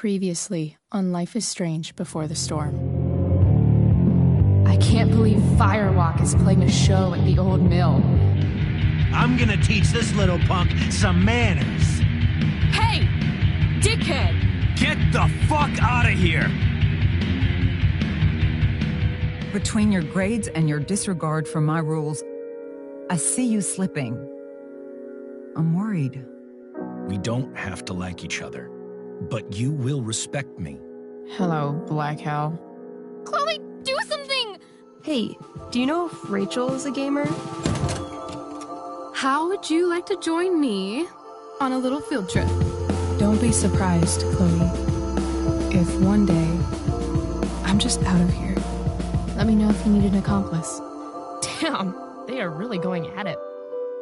Previously on Life is Strange Before the Storm. I can't believe Firewalk is playing a show at the old mill. I'm gonna teach this little punk some manners. Hey! Dickhead! Get the fuck out of here! Between your grades and your disregard for my rules, I see you slipping. I'm worried. We don't have to like each other, but you will respect me. Hello, Black Hell. Chloe, do something! Hey, do you know if Rachel is a gamer? How would you like to join me on a little field trip? Don't be surprised, Chloe, if one day I'm just out of here. Let me know if you need an accomplice. Damn, they are really going at it.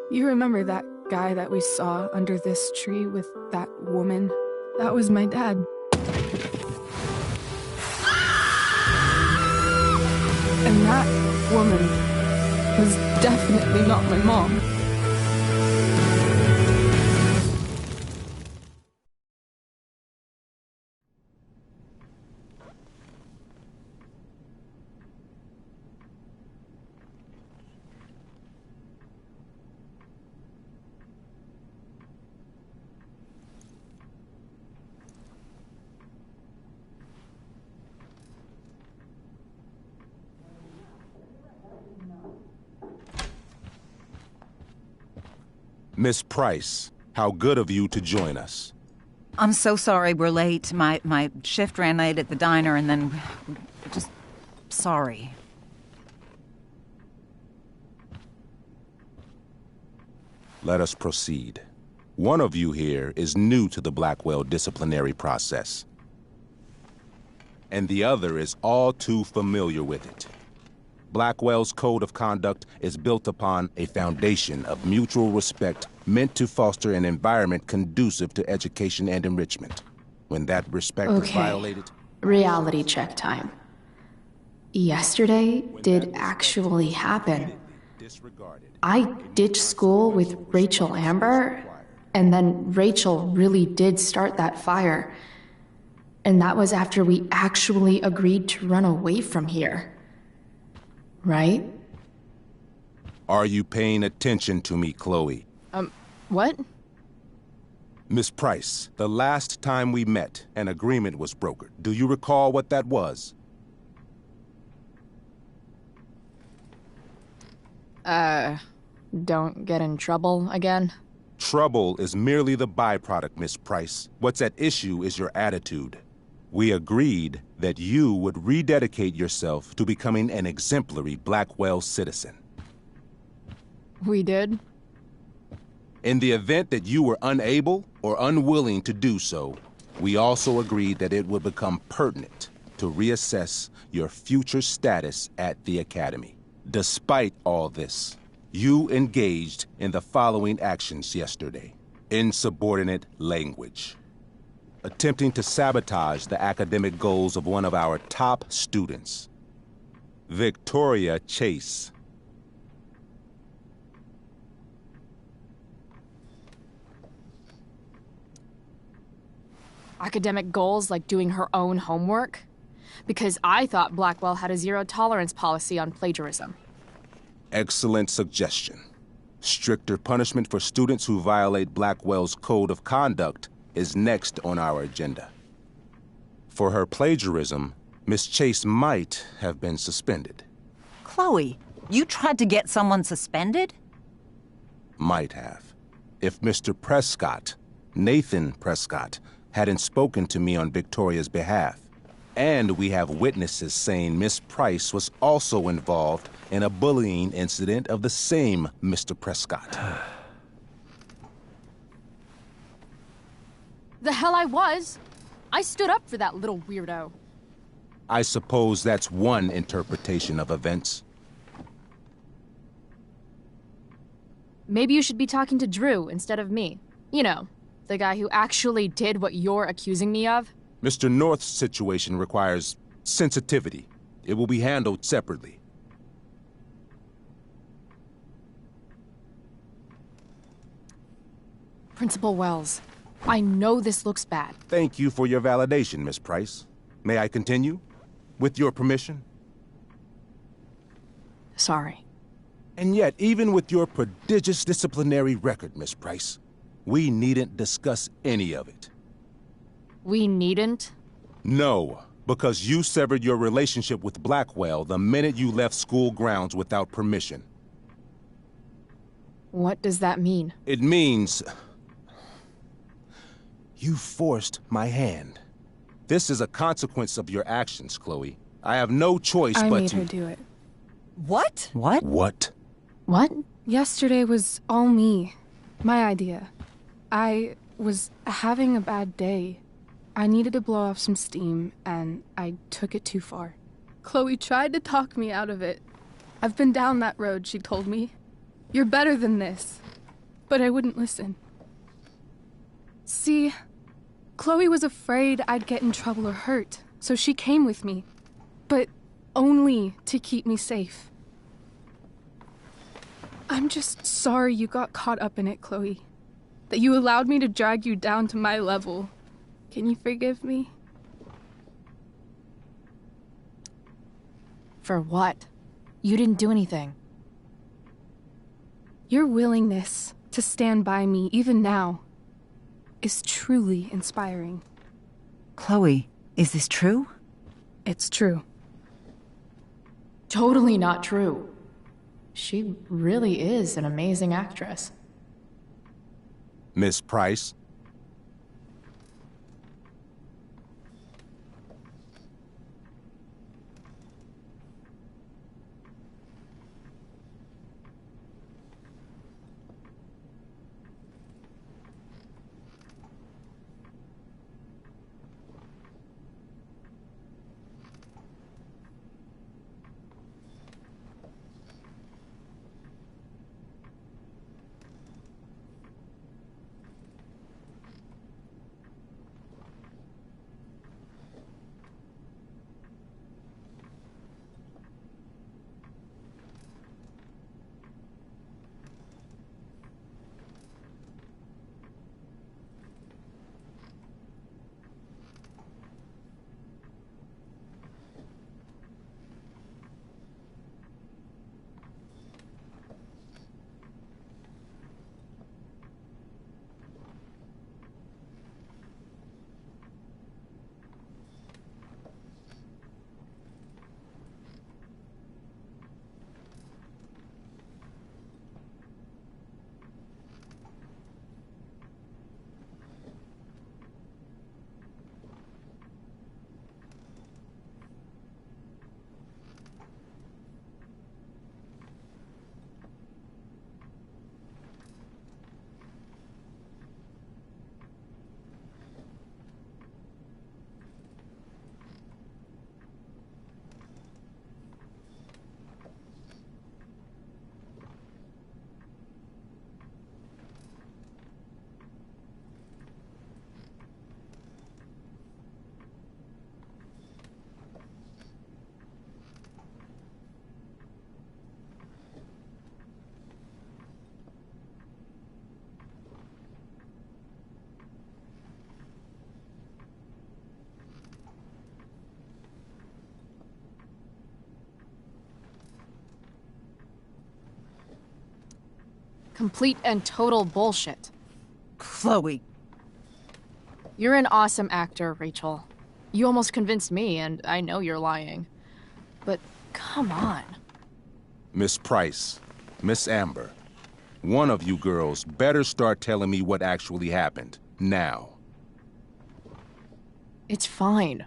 You remember that guy that we saw under this tree with that woman? That was my dad. And that woman was definitely not my mom. Miss Price, how good of you to join us. I'm so sorry we're late. My shift ran late at the diner and then... just... sorry. Let us proceed. One of you here is new to the Blackwell disciplinary process, and the other is all too familiar with it. Blackwell's code of conduct is built upon a foundation of mutual respect meant to foster an environment conducive to education and enrichment. When that respect is violated... Reality check time. Yesterday did actually happen. I ditched school with Rachel Amber, and then Rachel really did start that fire. And that was after we actually agreed to run away from here. Right? Are you paying attention to me, Chloe? What? Miss Price, the last time we met, an agreement was brokered. Do you recall what that was? Don't get in trouble again? Trouble is merely the byproduct, Miss Price. What's at issue is your attitude. We agreed that you would rededicate yourself to becoming an exemplary Blackwell citizen. We did? In the event that you were unable or unwilling to do so, we also agreed that it would become pertinent to reassess your future status at the Academy. Despite all this, you engaged in the following actions yesterday. Insubordinate language. Attempting to sabotage the academic goals of one of our top students, Victoria Chase. Academic goals like doing her own homework? Because I thought Blackwell had a zero-tolerance policy on plagiarism. Excellent suggestion. Stricter punishment for students who violate Blackwell's code of conduct is next on our agenda. For her plagiarism, Miss Chase might have been suspended. Chloe, you tried to get someone suspended? Might have. If Mr. Prescott, Nathan Prescott, hadn't spoken to me on Victoria's behalf. And we have witnesses saying Miss Price was also involved in a bullying incident of the same Mr. Prescott. The hell I was! I stood up for that little weirdo. I suppose that's one interpretation of events. Maybe you should be talking to Drew instead of me. You know, the guy who actually did what you're accusing me of. Mr. North's situation requires sensitivity. It will be handled separately. Principal Wells, I know this looks bad. Thank you for your validation, Miss Price. May I continue? With your permission? Sorry. And yet, even with your prodigious disciplinary record, Miss Price, we needn't discuss any of it. We needn't? No, because you severed your relationship with Blackwell the minute you left school grounds without permission. What does that mean? It means... you forced my hand. This is a consequence of your actions, Chloe. I have no choice I but made to... her do it. What? What? What? What? Yesterday was all me. My idea. I was having a bad day. I needed to blow off some steam, and I took it too far. Chloe tried to talk me out of it. I've been down that road, she told me. You're better than this. But I wouldn't listen. See, Chloe was afraid I'd get in trouble or hurt, so she came with me. But only to keep me safe. I'm just sorry you got caught up in it, Chloe. That you allowed me to drag you down to my level. Can you forgive me? For what? You didn't do anything. Your willingness to stand by me, even now, is truly inspiring. Chloe, is this true? It's true. Totally not true. She really is an amazing actress. Miss Price? Complete and total bullshit. Chloe. You're an awesome actor, Rachel. You almost convinced me, and I know you're lying. But come on. Miss Price, Miss Amber, one of you girls better start telling me what actually happened, now. It's fine.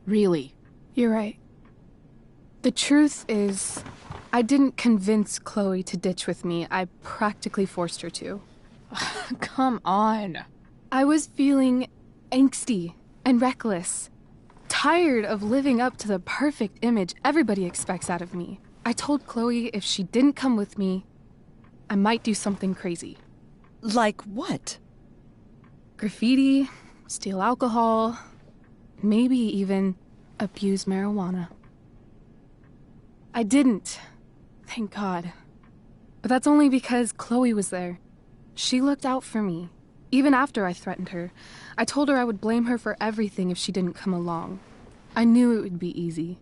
Really. You're right. The truth is, I didn't convince Chloe to ditch with me. I practically forced her to. Come on. I was feeling angsty and reckless, tired of living up to the perfect image everybody expects out of me. I told Chloe if she didn't come with me, I might do something crazy. Like what? Graffiti, steal alcohol, maybe even abuse marijuana. I didn't, thank God. But that's only because Chloe was there. She looked out for me. Even after I threatened her, I told her I would blame her for everything if she didn't come along. I knew it would be easy,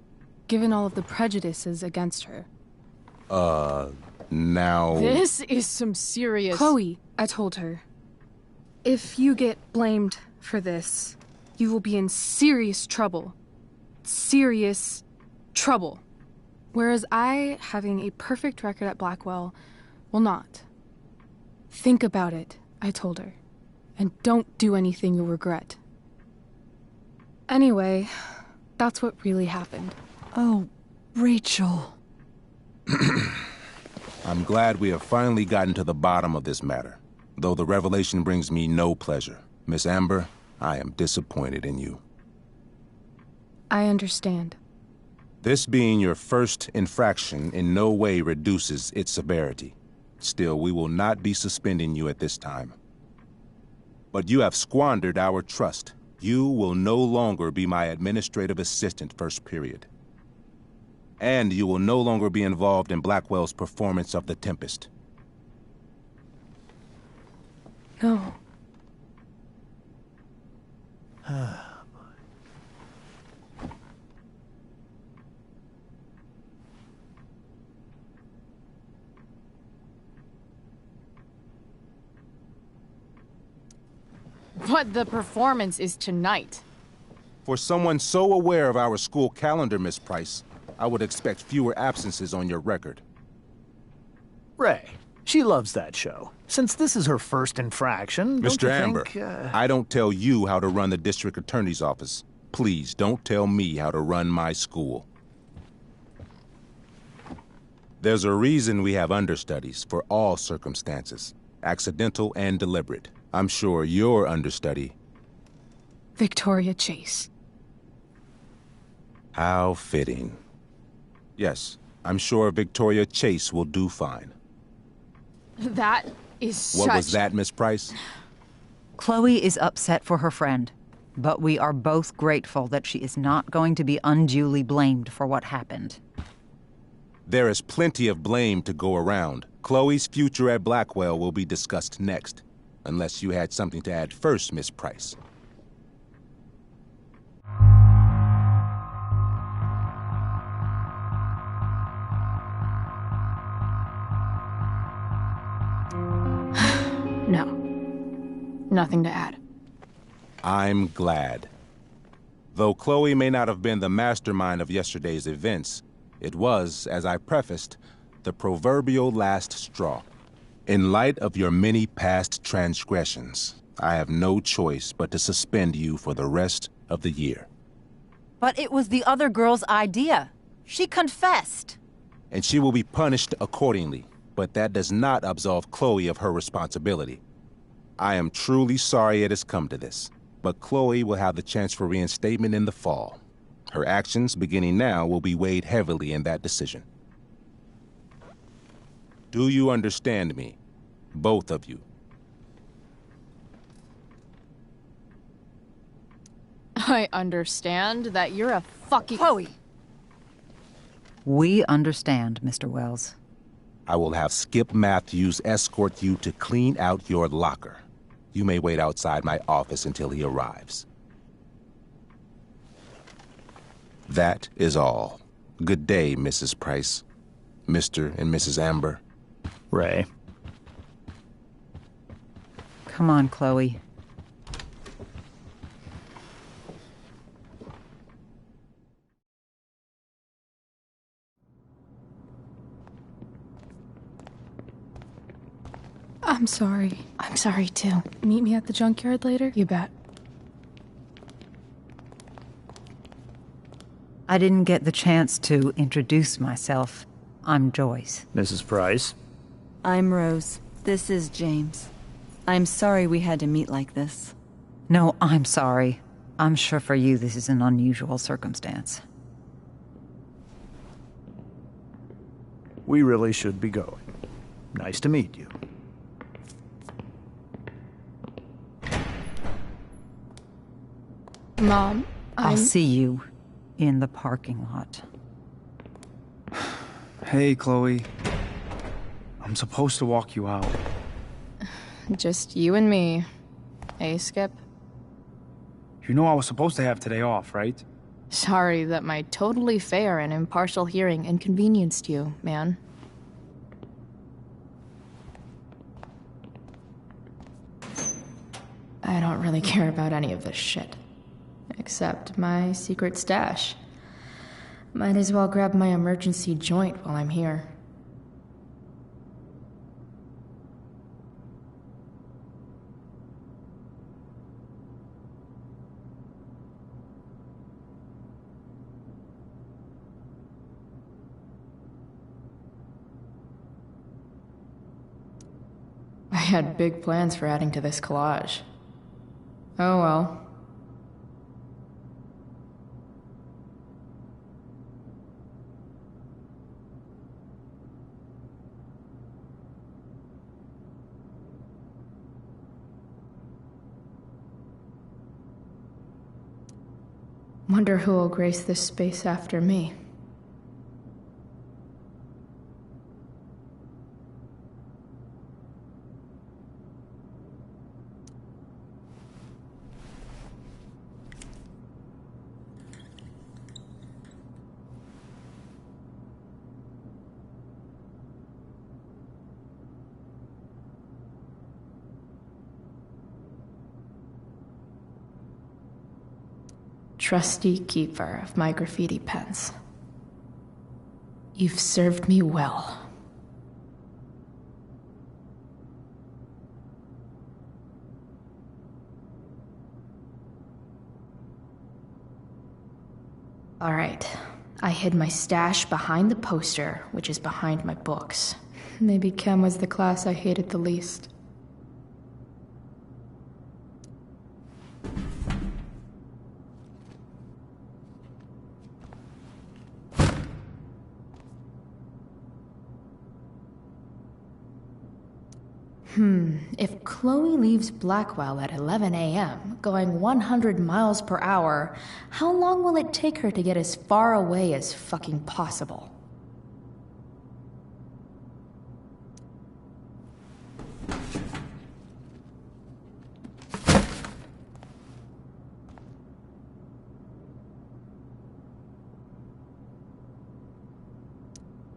given all of the prejudices against her. Now... This is some serious... Chloe, I told her. If you get blamed for this, you will be in serious trouble. Serious trouble. Whereas I, having a perfect record at Blackwell, will not. Think about it, I told her. And don't do anything you'll regret. Anyway, that's what really happened. Oh, Rachel. I'm glad we have finally gotten to the bottom of this matter. Though the revelation brings me no pleasure. Miss Amber, I am disappointed in you. I understand. This being your first infraction in no way reduces its severity. Still, we will not be suspending you at this time. But you have squandered our trust. You will no longer be my administrative assistant first period. And you will no longer be involved in Blackwell's performance of The Tempest. No. But the performance is tonight. For someone so aware of our school calendar, Miss Price, I would expect fewer absences on your record. Ray, she loves that show. Since this is her first infraction, don't Mr. you Amber, think, I don't tell you how to run the district attorney's office. Please don't tell me how to run my school. There's a reason we have understudies for all circumstances, accidental and deliberate. I'm sure your understudy... Victoria Chase. How fitting. Yes, I'm sure Victoria Chase will do fine. That is such... What was that, Miss Price? Chloe is upset for her friend, but we are both grateful that she is not going to be unduly blamed for what happened. There is plenty of blame to go around. Chloe's future at Blackwell will be discussed next. Unless you had something to add first, Miss Price. No. Nothing to add. I'm glad. Though Chloe may not have been the mastermind of yesterday's events, it was, as I prefaced, the proverbial last straw. In light of your many past transgressions, I have no choice but to suspend you for the rest of the year. But it was the other girl's idea. She confessed. And she will be punished accordingly, but that does not absolve Chloe of her responsibility. I am truly sorry it has come to this, but Chloe will have the chance for reinstatement in the fall. Her actions, beginning now, will be weighed heavily in that decision. Do you understand me? Both of you. I understand that you're a fucking... Chloe! We understand, Mr. Wells. I will have Skip Matthews escort you to clean out your locker. You may wait outside my office until he arrives. That is all. Good day, Mrs. Price. Mr. and Mrs. Amber. Ray. Come on, Chloe. I'm sorry. I'm sorry too. Meet me at the junkyard later? You bet. I didn't get the chance to introduce myself. I'm Joyce. Mrs. Price. I'm Rose. This is James. I'm sorry we had to meet like this. No, I'm sorry. I'm sure for you this is an unusual circumstance. We really should be going. Nice to meet you. Mom, I'll see you in the parking lot. Hey, Chloe. I'm supposed to walk you out. Just you and me. Hey, Skip? You know I was supposed to have today off, right? Sorry that my totally fair and impartial hearing inconvenienced you, man. I don't really care about any of this shit. Except my secret stash. Might as well grab my emergency joint while I'm here. I had big plans for adding to this collage. Oh well. Wonder who will grace this space after me. Trusty keeper of my graffiti pens. You've served me well. All right. I hid my stash behind the poster, which is behind my books. Maybe Chem was the class I hated the least. If Chloe leaves Blackwell at 11 a.m., going 100 miles per hour, how long will it take her to get as far away as fucking possible?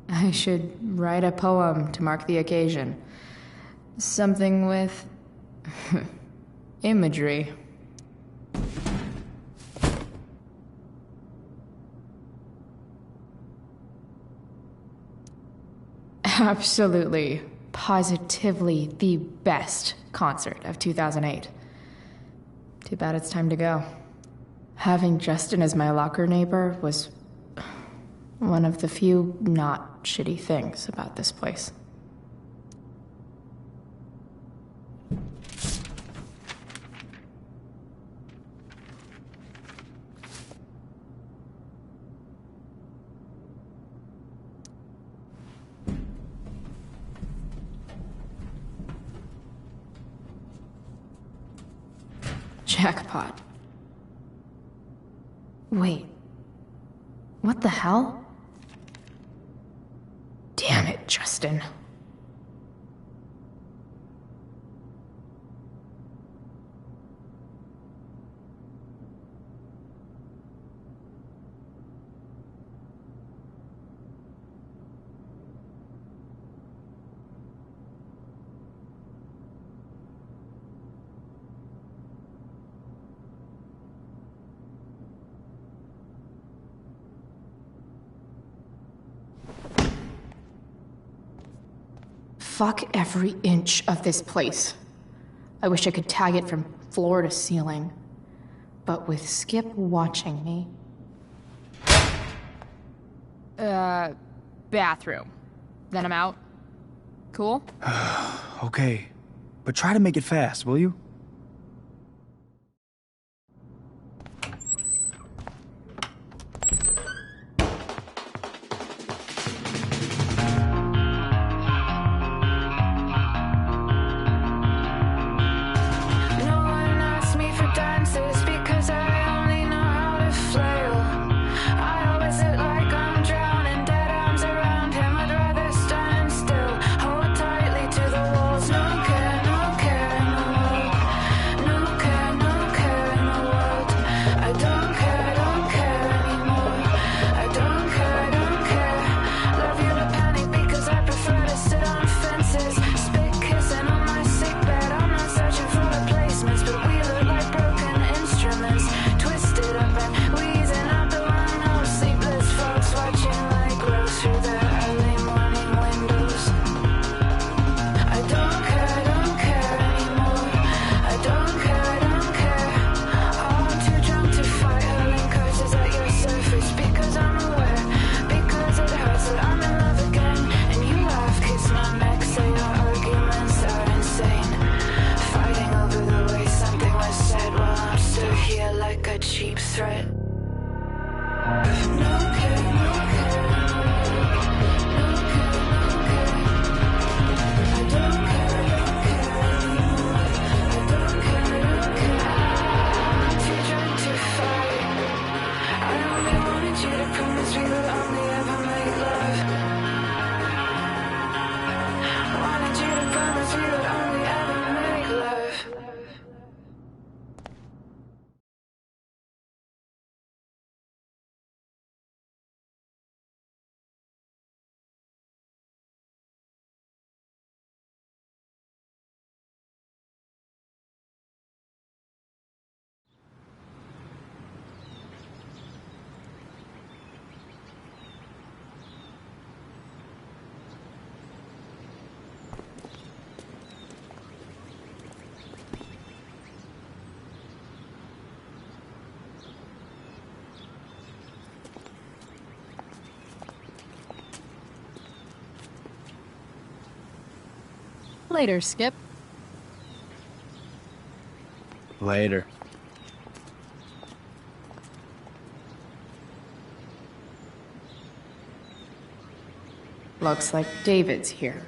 I should write a poem to mark the occasion. Something with imagery. Absolutely, positively the best concert of 2008. Too bad it's time to go. Having Justin as my locker neighbor was one of the few not shitty things about this place. Jackpot. Wait. What the hell? Damn it, Justin. Fuck every inch of this place. I wish I could tag it from floor to ceiling. But with Skip watching me... bathroom. Then I'm out. Cool? Okay. But try to make it fast, will you? later, Skip. Later. Looks like David's here.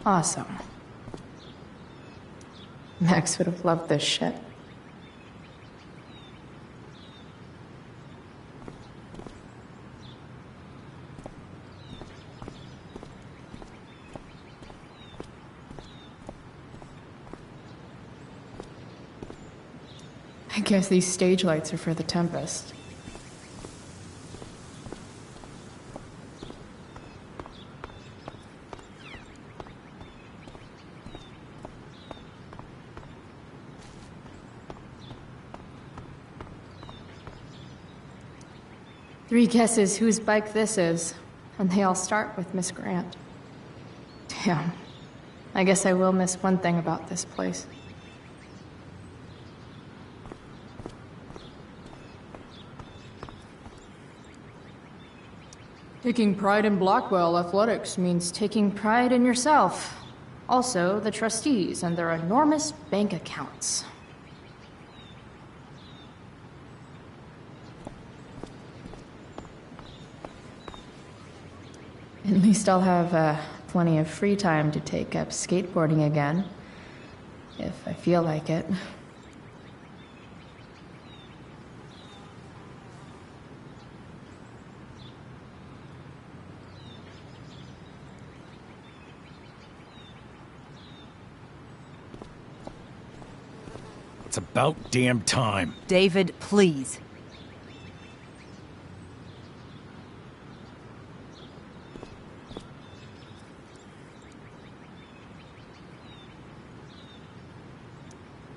Awesome. Max would have loved this shit. I guess these stage lights are for the Tempest. Three guesses whose bike this is, and they all start with Miss Grant. Damn. I guess I will miss one thing about this place. Taking pride in Blackwell Athletics means taking pride in yourself. Also, the trustees and their enormous bank accounts. At least I'll have plenty of free time to take up skateboarding again. If I feel like it. It's about damn time. David, please.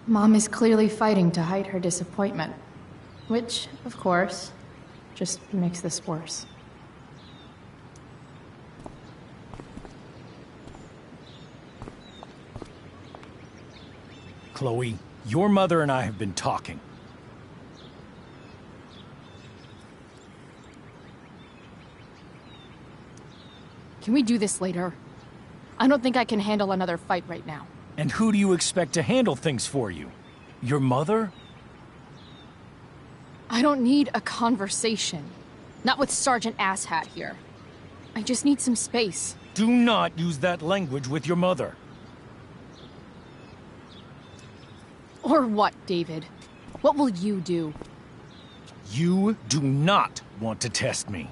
Mom is clearly fighting to hide her disappointment, which, of course, just makes this worse. Chloe, your mother and I have been talking. Can we do this later? I don't think I can handle another fight right now. And who do you expect to handle things for you? Your mother? I don't need a conversation. Not with Sergeant Asshat here. I just need some space. Do not use that language with your mother. Or what, David? What will you do? You do not want to test me.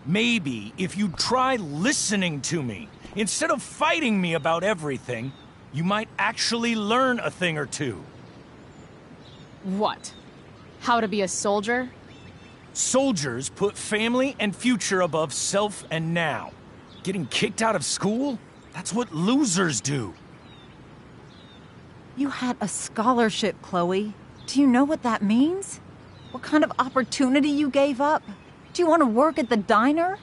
Maybe if you try listening to me, instead of fighting me about everything, you might actually learn a thing or two. What? How to be a soldier? Soldiers put family and future above self and now. Getting kicked out of school? That's what losers do. You had a scholarship, Chloe. Do you know what that means? What kind of opportunity you gave up? Do you want to work at the diner?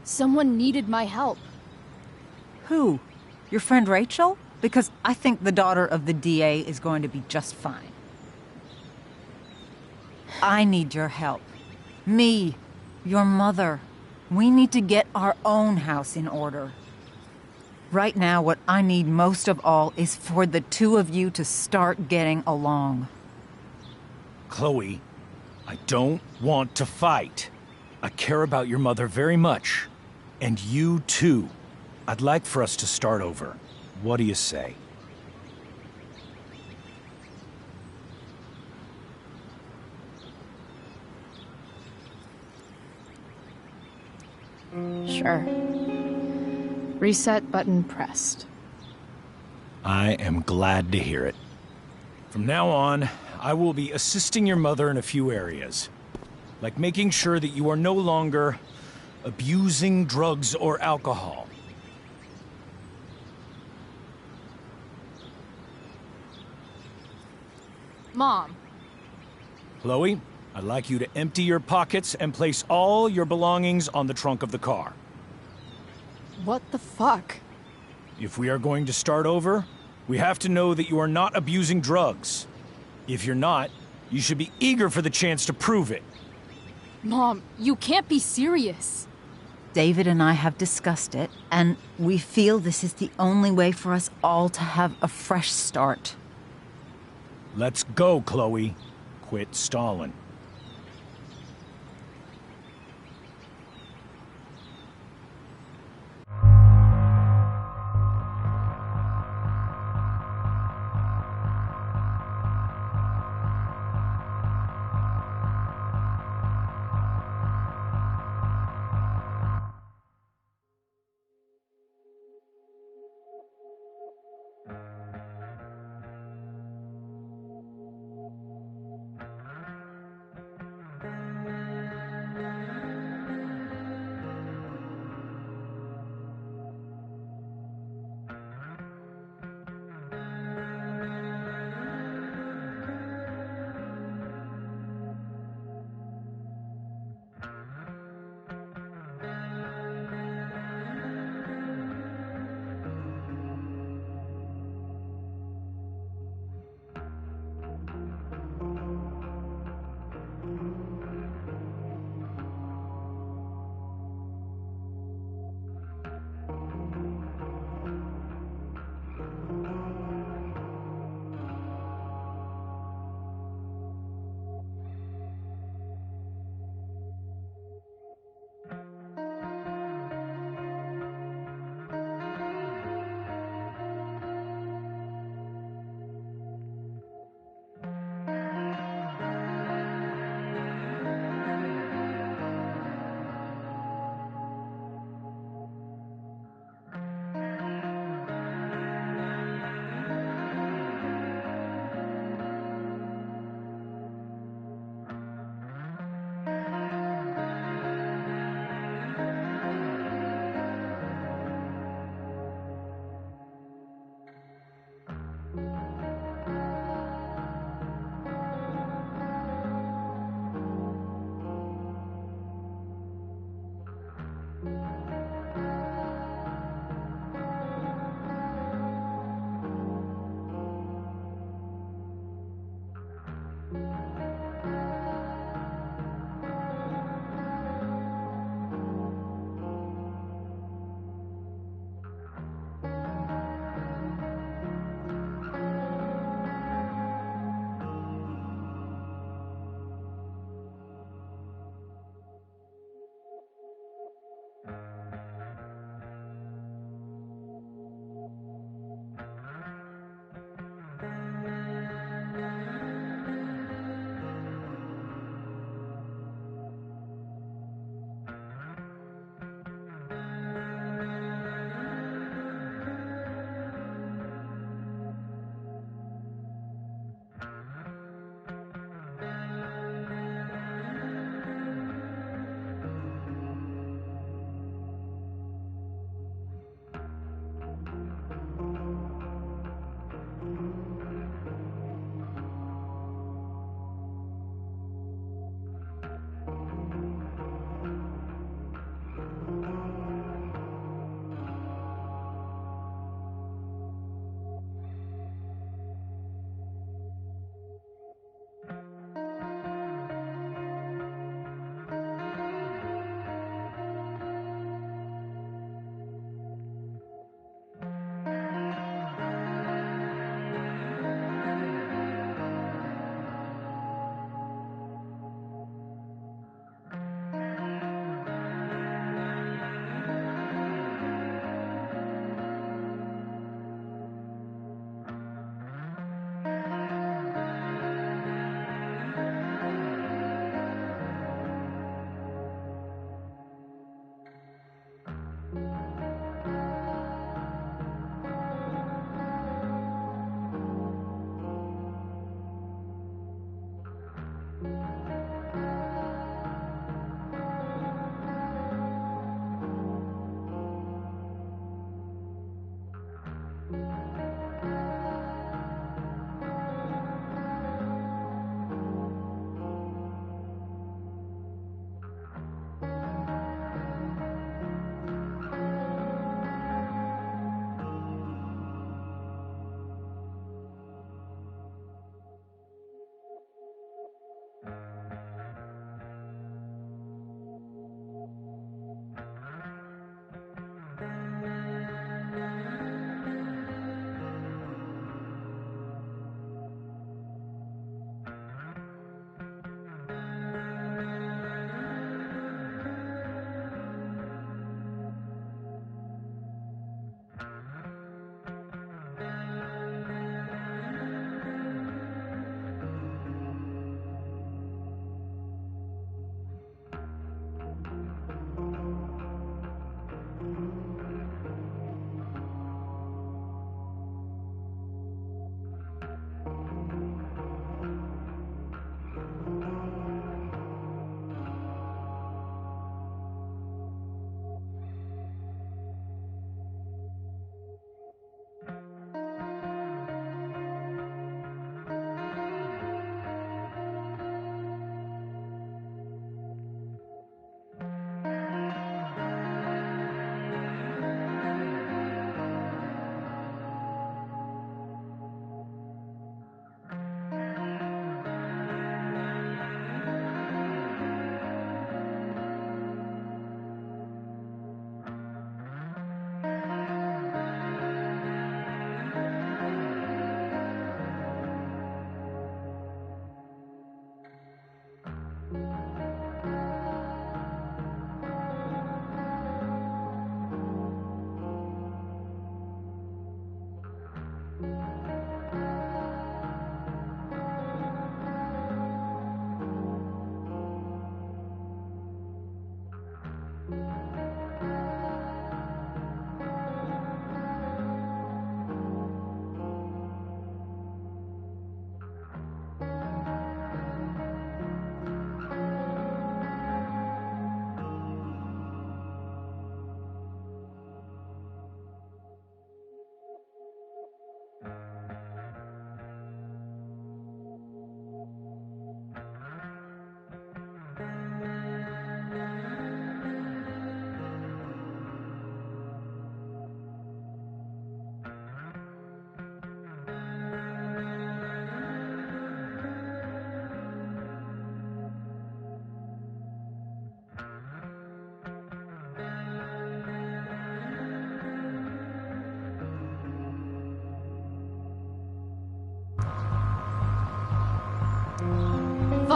Someone needed my help. Who? Your friend Rachel? Because I think the daughter of the DA is going to be just fine. I need your help. Me, your mother. We need to get our own house in order. Right now, what I need most of all is for the two of you to start getting along. Chloe, I don't want to fight. I care about your mother very much. And you too. I'd like for us to start over. What do you say? Sure. Reset button pressed. I am glad to hear it. From now on, I will be assisting your mother in a few areas. Like making sure that you are no longer abusing drugs or alcohol. Mom. Chloe, I'd like you to empty your pockets and place all your belongings on the trunk of the car. What the fuck? If we are going to start over, we have to know that you are not abusing drugs. If you're not, you should be eager for the chance to prove it. Mom, you can't be serious. David and I have discussed it, and we feel this is the only way for us all to have a fresh start. Let's go, Chloe. Quit stalling.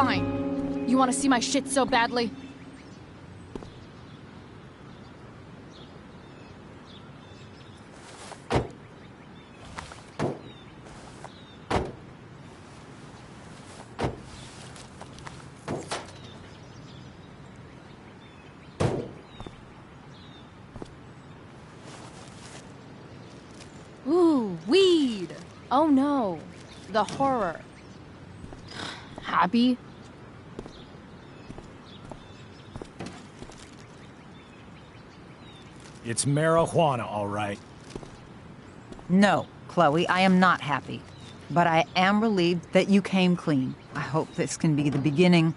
Fine. You want to see my shit so badly? Ooh, weed! Oh no, the horror. Happy? It's marijuana, all right. No, Chloe, I am not happy. But I am relieved that you came clean. I hope this can be the beginning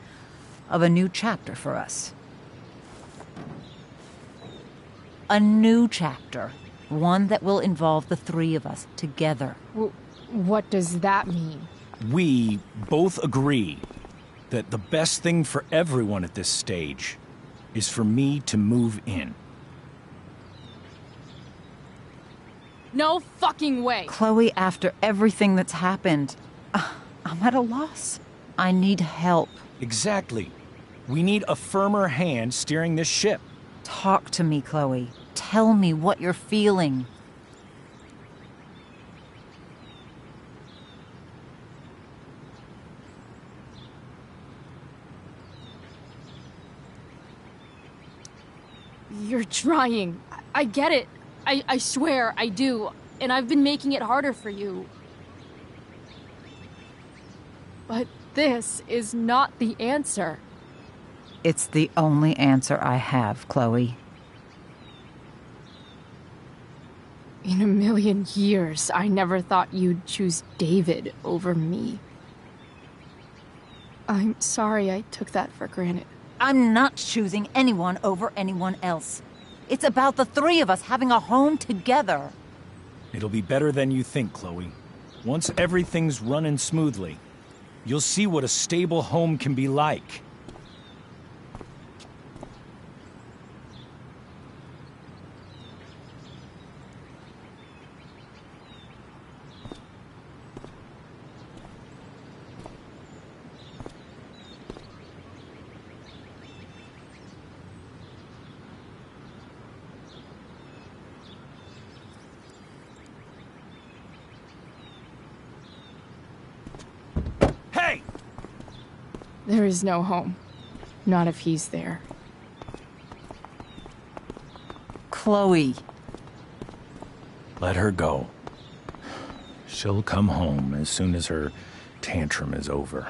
of a new chapter for us. A new chapter. One that will involve the three of us together. What does that mean? We both agree that the best thing for everyone at this stage is for me to move in. No fucking way! Chloe, after everything that's happened, I'm at a loss. I need help. Exactly. We need a firmer hand steering this ship. Talk to me, Chloe. Tell me what you're feeling. You're trying. I get it. I swear, I do. And I've been making it harder for you. But this is not the answer. It's the only answer I have, Chloe. In a million years, I never thought you'd choose David over me. I'm sorry I took that for granted. I'm not choosing anyone over anyone else. It's about the three of us having a home together. It'll be better than you think, Chloe. Once everything's running smoothly, you'll see what a stable home can be like. There is no home. Not if he's there. Chloe. Let her go. She'll come home as soon as her tantrum is over.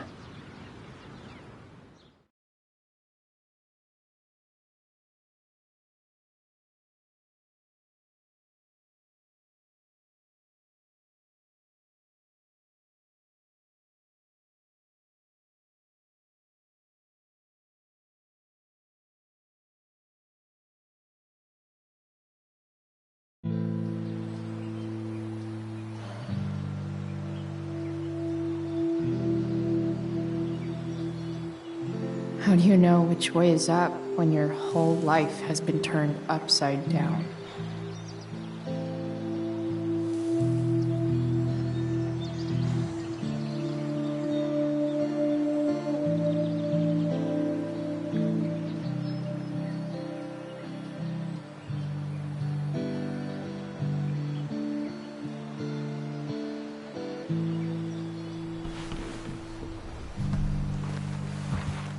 How do you know which way is up when your whole life has been turned upside down?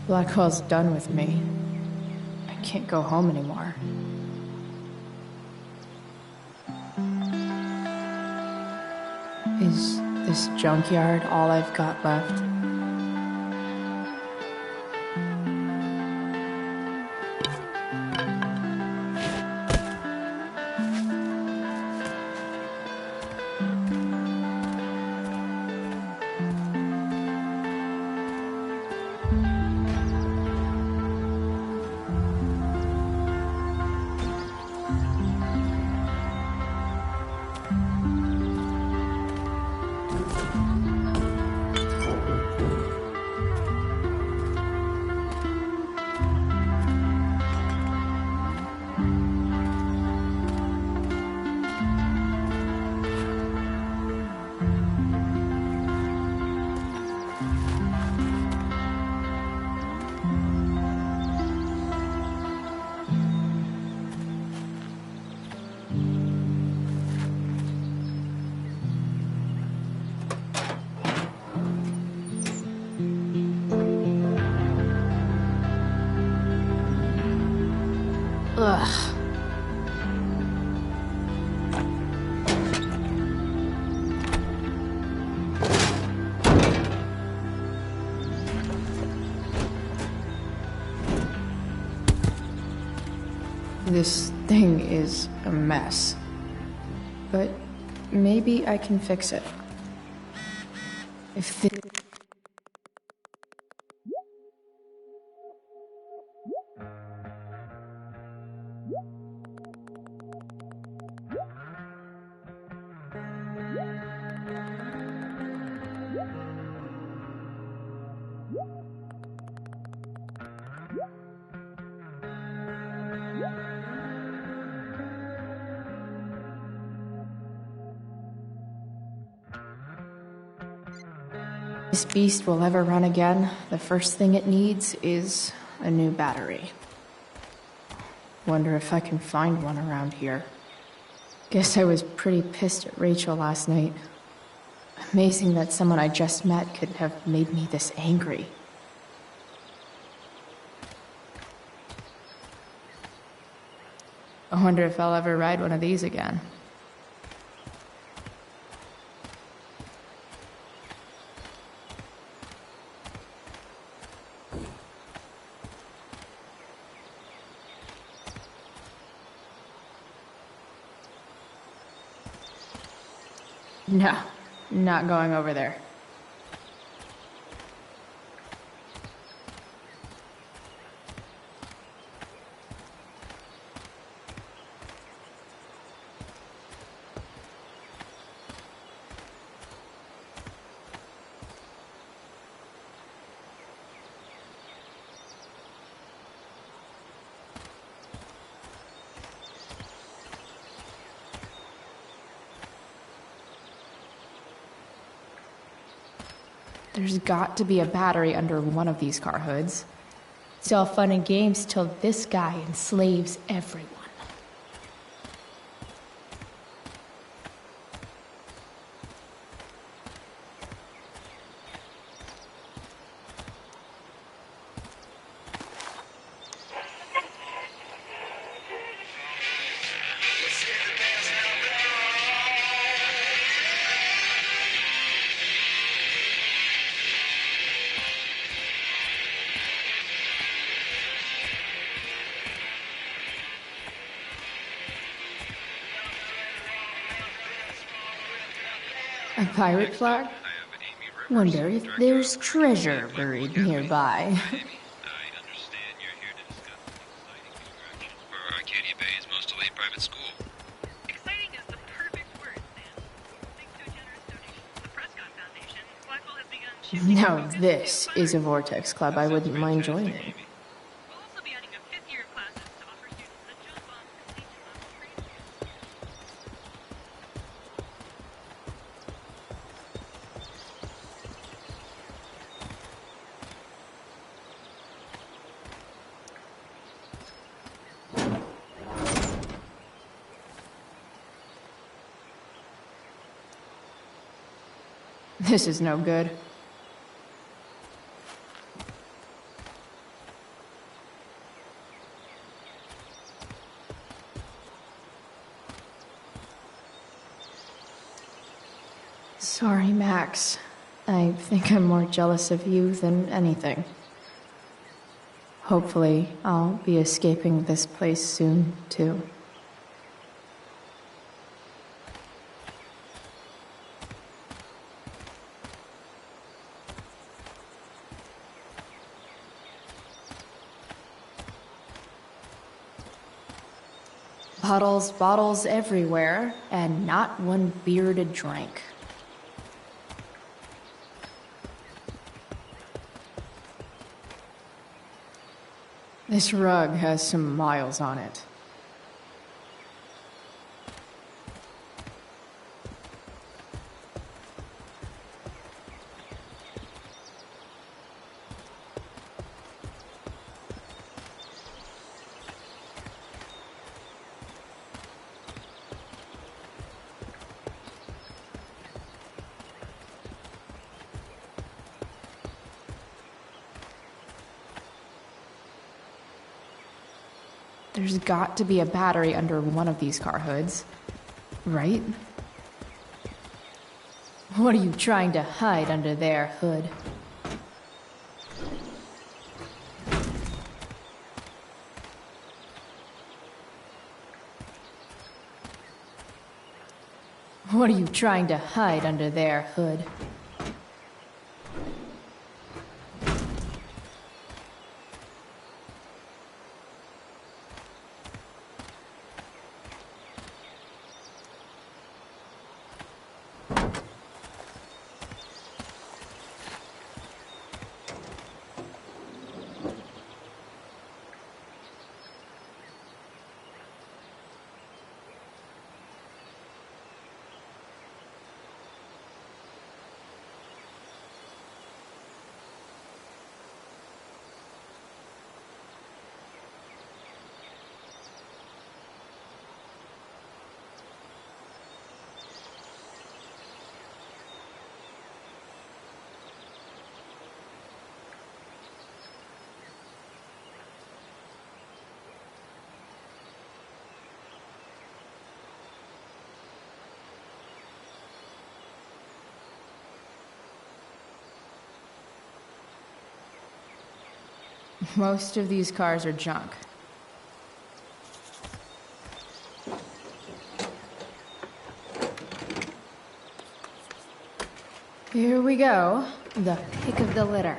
Blackwell's done with me. I can't go home anymore. Is this junkyard all I've got left? Ugh. This thing is a mess. But maybe I can fix it. If this beast will ever run again, the first thing it needs is a new battery. Wonder if I can find one around here. Guess I was pretty pissed at Rachel last night. Amazing that someone I just met could have made me this angry. I wonder if I'll ever ride one of these again. No, not going over there. There's got to be a battery under one of these car hoods. It's all fun and games till this guy enslaves everyone. A pirate flag? Wonder if there's treasure buried nearby. I understand you're here to discuss an exciting construction for Arcadia Bay's most elite private school. Exciting is the perfect word, Sam. Thanks to a generous donation from the Prescott Foundation, Blackwell has begun shifting... Now this is a Vortex Club I wouldn't mind joining. We'll also be adding a fifth year of classes to offer students a Joe Bond completion level training. This is no good. Sorry, Max. I think I'm more jealous of you than anything. Hopefully, I'll be escaping this place soon, too. Bottles everywhere, and not one beer to drink. This rug has some miles on it. There's got to be a battery under one of these car hoods, right? What are you trying to hide under there, Hood? What are you trying to hide under there, Hood? Most of these cars are junk. Here we go. The pick of the litter.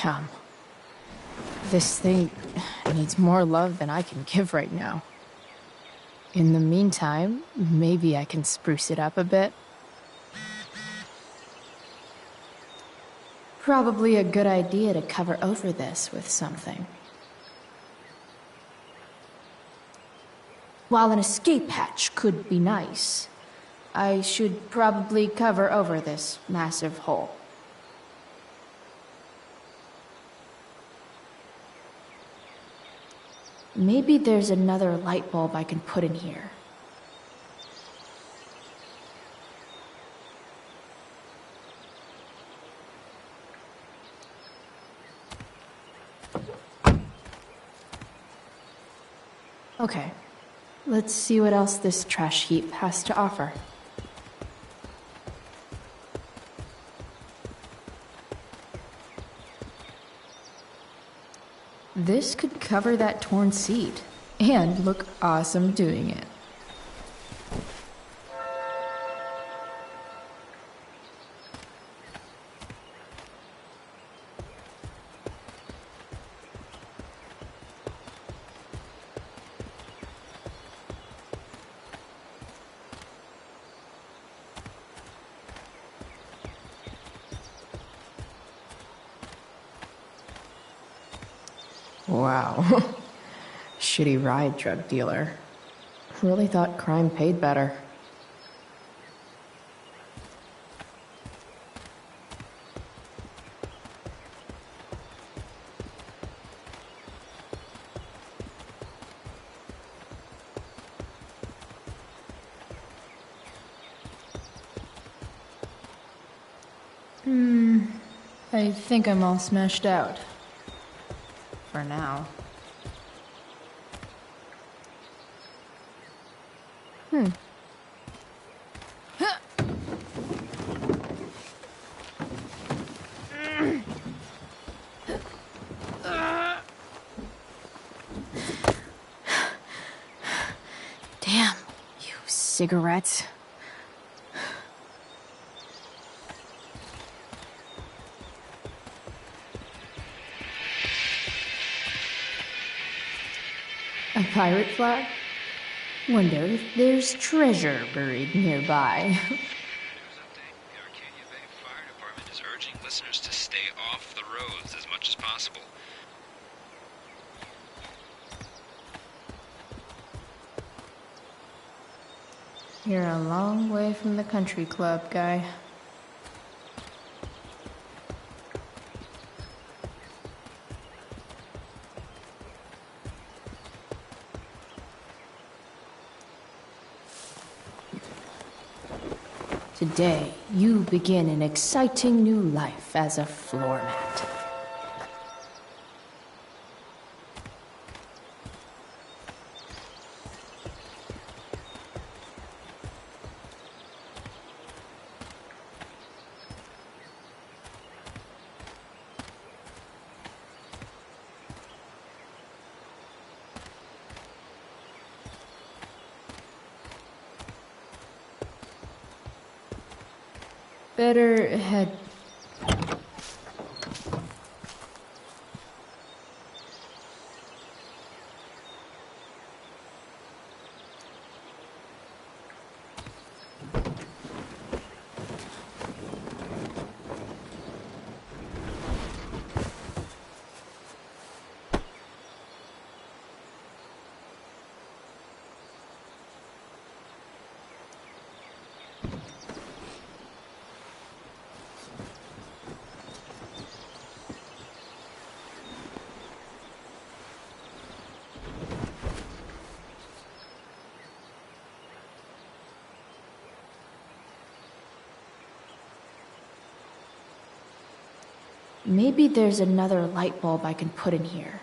Damn. This thing needs more love than I can give right now. In the meantime, maybe I can spruce it up a bit. Probably a good idea to cover over this with something. While an escape hatch could be nice, I should probably cover over this massive hole. Maybe there's another light bulb I can put in here. Okay, let's see what else this trash heap has to offer. This could cover that torn seat, and look awesome doing it. Wow. Shitty ride drug dealer. Really thought crime paid better. I think I'm all smashed out. For now. Damn, you cigarettes. A pirate flag? Wonder if there's treasure buried nearby. News update. The Arcadia Bay Fire Department is urging listeners to stay off the roads as much as possible. You're a long way from the country club, guy. Today, you begin an exciting new life as a floor mat. Better head. Maybe there's another light bulb I can put in here.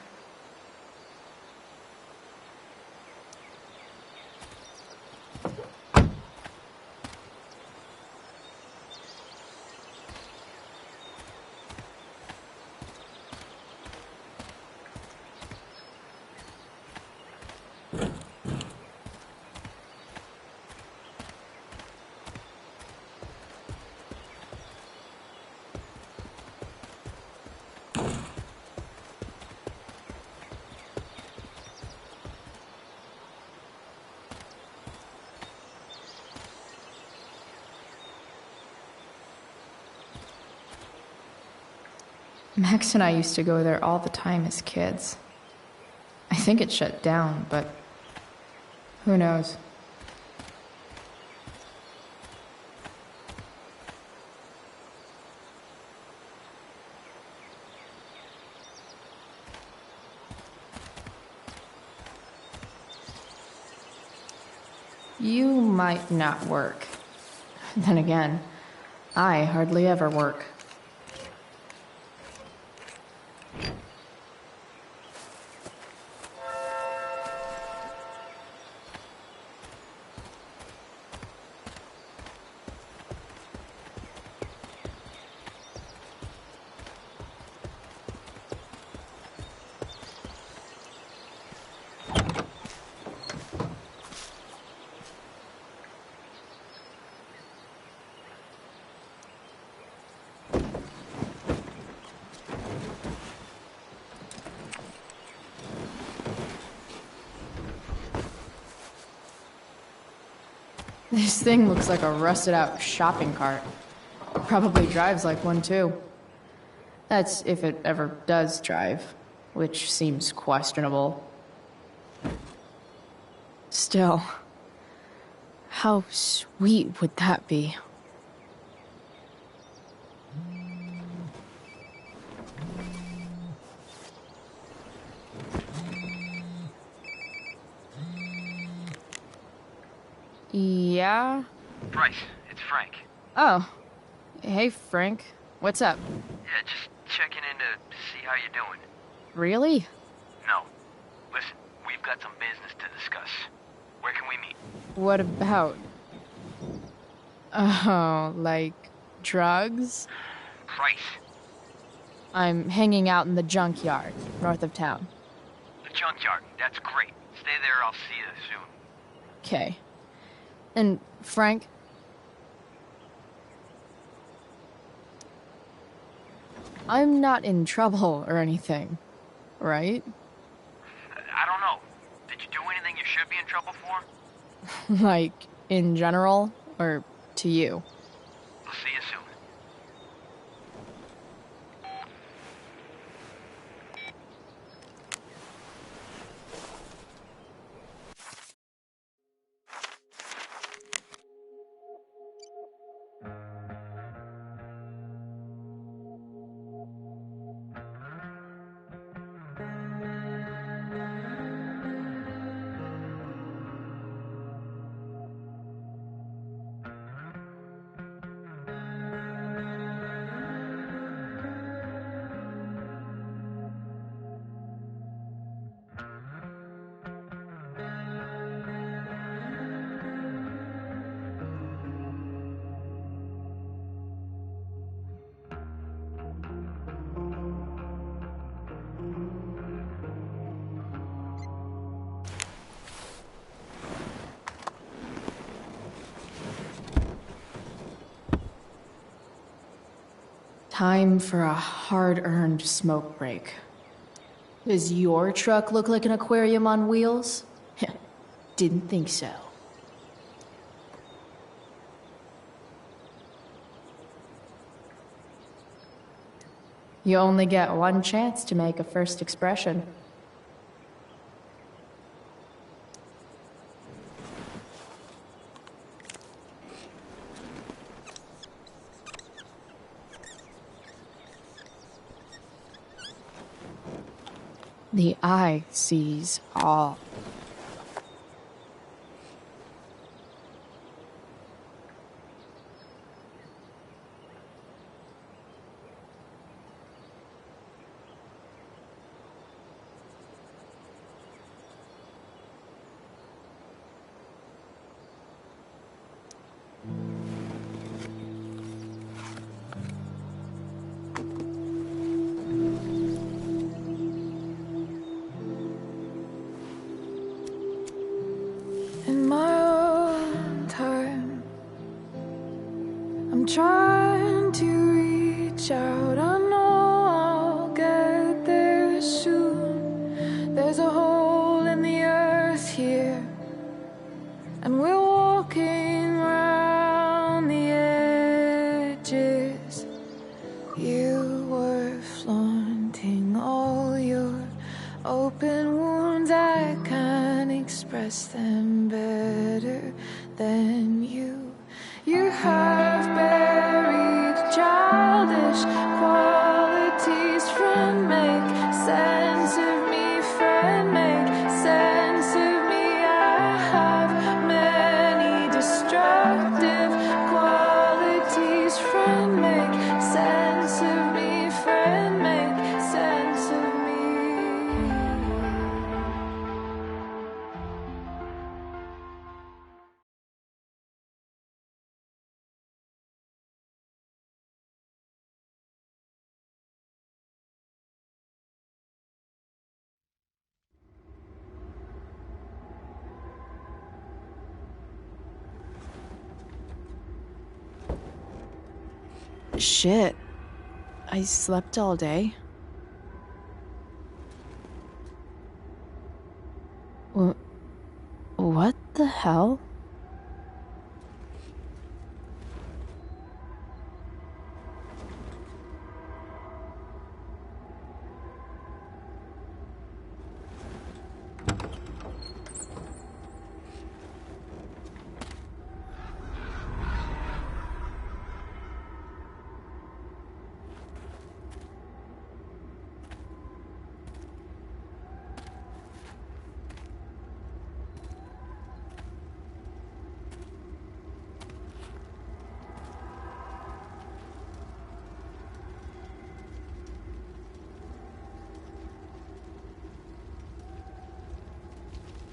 Max and I used to go there all the time as kids. I think it shut down, but who knows? You might not work. Then again, I hardly ever work. This thing looks like a rusted out shopping cart. Probably drives like one too. That's if it ever does drive, which seems questionable. Still, how sweet would that be? Yeah? Bryce, it's Frank. Oh. Hey, Frank. What's up? Yeah, just checking in to see how you're doing. Really? No. Listen, we've got some business to discuss. Where can we meet? What about? Oh, like drugs? Price. I'm hanging out in the junkyard, north of town. The junkyard. That's great. Stay there, I'll see you soon. Okay. And Frank? I'm not in trouble or anything, right? I don't know. Did you do anything you should be in trouble for? Like, in general, or to you? I'll see you soon. Time for a hard-earned smoke break. Does your truck look like an aquarium on wheels? Didn't think so. You only get one chance to make a first expression. The eye sees all. In my own time, I'm trying to reach out. I know I'll get there soon. There's a hole in the earth here, and we're walking around the edges. You were flaunting all your open wounds. I can't express them better than you. You have buried childish qualities. Friend, make sense of me. Friend, make sense of me. I have many destructive qualities. Friend, make sense of me. Friend, make sense of me. Shit. I slept all day. What the hell?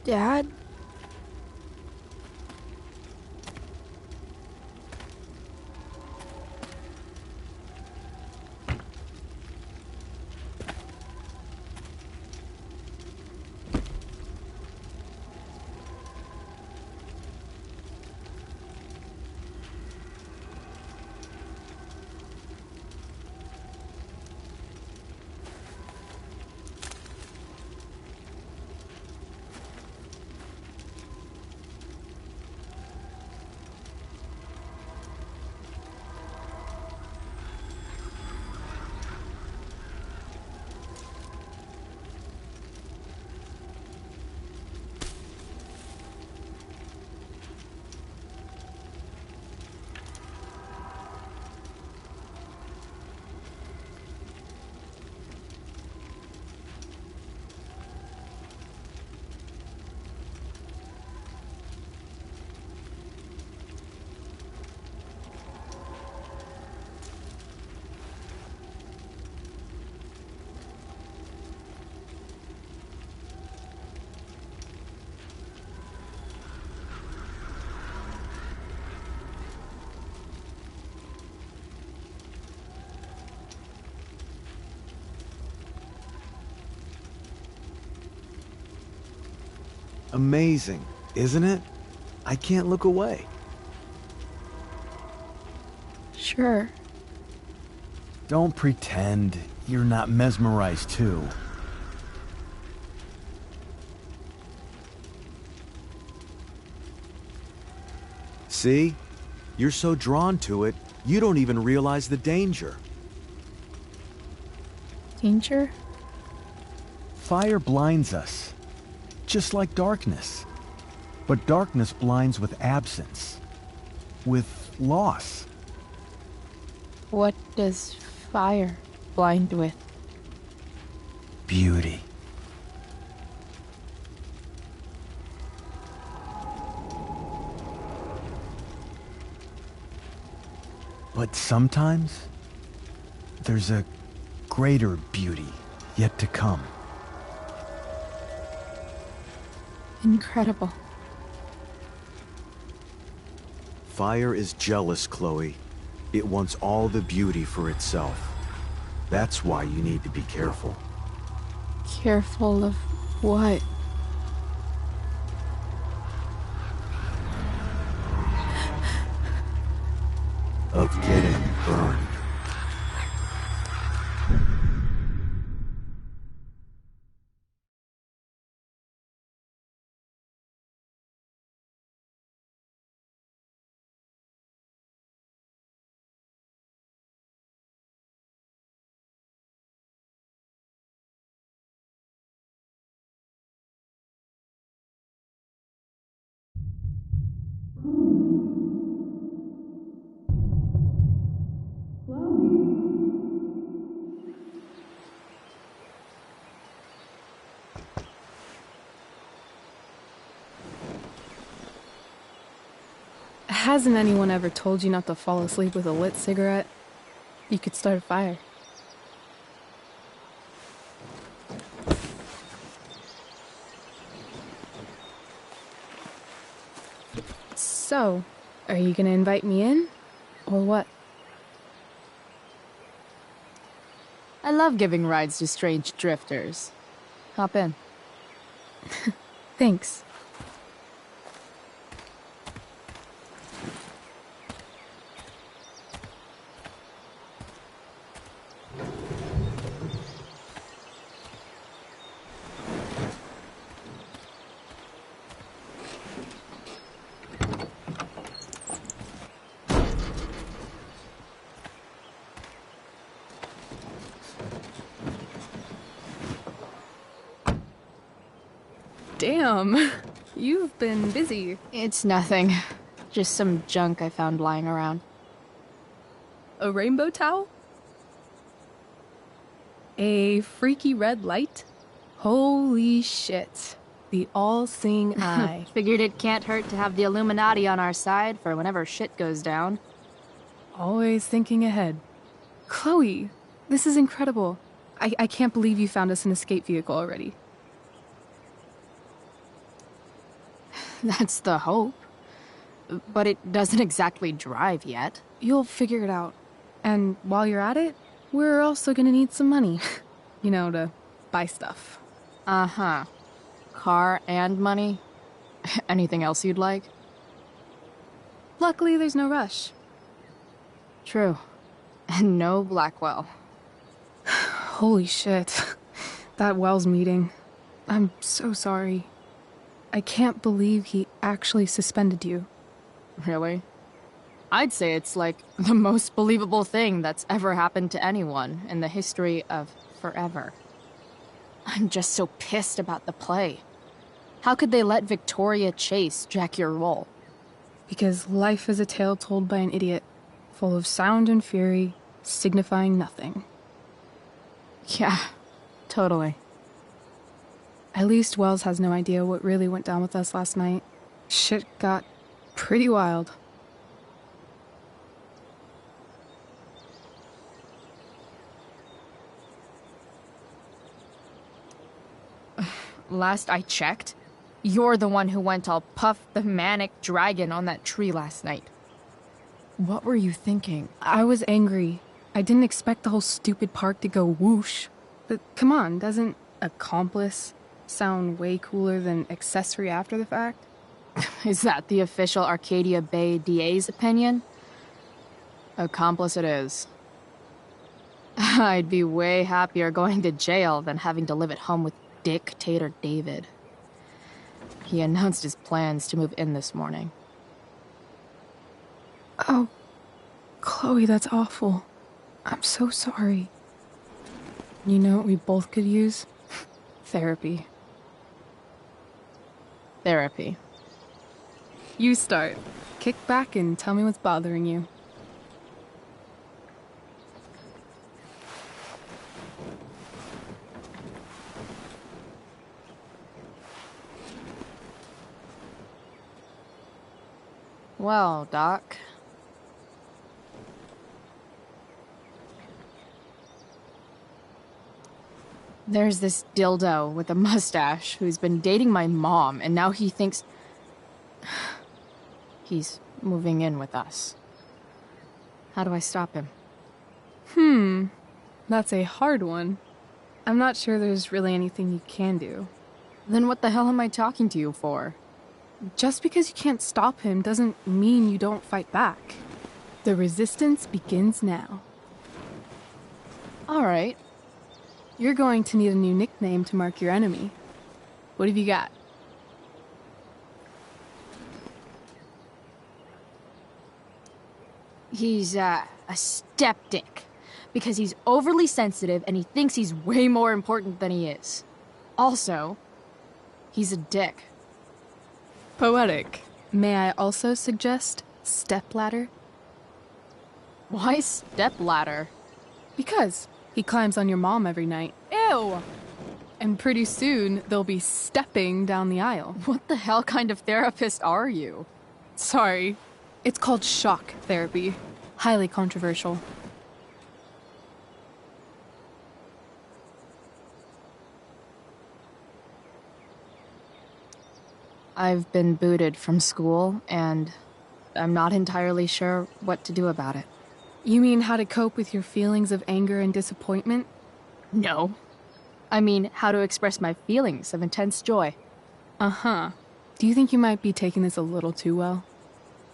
Dad? Amazing, isn't it? I can't look away. Sure. Don't pretend you're not mesmerized too. See? You're so drawn to it, you don't even realize the danger. Danger? Fire blinds us, just like darkness. But darkness blinds with absence, with loss. What does fire blind with? Beauty. But sometimes, there's a greater beauty yet to come. Incredible. Fire is jealous, Chloe. It wants all the beauty for itself. That's why you need to be careful. Careful of what? Of getting burned. Hasn't anyone ever told you not to fall asleep with a lit cigarette? You could start a fire. So, are you gonna invite me in? Or what? I love giving rides to strange drifters. Hop in. Thanks. Damn, you've been busy. It's nothing. Just some junk I found lying around. A rainbow towel? A freaky red light? Holy shit. The all-seeing eye. Figured it can't hurt to have the Illuminati on our side for whenever shit goes down. Always thinking ahead. Chloe, this is incredible. I can't believe you found us an escape vehicle already. That's the hope. But it doesn't exactly drive yet. You'll figure it out. And while you're at it, we're also gonna need some money. You know, to buy stuff. Uh-huh. Car and money? Anything else you'd like? Luckily, there's no rush. True. And no Blackwell. Holy shit. That Wells meeting. I'm so sorry. I can't believe he actually suspended you. Really? I'd say it's like the most believable thing that's ever happened to anyone in the history of forever. I'm just so pissed about the play. How could they let Victoria Chase jack your role? Because life is a tale told by an idiot, full of sound and fury, signifying nothing. Yeah, totally. At least Wells has no idea what really went down with us last night. Shit got pretty wild. Last I checked, you're the one who went all Puff the Manic Dragon on that tree last night. What were you thinking? I was angry. I didn't expect the whole stupid park to go whoosh. But come on, doesn't accomplice sound way cooler than accessory after the fact? Is that the official Arcadia Bay DA's opinion? Accomplice it is. I'd be way happier going to jail than having to live at home with Dictator David. He announced his plans to move in this morning. Oh, Chloe, that's awful. I'm so sorry. You know what we both could use? Therapy. Therapy. You start. Kick back and tell me what's bothering you. Well, Doc. There's this dildo with a mustache who's been dating my mom, and now he thinks he's moving in with us. How do I stop him? That's a hard one. I'm not sure there's really anything you can do. Then what the hell am I talking to you for? Just because you can't stop him doesn't mean you don't fight back. The resistance begins now. All right. You're going to need a new nickname to mark your enemy. What have you got? He's, a skeptic. Because he's overly sensitive and he thinks he's way more important than he is. Also, he's a dick. Poetic. May I also suggest stepladder? Why stepladder? Because he climbs on your mom every night. Ew! And pretty soon, they'll be stepping down the aisle. What the hell kind of therapist are you? Sorry. It's called shock therapy. Highly controversial. I've been booted from school, and I'm not entirely sure what to do about it. You mean how to cope with your feelings of anger and disappointment? No. I mean how to express my feelings of intense joy. Uh-huh. Do you think you might be taking this a little too well?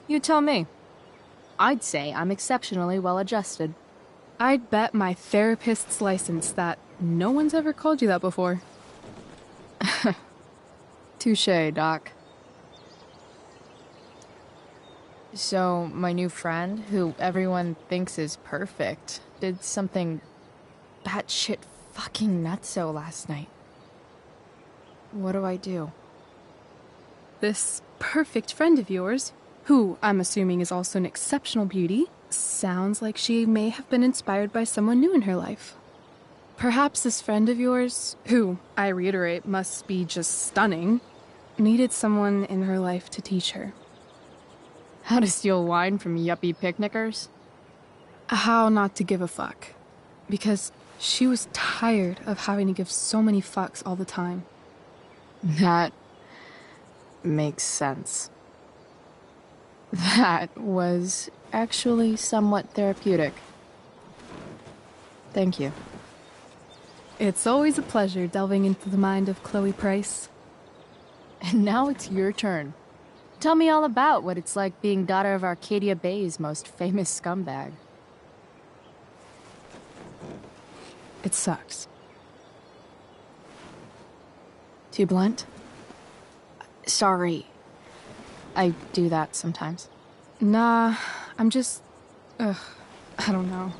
You tell me. I'd say I'm exceptionally well adjusted. I'd bet my therapist's license that no one's ever called you that before. Touché, Doc. So, my new friend, who everyone thinks is perfect, did something batshit fucking nutso last night. What do I do? This perfect friend of yours, who I'm assuming is also an exceptional beauty, sounds like she may have been inspired by someone new in her life. Perhaps this friend of yours, who, I reiterate, must be just stunning, needed someone in her life to teach her. How to steal wine from yuppie picnickers? How not to give a fuck. Because she was tired of having to give so many fucks all the time. That makes sense. That was actually somewhat therapeutic. Thank you. It's always a pleasure delving into the mind of Chloe Price. And now it's your turn. Tell me all about what it's like being daughter of Arcadia Bay's most famous scumbag. It sucks. Too blunt? Sorry. I do that sometimes. Nah, I'm just... I don't know.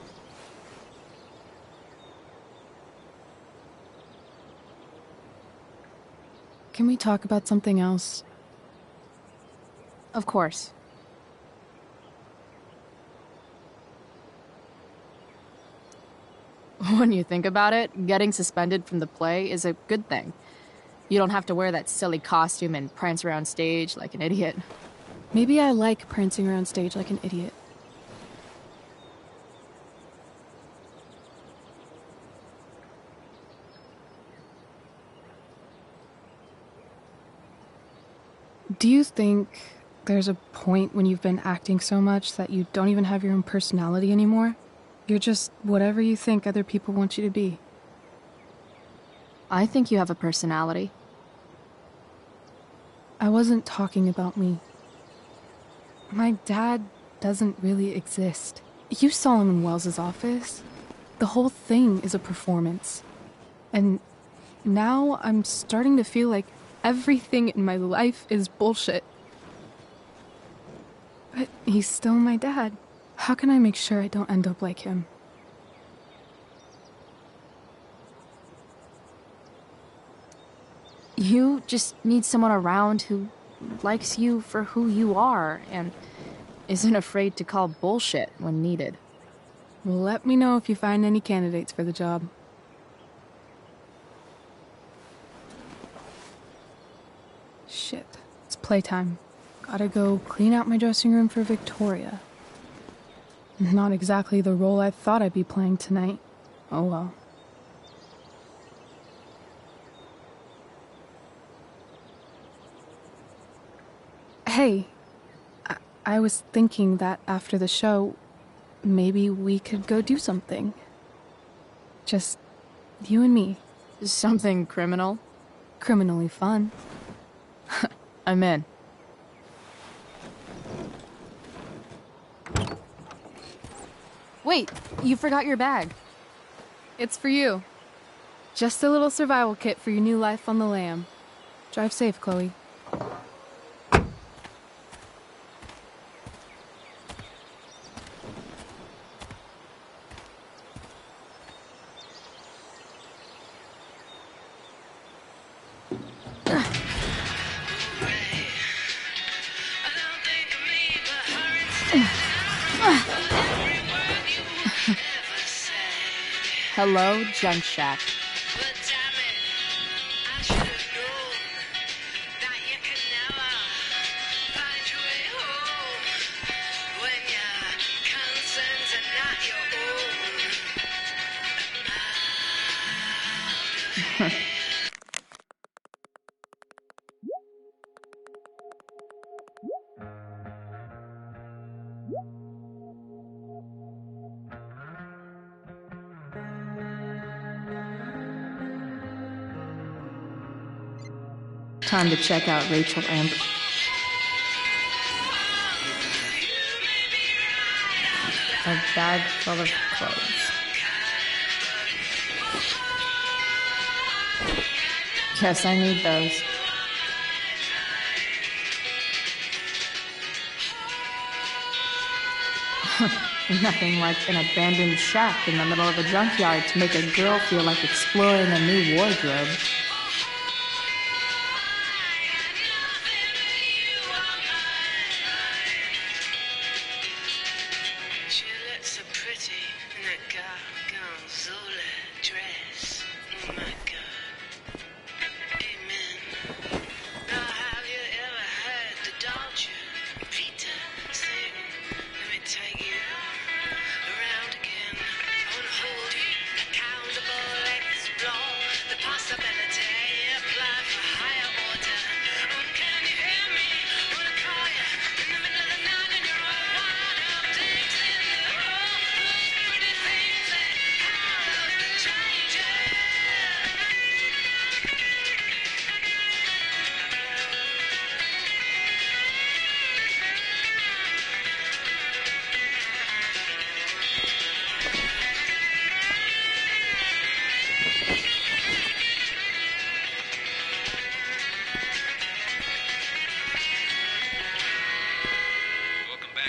Can we talk about something else? Of course. When you think about it, getting suspended from the play is a good thing. You don't have to wear that silly costume and prance around stage like an idiot. Maybe I like prancing around stage like an idiot. Do you think there's a point when you've been acting so much that you don't even have your own personality anymore? You're just whatever you think other people want you to be. I think you have a personality. I wasn't talking about me. My dad doesn't really exist. You saw him in Wells's office. The whole thing is a performance. And now I'm starting to feel like everything in my life is bullshit. But he's still my dad. How can I make sure I don't end up like him? You just need someone around who likes you for who you are and isn't afraid to call bullshit when needed. Well, let me know if you find any candidates for the job. Shit, it's playtime. Gotta go clean out my dressing room for Victoria. Not exactly the role I thought I'd be playing tonight. Oh well. Hey, I was thinking that after the show, maybe we could go do something. Just you and me. Something criminal? Criminally fun. I'm in. Wait, you forgot your bag. It's for you. Just a little survival kit for your new life on the lam. Drive safe, Chloe. Hello, Junk Shack. Time to check out Rachel Amber. A bag full of clothes. Guess I need those. Nothing like an abandoned shack in the middle of a junkyard to make a girl feel like exploring a new wardrobe. Possibility, apply for higher order. Can you hear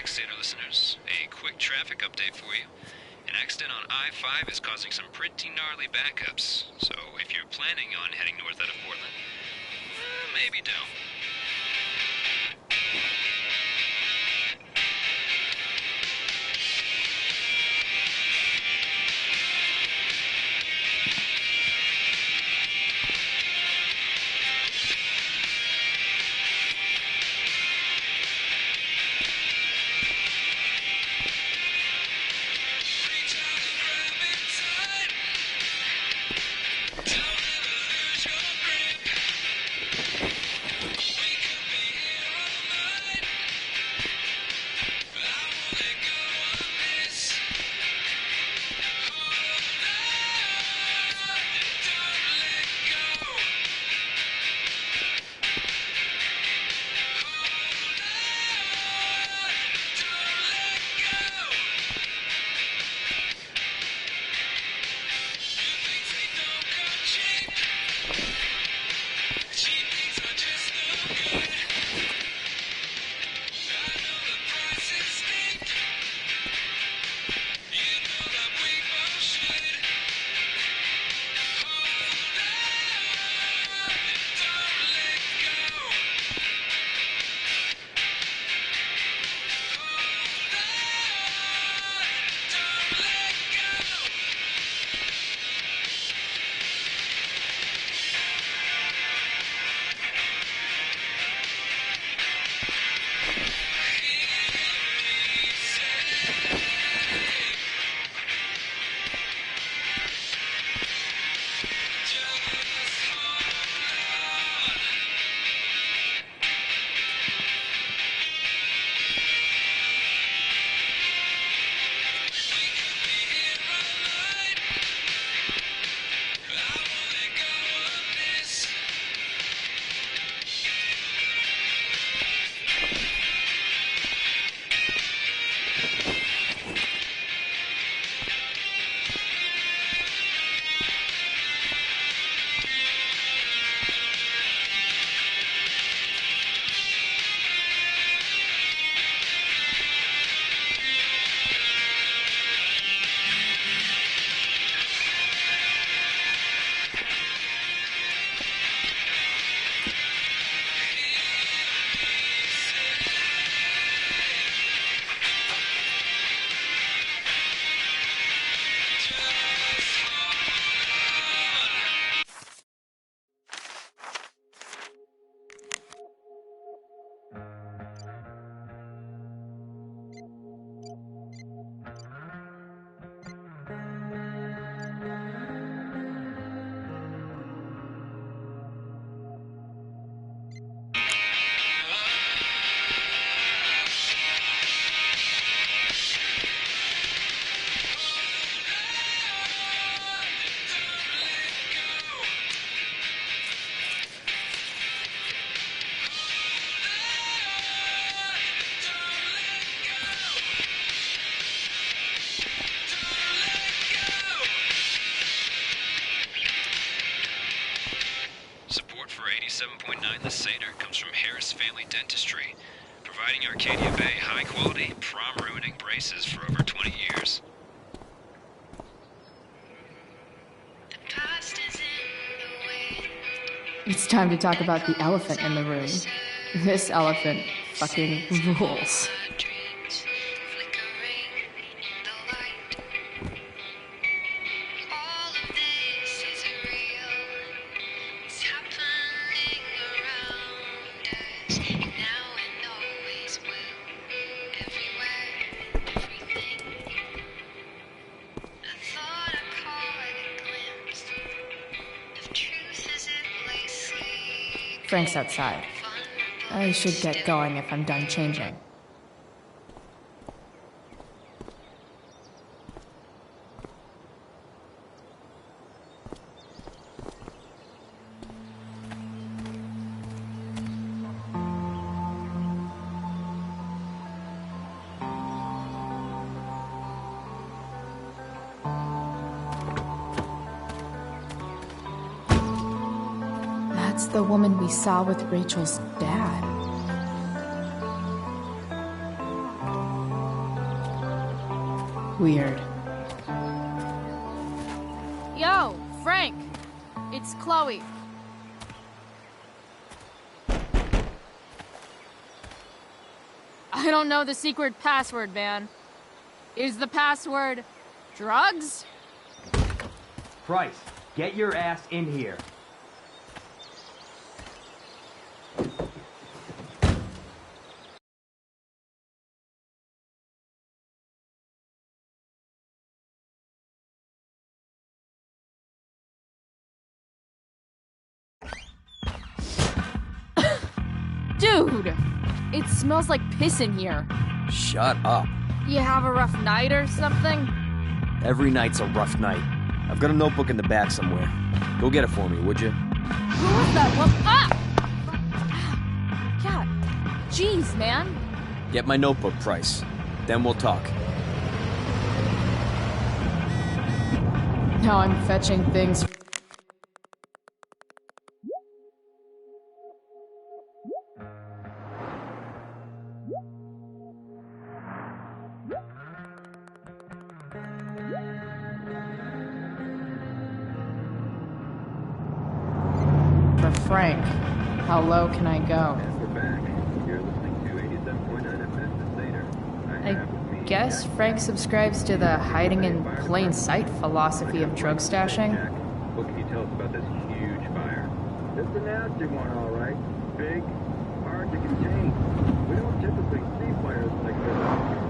Max Sater listeners. A quick traffic update for you. An accident on I-5 is causing some pretty gnarly backups, so if you're planning on heading north out of Portland, maybe don't. The Sater comes from Harris Family Dentistry, providing Arcadia Bay high-quality, prom-ruining braces for over 20 years. It's time to talk about the elephant in the room. This elephant fucking rules. Frank's outside. I should get going if I'm done changing. That's the woman we saw with Rachel's dad. Weird. Yo, Frank! It's Chloe. I don't know the secret password, man. Is the password drugs? Price, get your ass in here. Dude! It smells like piss in here. Shut up. You have a rough night or something? Every night's a rough night. I've got a notebook in the back somewhere. Go get it for me, would you? Who was that? What? Ah! God. Jeez, man. Get my notebook, Price. Then we'll talk. Now I'm fetching things. For Frank, how low can I go? I guess Frank subscribes to the hiding in plain sight philosophy of drug stashing. What can you tell us about this huge fire? It's a nasty one, all right. Big, hard to contain. We don't typically see fires like this.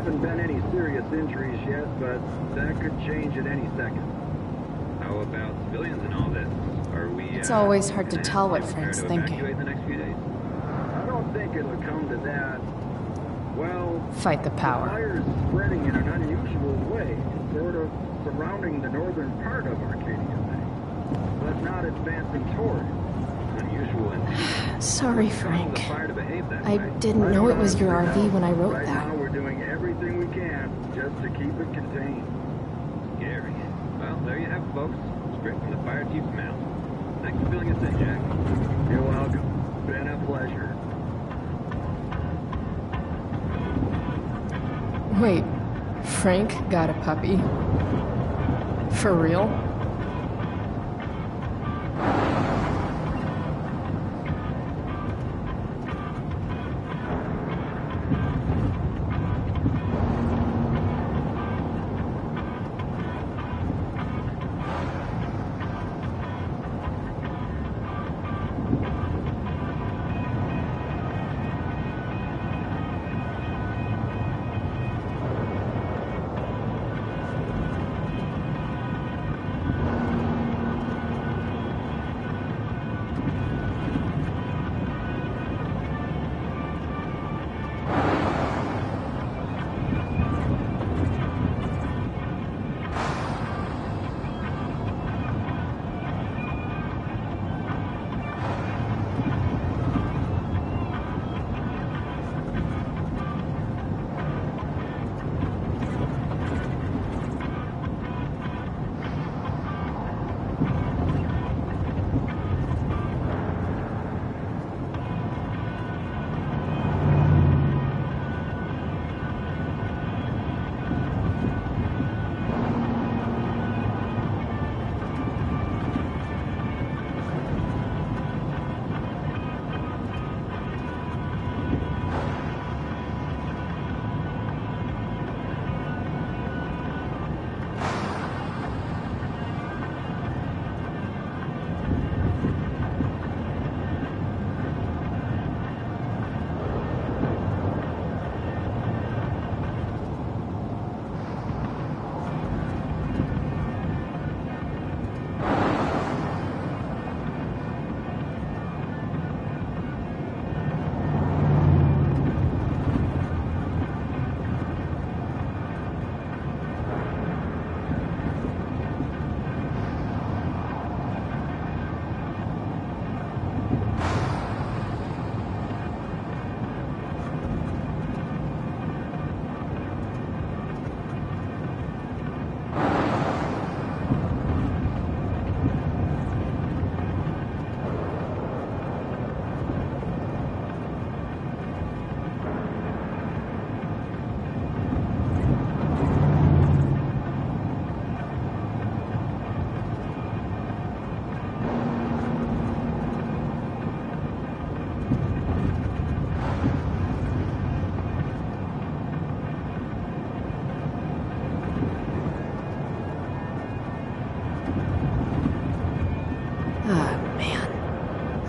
Haven't been any serious injuries yet, but that could change at any second. How about civilians and all this? Are we? It's always hard to tell what Frank's thinking. The next few days? I don't think it'll come to that. Well, fight the power. The fire is spreading in an unusual way, sort of surrounding the northern part of Arcadia Bay, but not advancing toward it. Unusual and sorry, Frank. I didn't know it was your RV when I wrote right that. Now we're doing everything we can just to keep it contained. Scary. Well, there you have it, folks. Straight from the fire chief's mouth. Thanks for filling us in, Jack. You're welcome. Been a pleasure. Wait, Frank got a puppy? For real?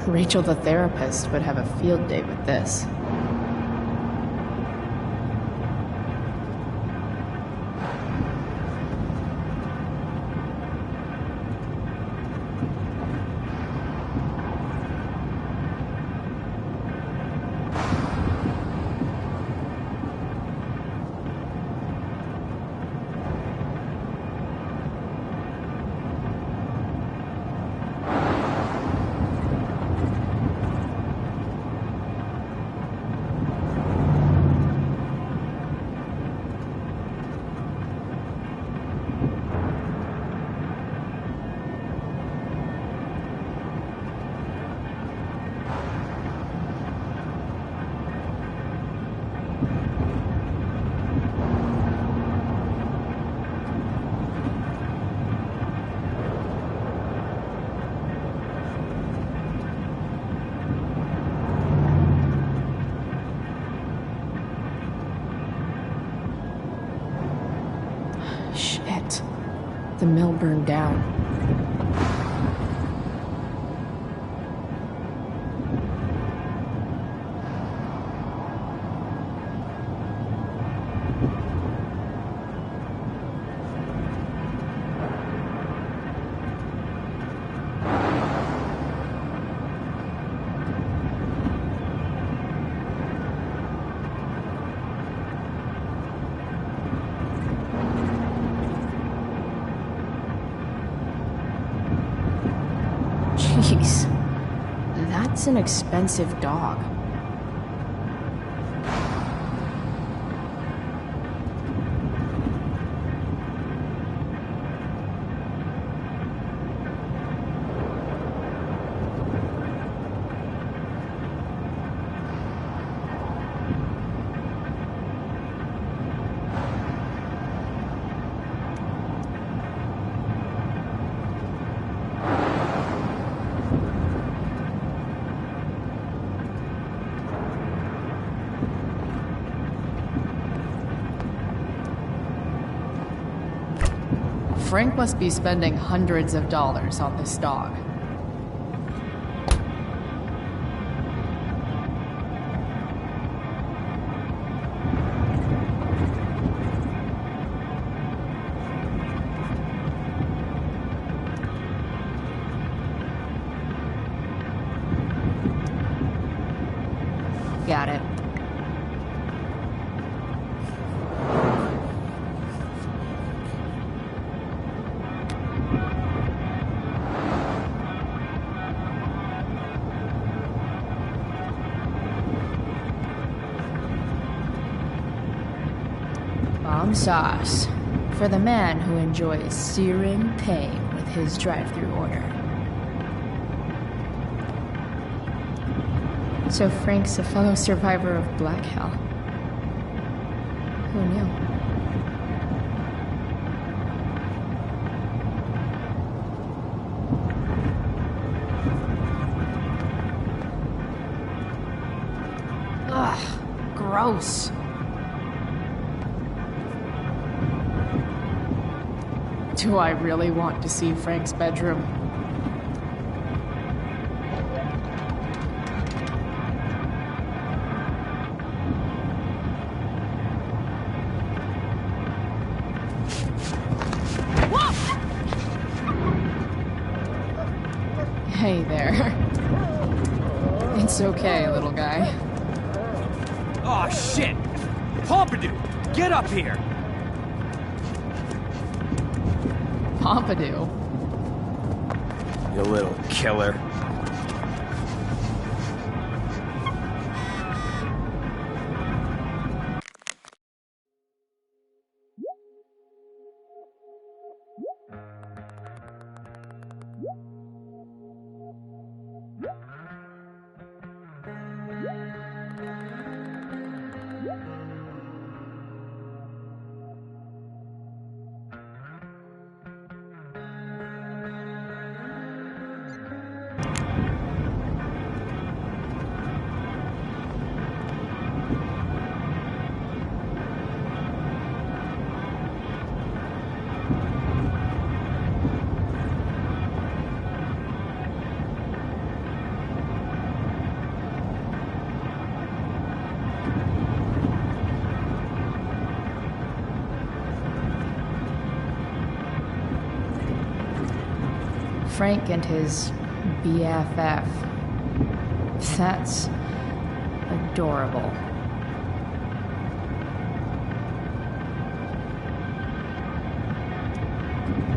Rachel the therapist would have a field day with this. Shit. The mill burned down. Jeez, that's an expensive dog. Frank must be spending hundreds of dollars on this dog. Got it. Bomb sauce for the man who enjoys searing pain with his drive-thru order. So Frank's a fellow survivor of Black Hell. Who knew? Ugh, gross. Do I really want to see Frank's bedroom? Hey there. It's okay, little guy. Oh shit! Pompidou, get up here! Pompidou? You little killer. Frank and his BFF. That's adorable.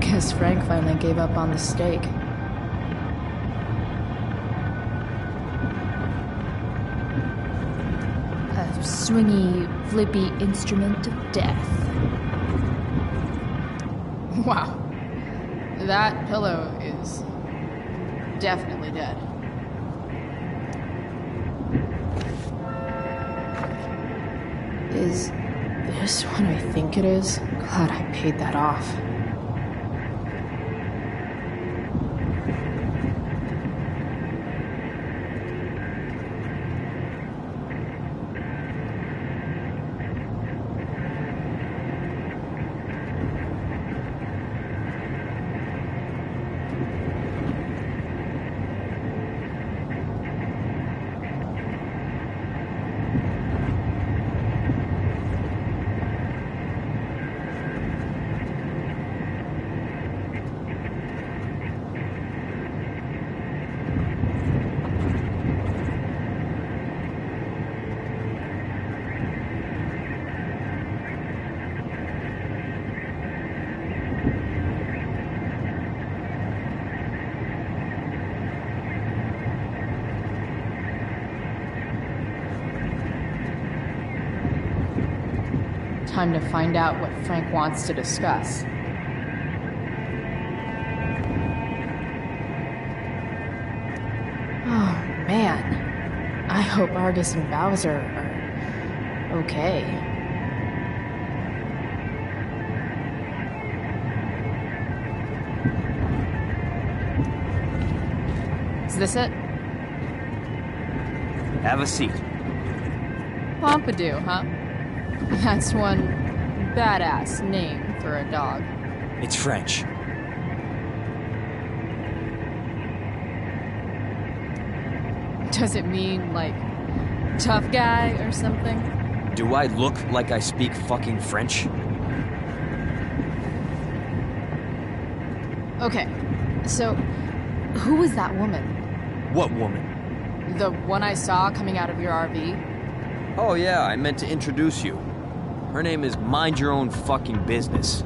Guess Frank finally gave up on the steak. A swingy, flippy instrument of death. Wow. That pillow is definitely dead. Is this what I think it is? Glad I paid that off. Time to find out what Frank wants to discuss. Oh, man. I hope Argus and Bowser are okay. Is this it? Have a seat. Pompidou, huh? That's one badass name for a dog. It's French. Does it mean, like, tough guy or something? Do I look like I speak fucking French? Okay, so who was that woman? What woman? The one I saw coming out of your RV? Oh yeah, I meant to introduce you. Her name is Mind Your Own Fucking Business.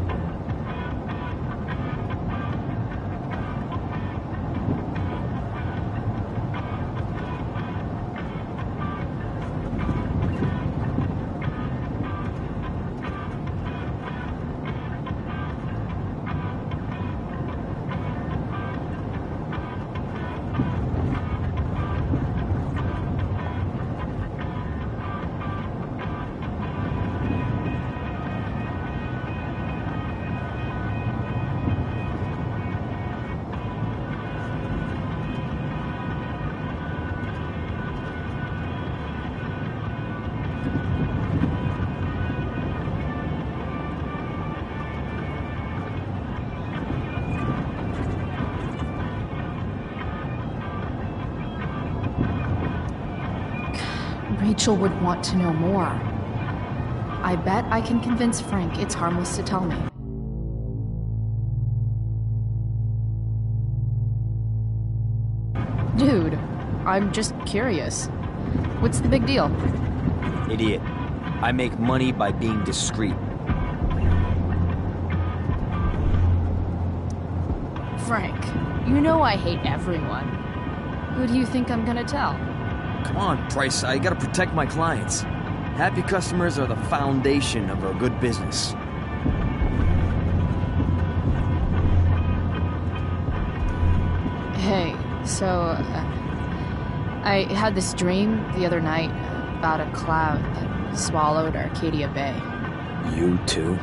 Rachel would want to know more. I bet I can convince Frank it's harmless to tell me. Dude, I'm just curious. What's the big deal? Idiot. I make money by being discreet. Frank, you know I hate everyone. Who do you think I'm gonna tell? Come on, Price, I gotta protect my clients. Happy customers are the foundation of a good business. Hey, so, I had this dream the other night about a cloud that swallowed Arcadia Bay. You too?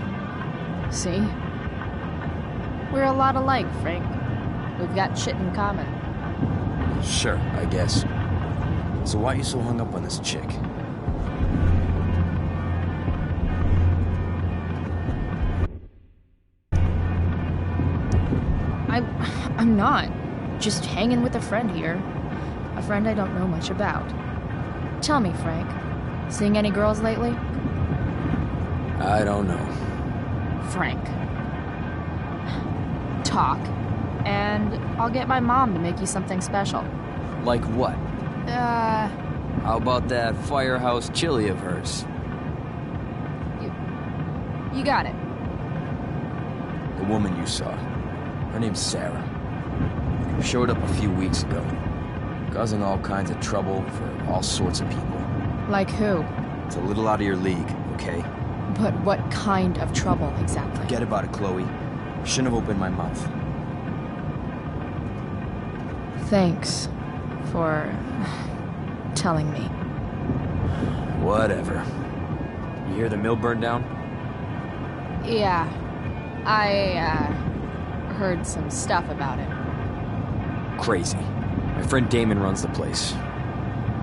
See? We're a lot alike, Frank. We've got shit in common. Sure, I guess. So why are you so hung up on this chick? I'm not. Just hanging with a friend here. A friend I don't know much about. Tell me, Frank. Seeing any girls lately? I don't know. Frank. Talk. and I'll get my mom to make you something special. Like what? Uh, How about that firehouse chili of hers? you got it. The woman you saw. Her name's Sarah. Showed up a few weeks ago, causing all kinds of trouble for all sorts of people. Like who? It's a little out of your league, okay? But what kind of trouble exactly? Forget about it, Chloe. Shouldn't have opened my mouth. Thanks for telling me. Whatever. You hear the mill burned down? Yeah, I heard some stuff about it. Crazy. My friend Damon runs the place.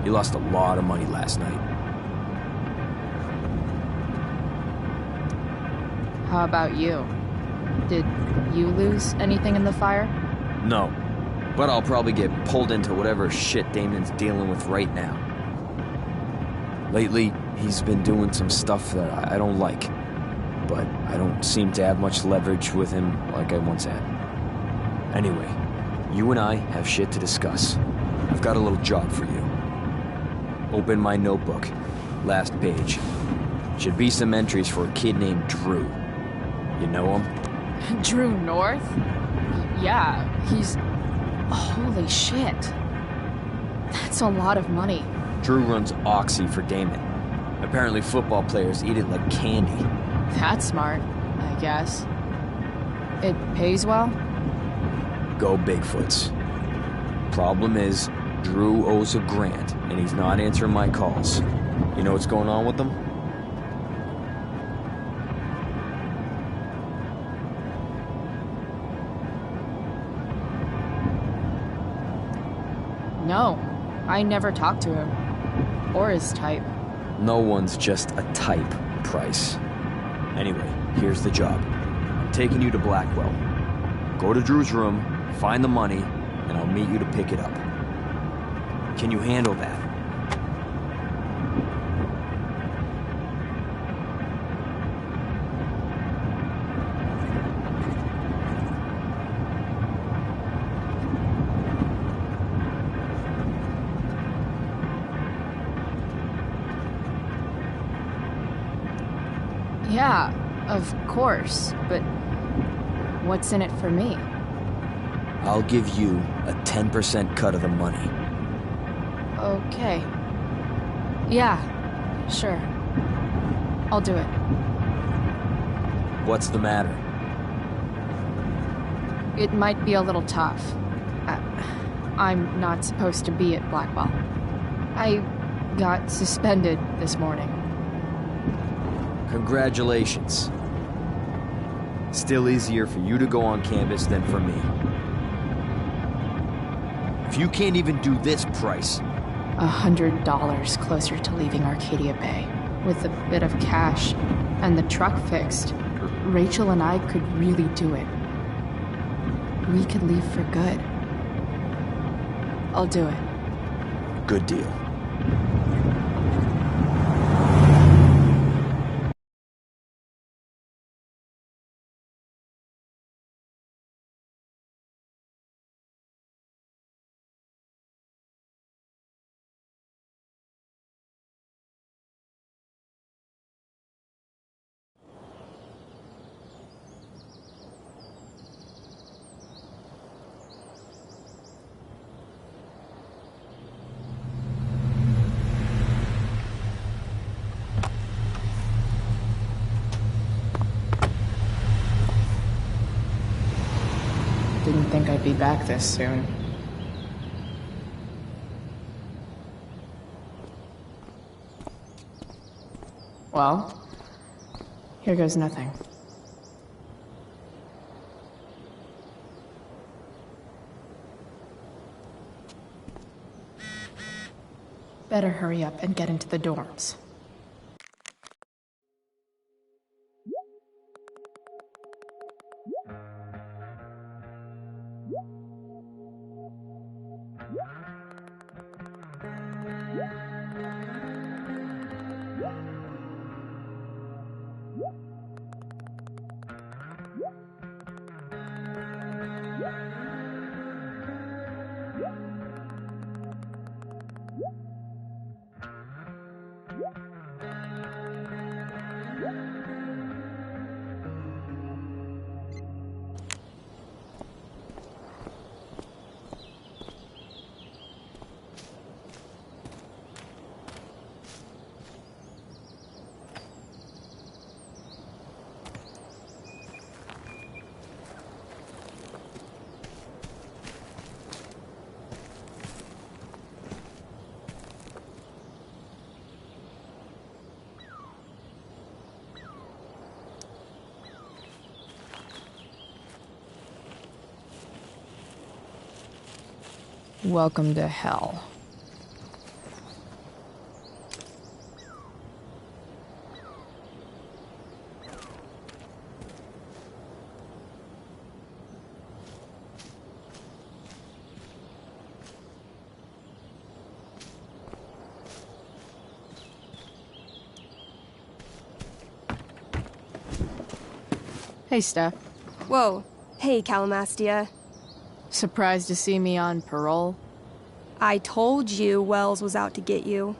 He lost a lot of money last night. How about you? Did you lose anything in the fire? No. But I'll probably get pulled into whatever shit Damon's dealing with right now. Lately, he's been doing some stuff that I don't like. But I don't seem to have much leverage with him like I once had. Anyway, you and I have shit to discuss. I've got a little job for you. Open my notebook. Last page. Should be some entries for a kid named Drew. You know him? Drew North? Yeah, he's... Holy shit. That's a lot of money. Drew runs Oxy for Damon. Apparently football players eat it like candy. That's smart, I guess. It pays well? Go Bigfoots. Problem is, Drew owes a grant, and he's not answering my calls. You know what's going on with them? No, I never talked to him. Or his type. No one's just a type, Price. Anyway, here's the job. I'm taking you to Blackwell. Go to Drew's room, find the money, and I'll meet you to pick it up. Can you handle that? Yeah, of course, but what's in it for me? I'll give you a 10% cut of the money. Okay. Yeah, sure. I'll do it. What's the matter? It might be a little tough. I'm not supposed to be at Blackwell. I got suspended this morning. Congratulations. Still easier for you to go on campus than for me. If you can't even do this, Price... $100 closer to leaving Arcadia Bay. With a bit of cash and the truck fixed, Rachel and I could really do it. We could leave for good. I'll do it. Good deal. Didn't think I'd be back this soon. Well, here goes nothing. Better hurry up and get into the dorms. Welcome to hell. Hey, Steph. Whoa. Hey, Calamastia. Surprised to see me on parole? I told you Wells was out to get you.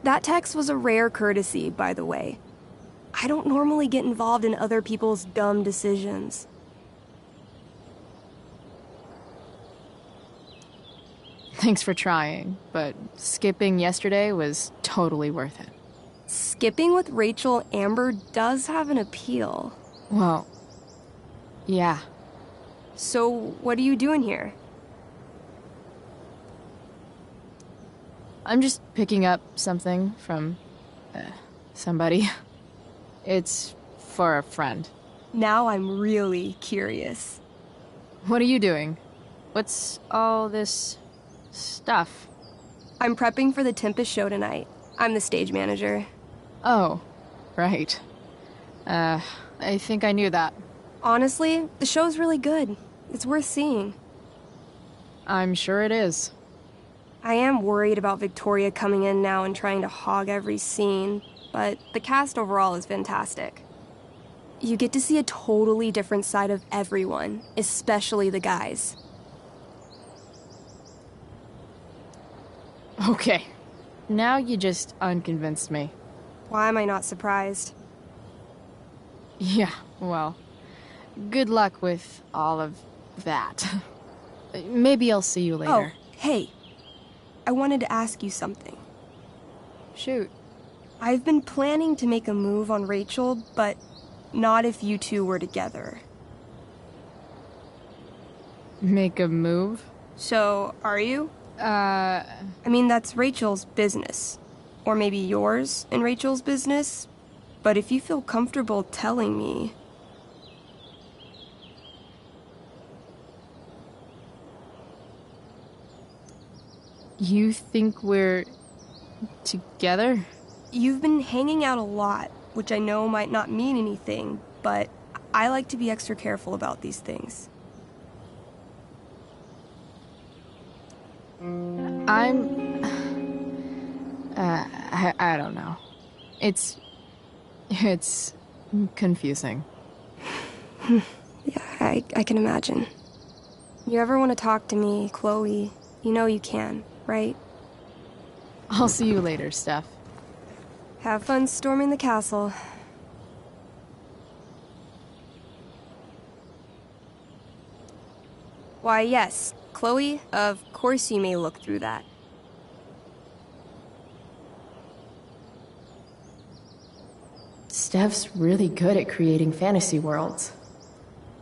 That text was a rare courtesy, by the way. I don't normally get involved in other people's dumb decisions. Thanks for trying, but skipping yesterday was totally worth it. Skipping with Rachel Amber does have an appeal. Well, yeah. So, what are you doing here? I'm just picking up something from somebody. It's for a friend. Now I'm really curious. What are you doing? What's all this stuff? I'm prepping for the Tempest show tonight. I'm the stage manager. Oh, right. I think I knew that. Honestly, the show's really good. It's worth seeing. I'm sure it is. I am worried about Victoria coming in now and trying to hog every scene, but the cast overall is fantastic. You get to see a totally different side of everyone, especially the guys. Okay. Now you just unconvinced me. Why am I not surprised? Yeah, well, good luck with all of that. Maybe I'll see you later. Oh, hey. I wanted to ask you something. Shoot. I've been planning to make a move on Rachel, but not if you two were together. Make a move? So, are you? I mean, that's Rachel's business. Or maybe yours and Rachel's business. But if you feel comfortable telling me... You think we're together? You've been hanging out a lot, which I know might not mean anything, but I like to be extra careful about these things. I don't know. It's confusing. Yeah, I can imagine. You ever want to talk to me, Chloe, you know you can, right? I'll see you later, Steph. Have fun storming the castle. Why, yes, Chloe, of course you may look through that. Steph's really good at creating fantasy worlds.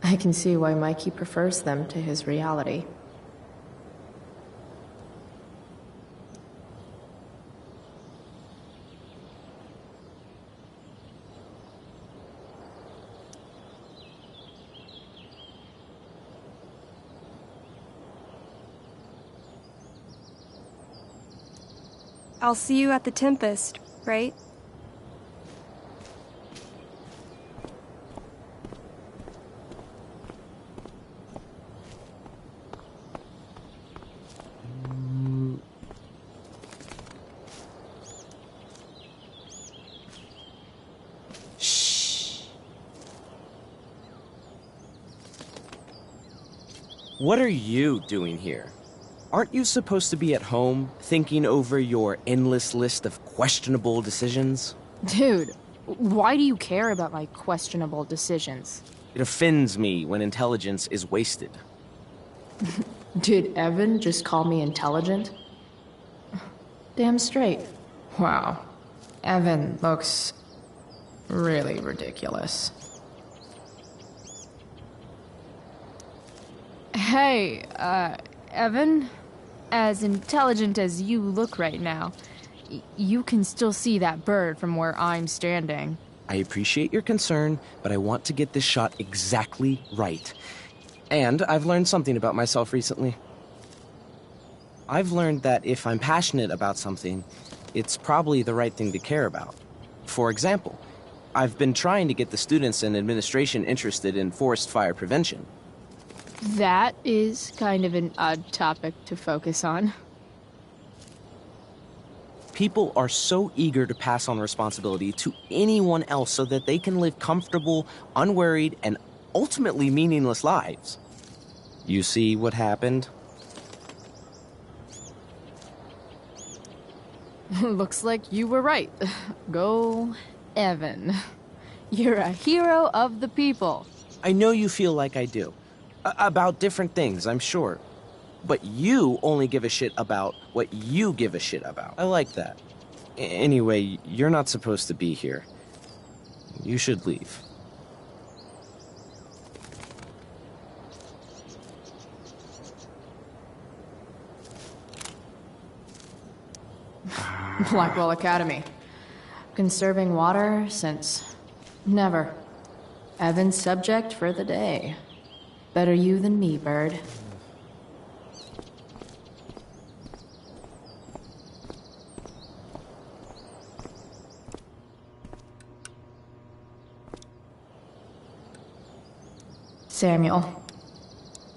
I can see why Mikey prefers them to his reality. I'll see you at the Tempest, right? What are you doing here? Aren't you supposed to be at home, thinking over your endless list of questionable decisions? Dude, why do you care about my questionable decisions? It offends me when intelligence is wasted. Did Evan just call me intelligent? Damn straight. Wow. Evan looks really ridiculous. Hey, Evan? As intelligent as you look right now, you can still see that bird from where I'm standing. I appreciate your concern, but I want to get this shot exactly right. And I've learned something about myself recently. I've learned that if I'm passionate about something, it's probably the right thing to care about. For example, I've been trying to get the students and administration interested in forest fire prevention. That is kind of an odd topic to focus on. People are so eager to pass on responsibility to anyone else so that they can live comfortable, unworried, and ultimately meaningless lives. You see what happened? Looks like you were right. Go, Evan. You're a hero of the people. I know you feel like I do. About different things, I'm sure. But you only give a shit about what you give a shit about. I like that. Anyway, you're not supposed to be here. You should leave. Blackwell Academy. Conserving water since never. Evan's subject for the day. Better you than me, Bird. Samuel.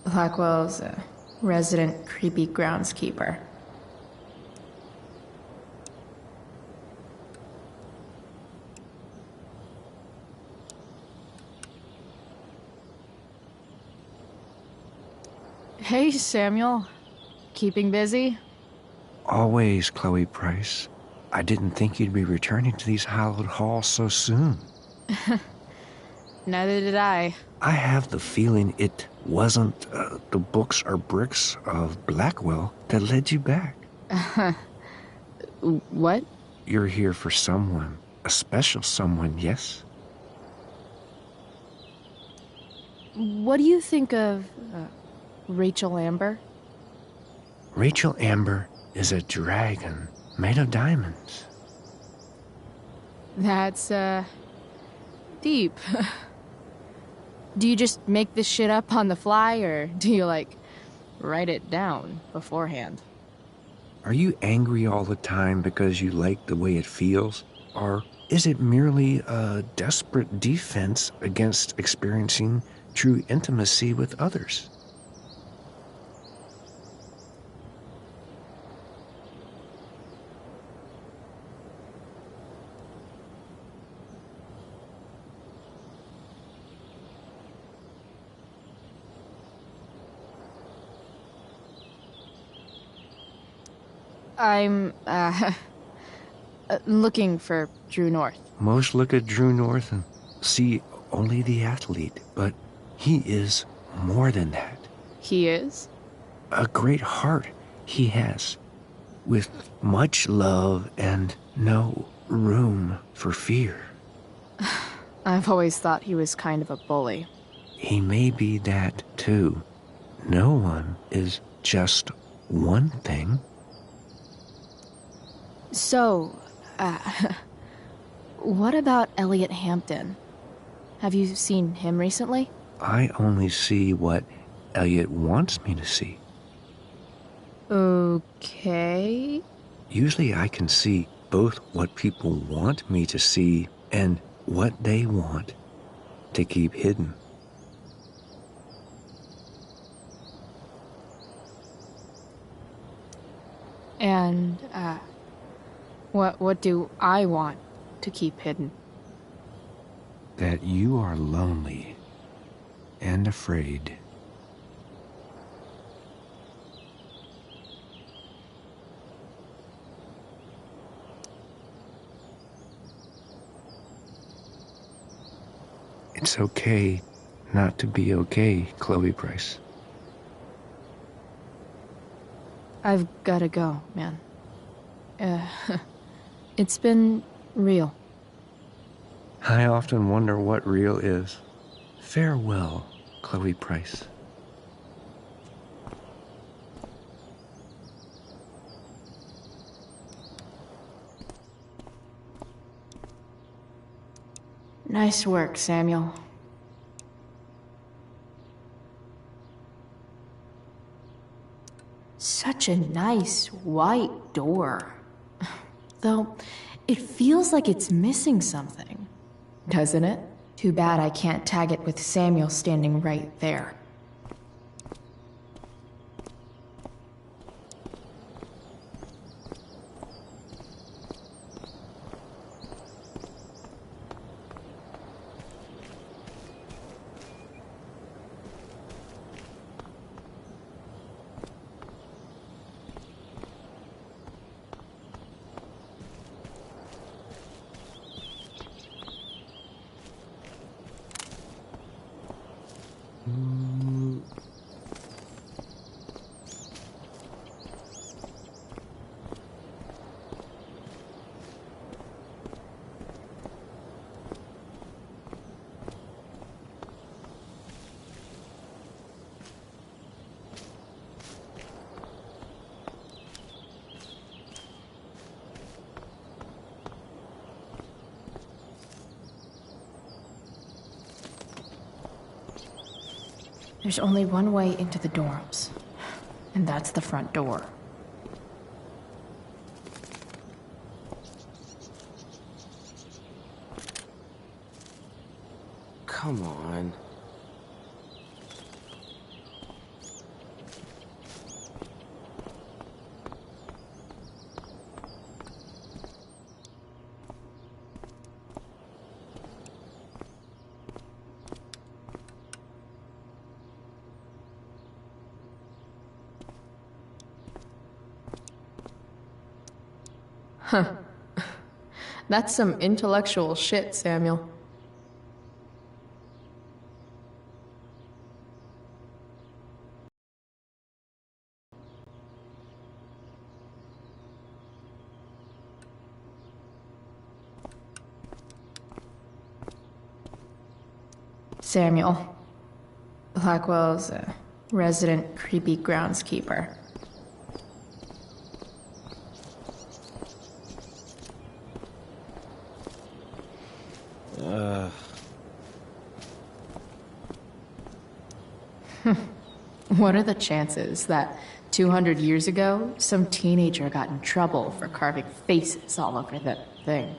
Blackwell's a resident creepy groundskeeper. Hey, Samuel. Keeping busy? Always, Chloe Price. I didn't think you'd be returning to these hallowed halls so soon. Neither did I. I have the feeling it wasn't the books or bricks of Blackwell that led you back. What? You're here for someone. A special someone, yes? What do you think of Rachel Amber? Rachel Amber is a dragon made of diamonds. That's, deep. Do you just make this shit up on the fly, or do you, write it down beforehand? Are you angry all the time because you like the way it feels? Or is it merely a desperate defense against experiencing true intimacy with others? I'm, looking for Drew North. Most look at Drew North and see only the athlete, but he is more than that. He is? A great heart he has, with much love and no room for fear. I've always thought he was kind of a bully. He may be that, too. No one is just one thing. So, what about Elliot Hampton? Have you seen him recently? I only see what Elliot wants me to see. Okay. Usually I can see both what people want me to see and what they want to keep hidden. And, what do I want to keep hidden? That you are lonely and afraid. It's okay not to be okay, Chloe Price. I've gotta go, man. It's been real. I often wonder what real is. Farewell, Chloe Price. Nice work, Samuel. Such a nice white door. Though, it feels like it's missing something. Doesn't it? Too bad I can't tag it with Samuel standing right there. There's only one way into the dorms, and that's the front door. Come on. Huh. That's some intellectual shit, Samuel. Samuel. Blackwell's a resident creepy groundskeeper. What are the chances that 200 years ago, some teenager got in trouble for carving faces all over that thing?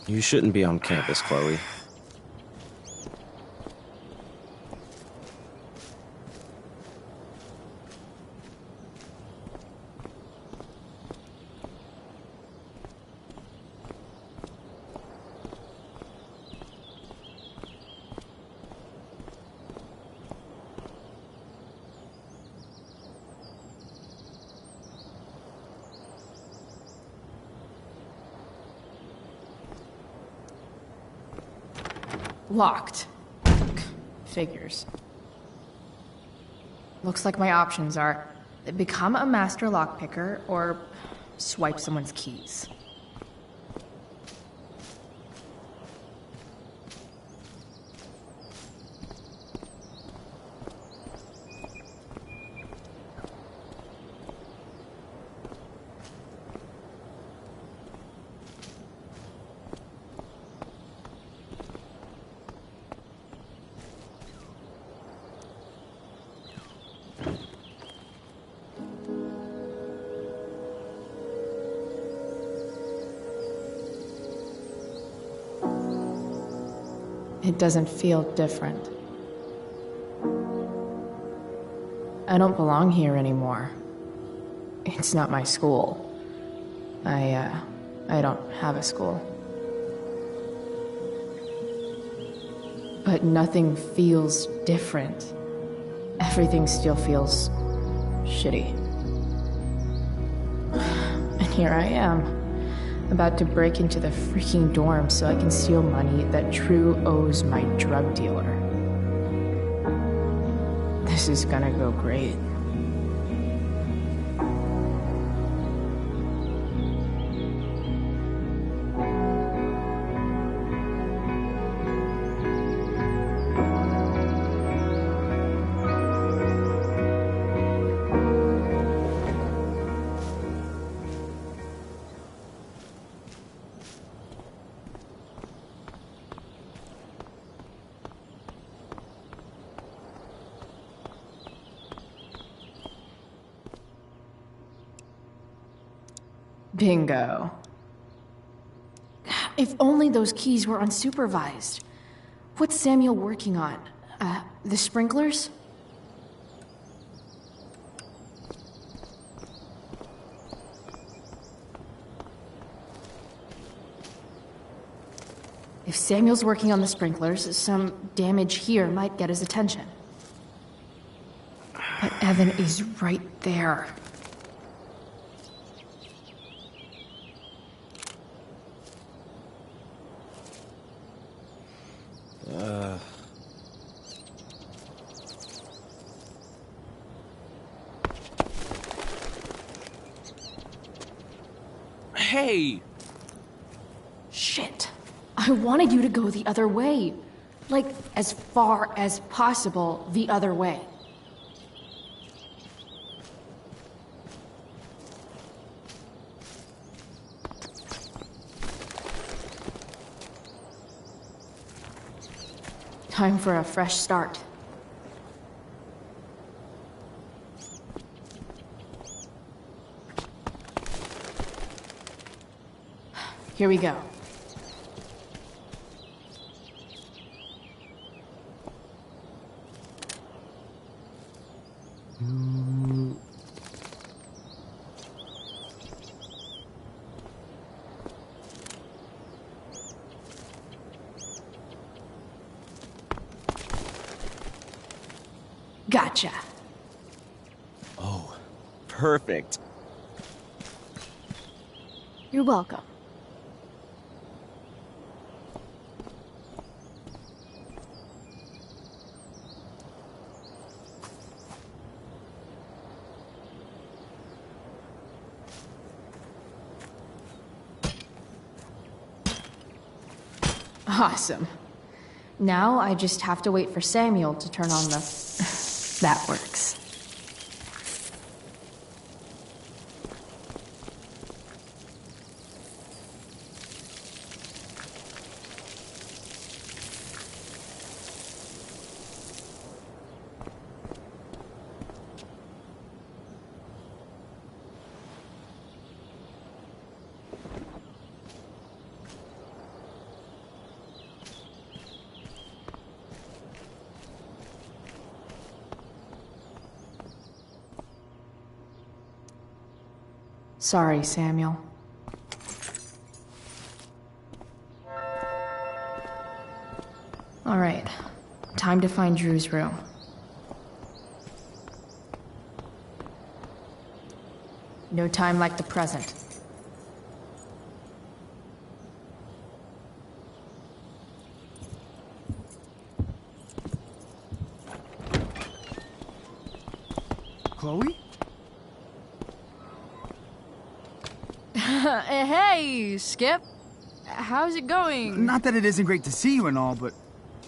You shouldn't be on campus, Chloe. Locked. Figures. Looks like my options are become a master lockpicker or swipe someone's keys. It doesn't feel different. I don't belong here anymore. It's not my school. I don't have a school. But nothing feels different. Everything still feels shitty. And here I am, about to break into the freaking dorm so I can steal money that Drew owes my drug dealer. This is gonna go great. Bingo. If only those keys were unsupervised. What's Samuel working on? The sprinklers? If Samuel's working on the sprinklers, some damage here might get his attention. But Evan is right there. Hey! Shit. I wanted you to go the other way. Like, as far as possible the other way. Time for a fresh start. Here we go. Gotcha. Oh, perfect. You're welcome. Awesome. Now I just have to wait for Samuel to turn on the... That works. Sorry, Samuel. All right, time to find Drew's room. No time like the present. Chloe? Hey, Skip. How's it going? Not that it isn't great to see you and all, but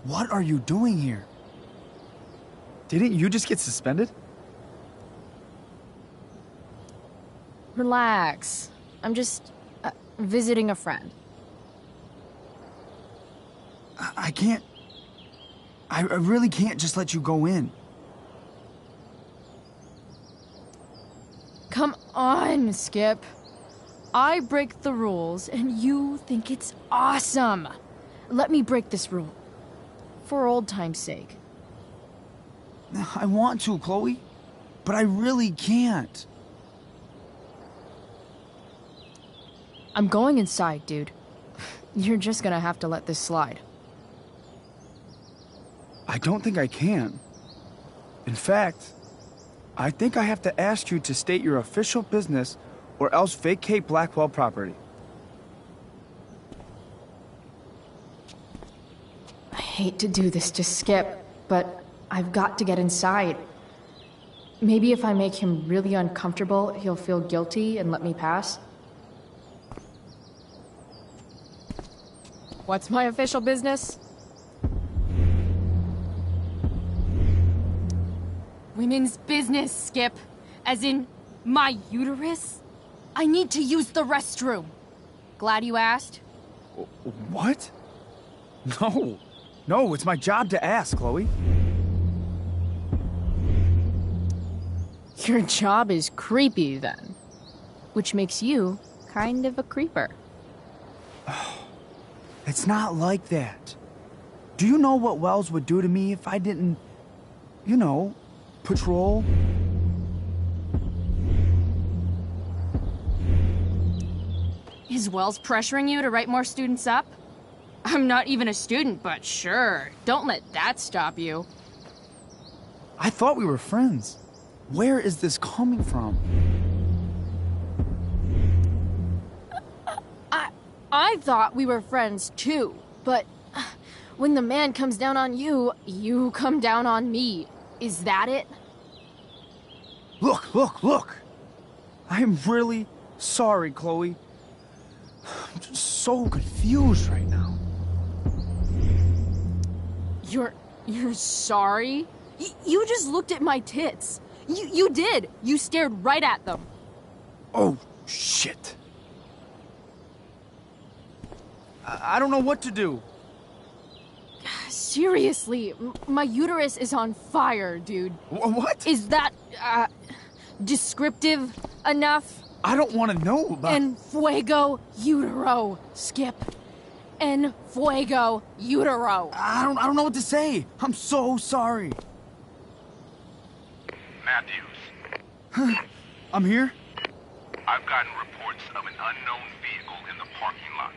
what are you doing here? Didn't you just get suspended? Relax. I'm just visiting a friend. I can't... I really can't just let you go in. Come on, Skip. I break the rules, and you think it's awesome. Let me break this rule. For old time's sake. I want to, Chloe, but I really can't. I'm going inside, dude. You're just gonna have to let this slide. I don't think I can. In fact, I think I have to ask you to state your official business or else vacate Blackwell property. I hate to do this to Skip, but I've got to get inside. Maybe if I make him really uncomfortable, he'll feel guilty and let me pass. What's my official business? Women's business, Skip. As in, my uterus? I need to use the restroom. Glad you asked? What? No. No, it's my job to ask, Chloe. Your job is creepy, then. Which makes you kind of a creeper. It's not like that. Do you know what Wells would do to me if I didn't, you know, patrol? Is Wells pressuring you to write more students up? I'm not even a student, but sure. Don't let that stop you. I thought we were friends. Where is this coming from? I thought we were friends too, but when the man comes down on you, you come down on me. Is that it? Look! I am really sorry, Chloe. I'm just so confused right now. You're sorry? You just looked at my tits. You did. You stared right at them. Oh, shit. I don't know what to do. Seriously, my uterus is on fire, dude. What? Is that, descriptive enough? I don't want to know about... En fuego utero, Skip. En fuego utero. I don't know what to say. I'm so sorry. Matthews. I'm here? I've gotten reports of an unknown vehicle in the parking lot.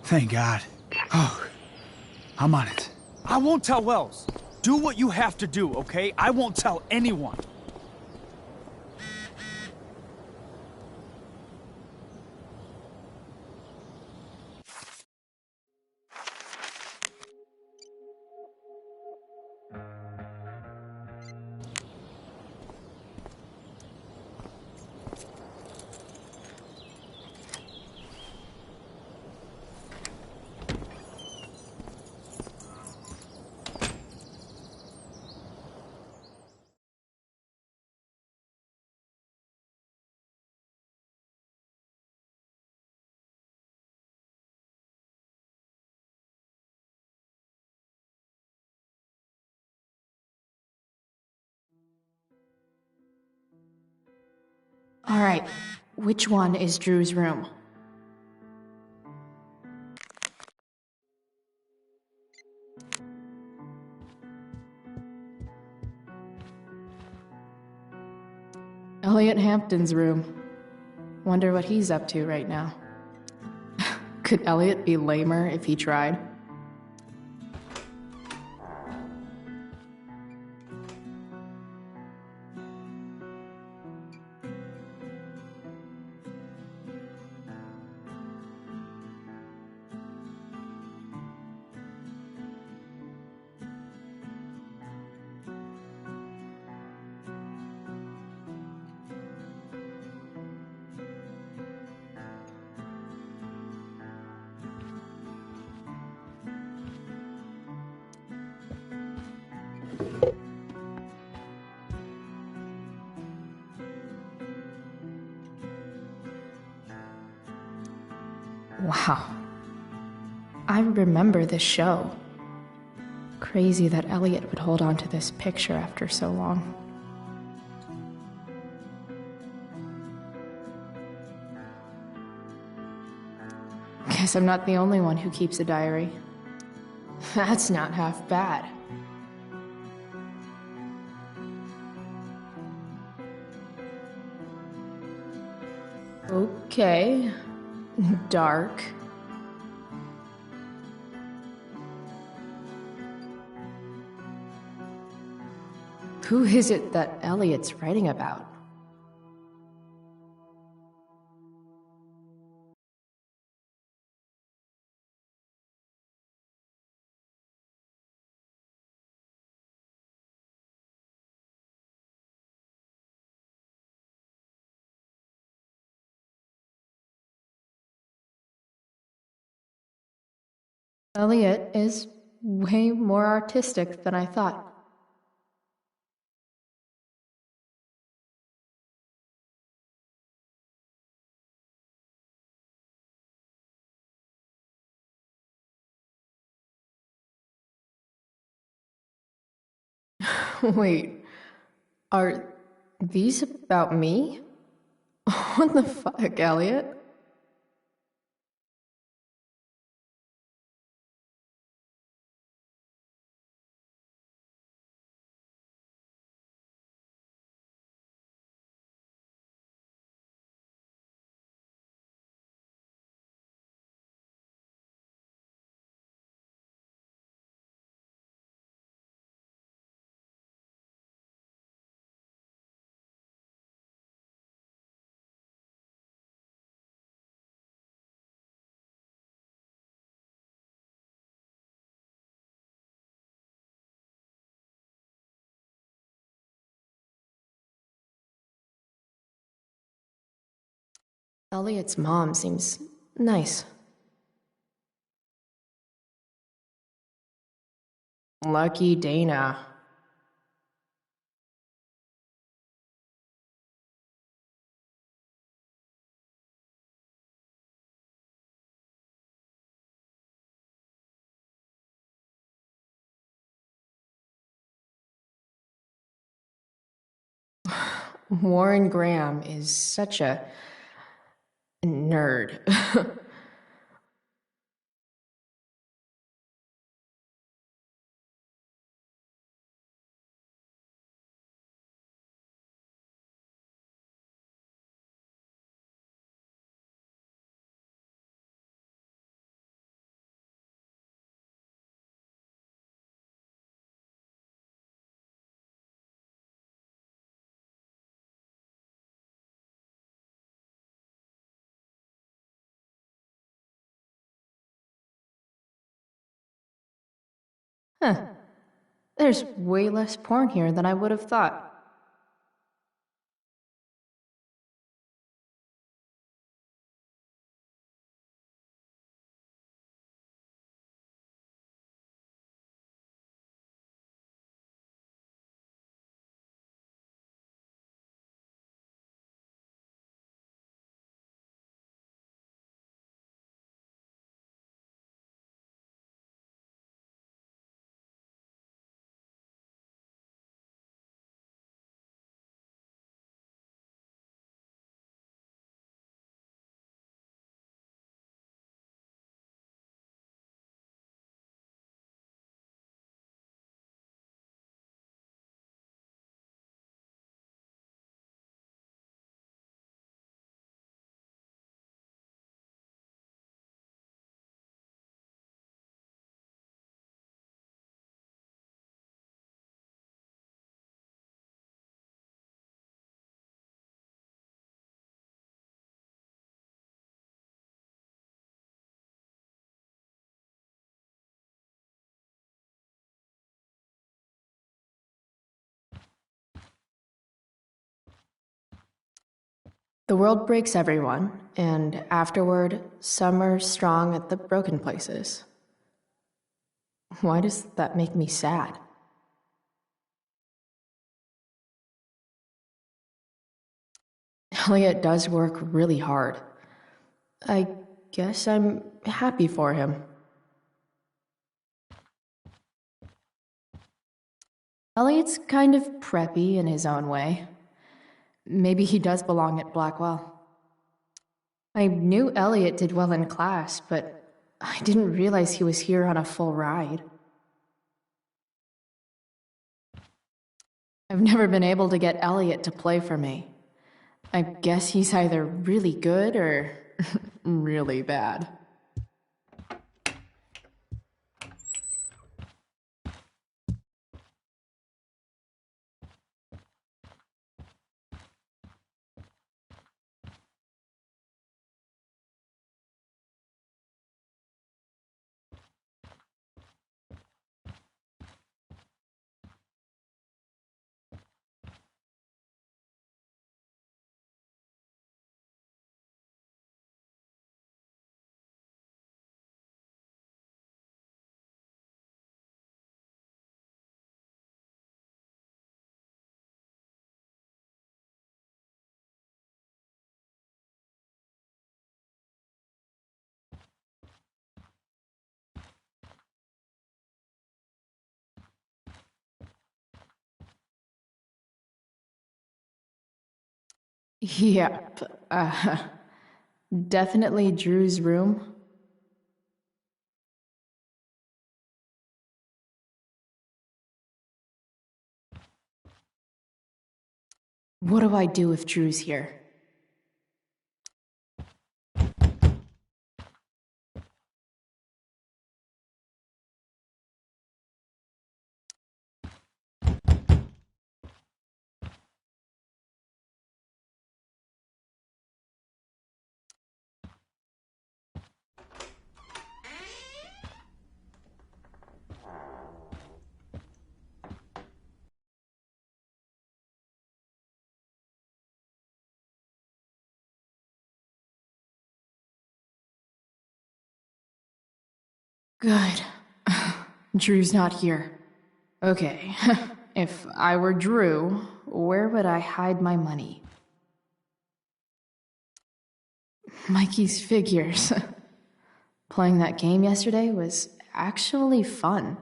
Thank God. Oh, I'm on it. I won't tell Wells. Do what you have to do, okay? I won't tell anyone. All right, which one is Drew's room? Elliot Hampton's room. Wonder what he's up to right now. Could Elliot be lamer if he tried? Wow. I remember this show. Crazy that Elliot would hold on to this picture after so long. Guess I'm not the only one who keeps a diary. That's not half bad. Okay. Dark. Who is it that Elliot's writing about? Elliot is way more artistic than I thought. Wait, are these about me? What the fuck, Elliot? Elliot's mom seems nice. Lucky Dana. Warren Graham is such a nerd. Huh. There's way less porn here than I would have thought. The world breaks everyone, and afterward, some are strong at the broken places. Why does that make me sad? Elliot does work really hard. I guess I'm happy for him. Elliot's kind of preppy in his own way. Maybe he does belong at Blackwell. I knew Elliot did well in class, but I didn't realize he was here on a full ride. I've never been able to get Elliot to play for me. I guess he's either really good or really bad. Yep. Definitely Drew's room. What do I do if Drew's here? Good. Drew's not here. Okay. If I were Drew, where would I hide my money? Mikey's figures. Playing that game yesterday was actually fun.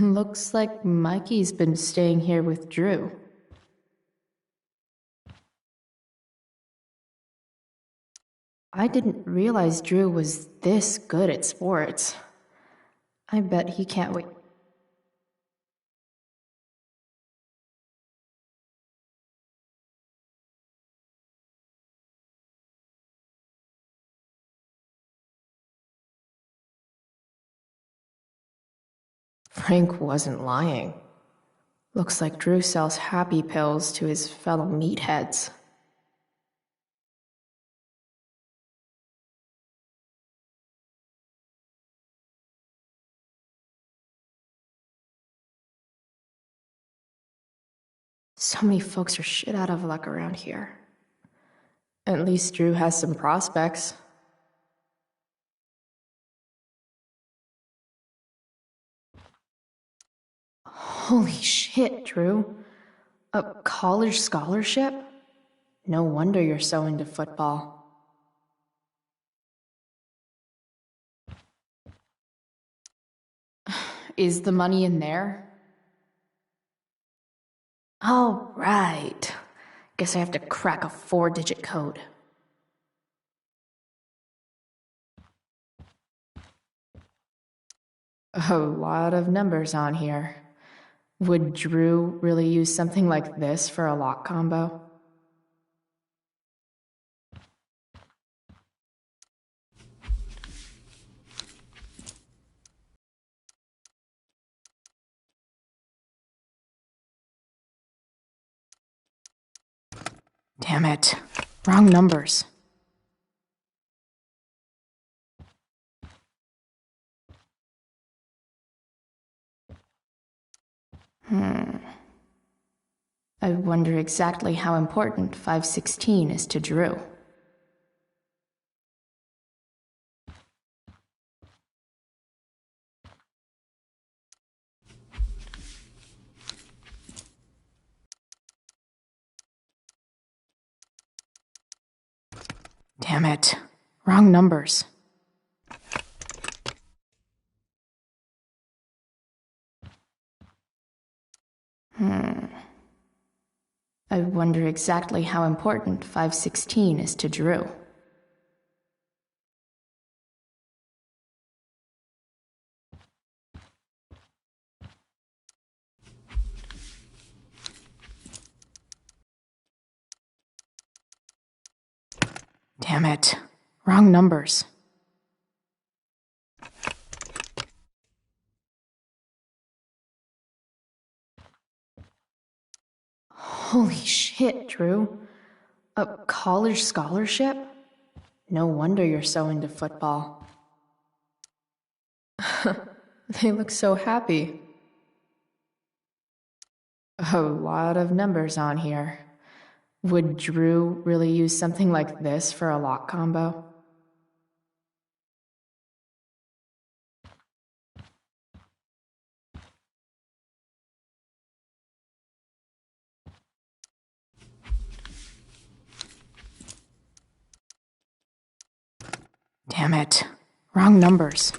Looks like Mikey's been staying here with Drew. I didn't realize Drew was this good at sports. I bet he can't wait. Frank wasn't lying. Looks like Drew sells happy pills to his fellow meatheads. So many folks are shit out of luck around here. At least Drew has some prospects. Holy shit, Drew. A college scholarship? No wonder you're so into football. Is the money in there? Oh, right. Guess I have to crack a 4-digit code. A lot of numbers on here. Would Drew really use something like this for a lock combo? Damn it. Wrong numbers. I wonder exactly how important 516 is to Drew. Damn it. Wrong numbers. I wonder exactly how important 516 is to Drew. Damn it. Wrong numbers. Holy shit, Drew. A college scholarship? No wonder you're so into football. They look so happy. A lot of numbers on here. Would Drew really use something like this for a lock combo? Damn it. Wrong numbers.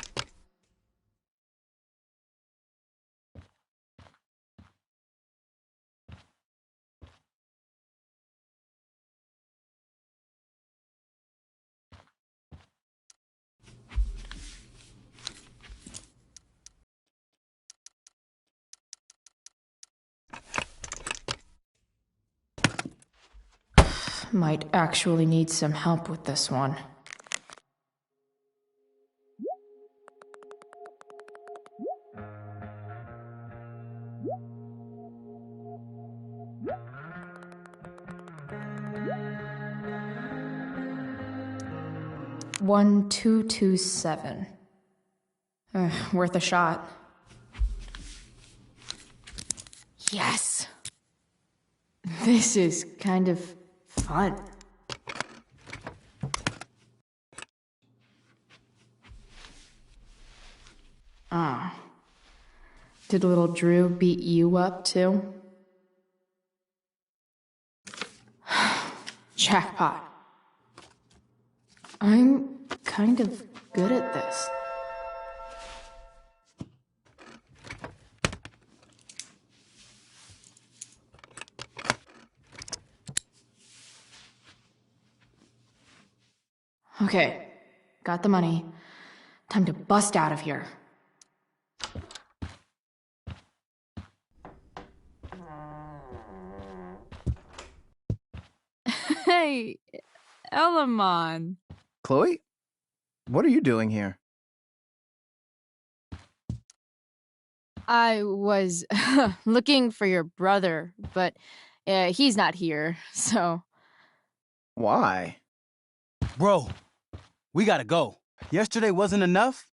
Might actually need some help with this one. $1,227. Worth a shot. Yes! This is kind of fun. Ah. Did little Drew beat you up too? Jackpot. I'm kind of good at this. Okay, got the money. Time to bust out of here. Hey, Elamon. Chloe? What are you doing here? I was looking for your brother, but he's not here, so... Why? Bro, we gotta go. Yesterday wasn't enough?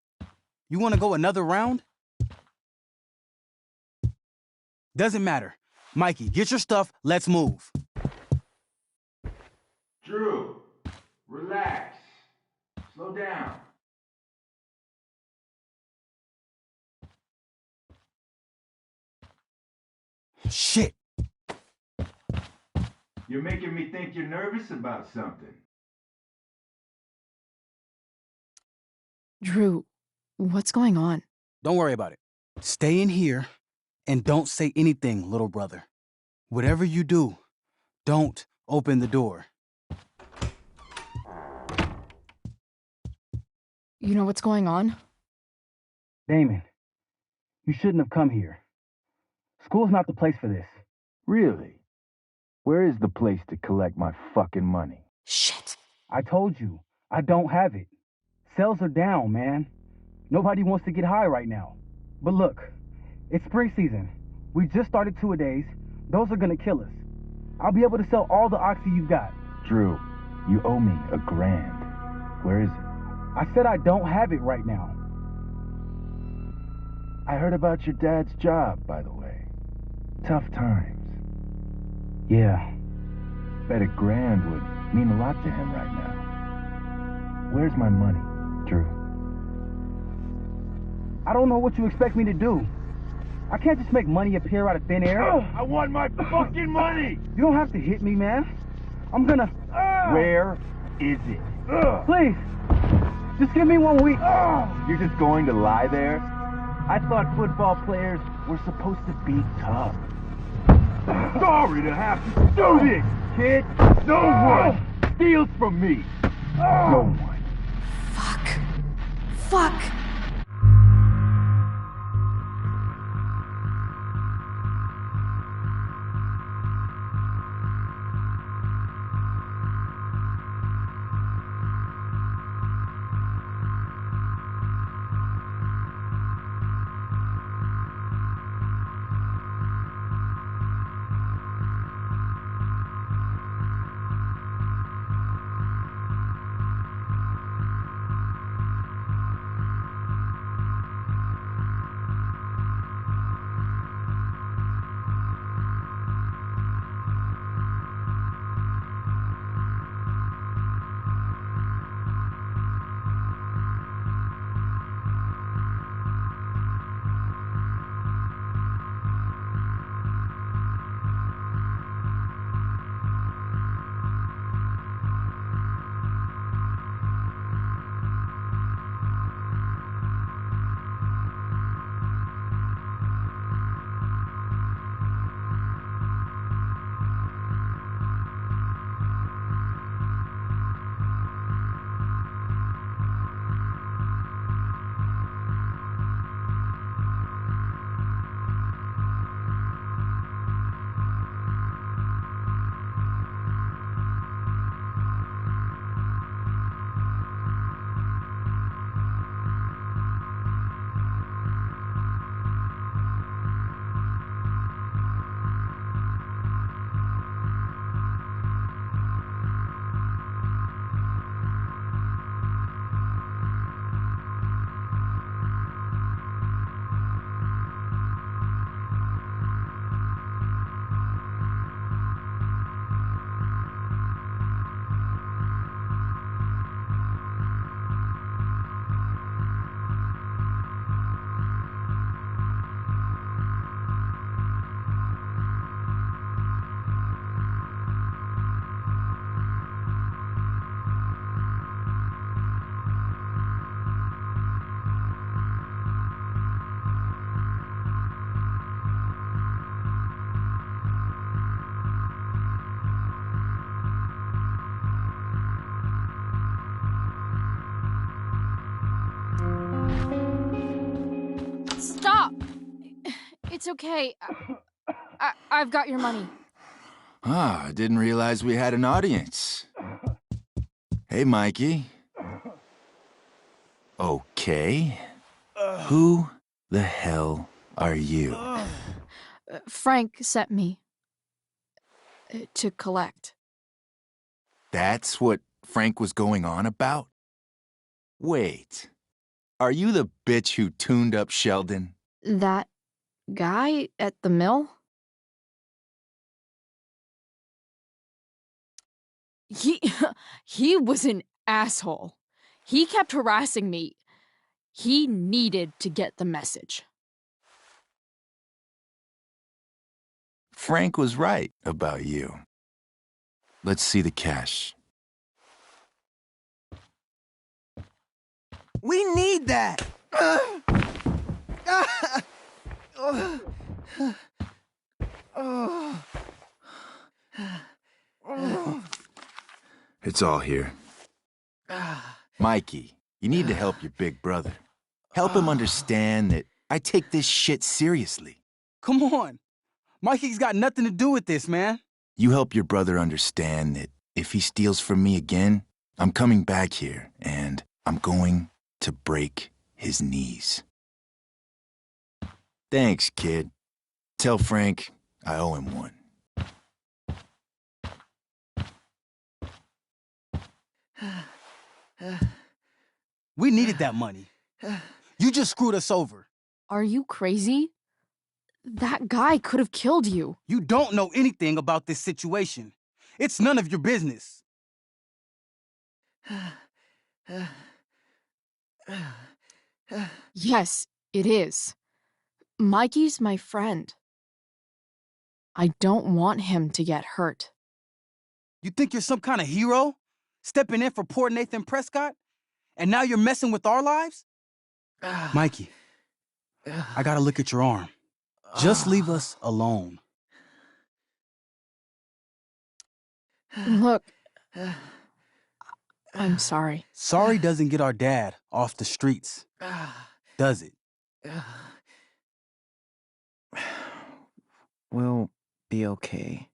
You wanna go another round? Doesn't matter. Mikey, get your stuff, let's move. Drew, relax. Slow down. Shit. You're making me think you're nervous about something. Drew, what's going on? Don't worry about it. Stay in here and don't say anything, little brother. Whatever you do, don't open the door. You know what's going on? Damon, you shouldn't have come here. School's not the place for this. Really? Where is the place to collect my fucking money? Shit. I told you, I don't have it. Sales are down, man. Nobody wants to get high right now. But look, it's spring season. We just started two-a-days. Those are gonna kill us. I'll be able to sell all the oxy you've got. Drew, you owe me $1,000. Where is it? I said I don't have it right now. I heard about your dad's job, by the way. Tough times. Yeah. Bet $1,000 would mean a lot to him right now. Where's my money, Drew? I don't know what you expect me to do. I can't just make money appear out of thin air. I want my fucking money! You don't have to hit me, man. I'm gonna... Where is it? Please! Just give me 1 week. You're just going to lie there? I thought football players were supposed to be tough. Sorry to have to do this, kid. No one steals from me. No one. Fuck. It's okay. I've got your money. Ah, I didn't realize we had an audience. Hey, Mikey. Okay. Who the hell are you? Frank sent me to collect. That's what Frank was going on about? Wait. Are you the bitch who tuned up Sheldon? That guy at the mill? He was an asshole. He kept harassing me. He needed to get the message. Frank was right about you. Let's see the cash. We need that! It's all here. Mikey, you need to help your big brother. Help him understand that I take this shit seriously. Come on. Mikey's got nothing to do with this, man. You help your brother understand that if he steals from me again, I'm coming back here and I'm going to break his knees. Thanks, kid. Tell Frank I owe him one. We needed that money. You just screwed us over. Are you crazy? That guy could have killed you. You don't know anything about this situation. It's none of your business. Yes, it is. Mikey's my friend. I don't want him to get hurt. You think you're some kind of hero? Stepping in for poor Nathan Prescott? And now you're messing with our lives? Mikey, I gotta look at your arm. Just leave us alone. Look, I'm sorry. Sorry doesn't get our dad off the streets, does it? We'll be okay.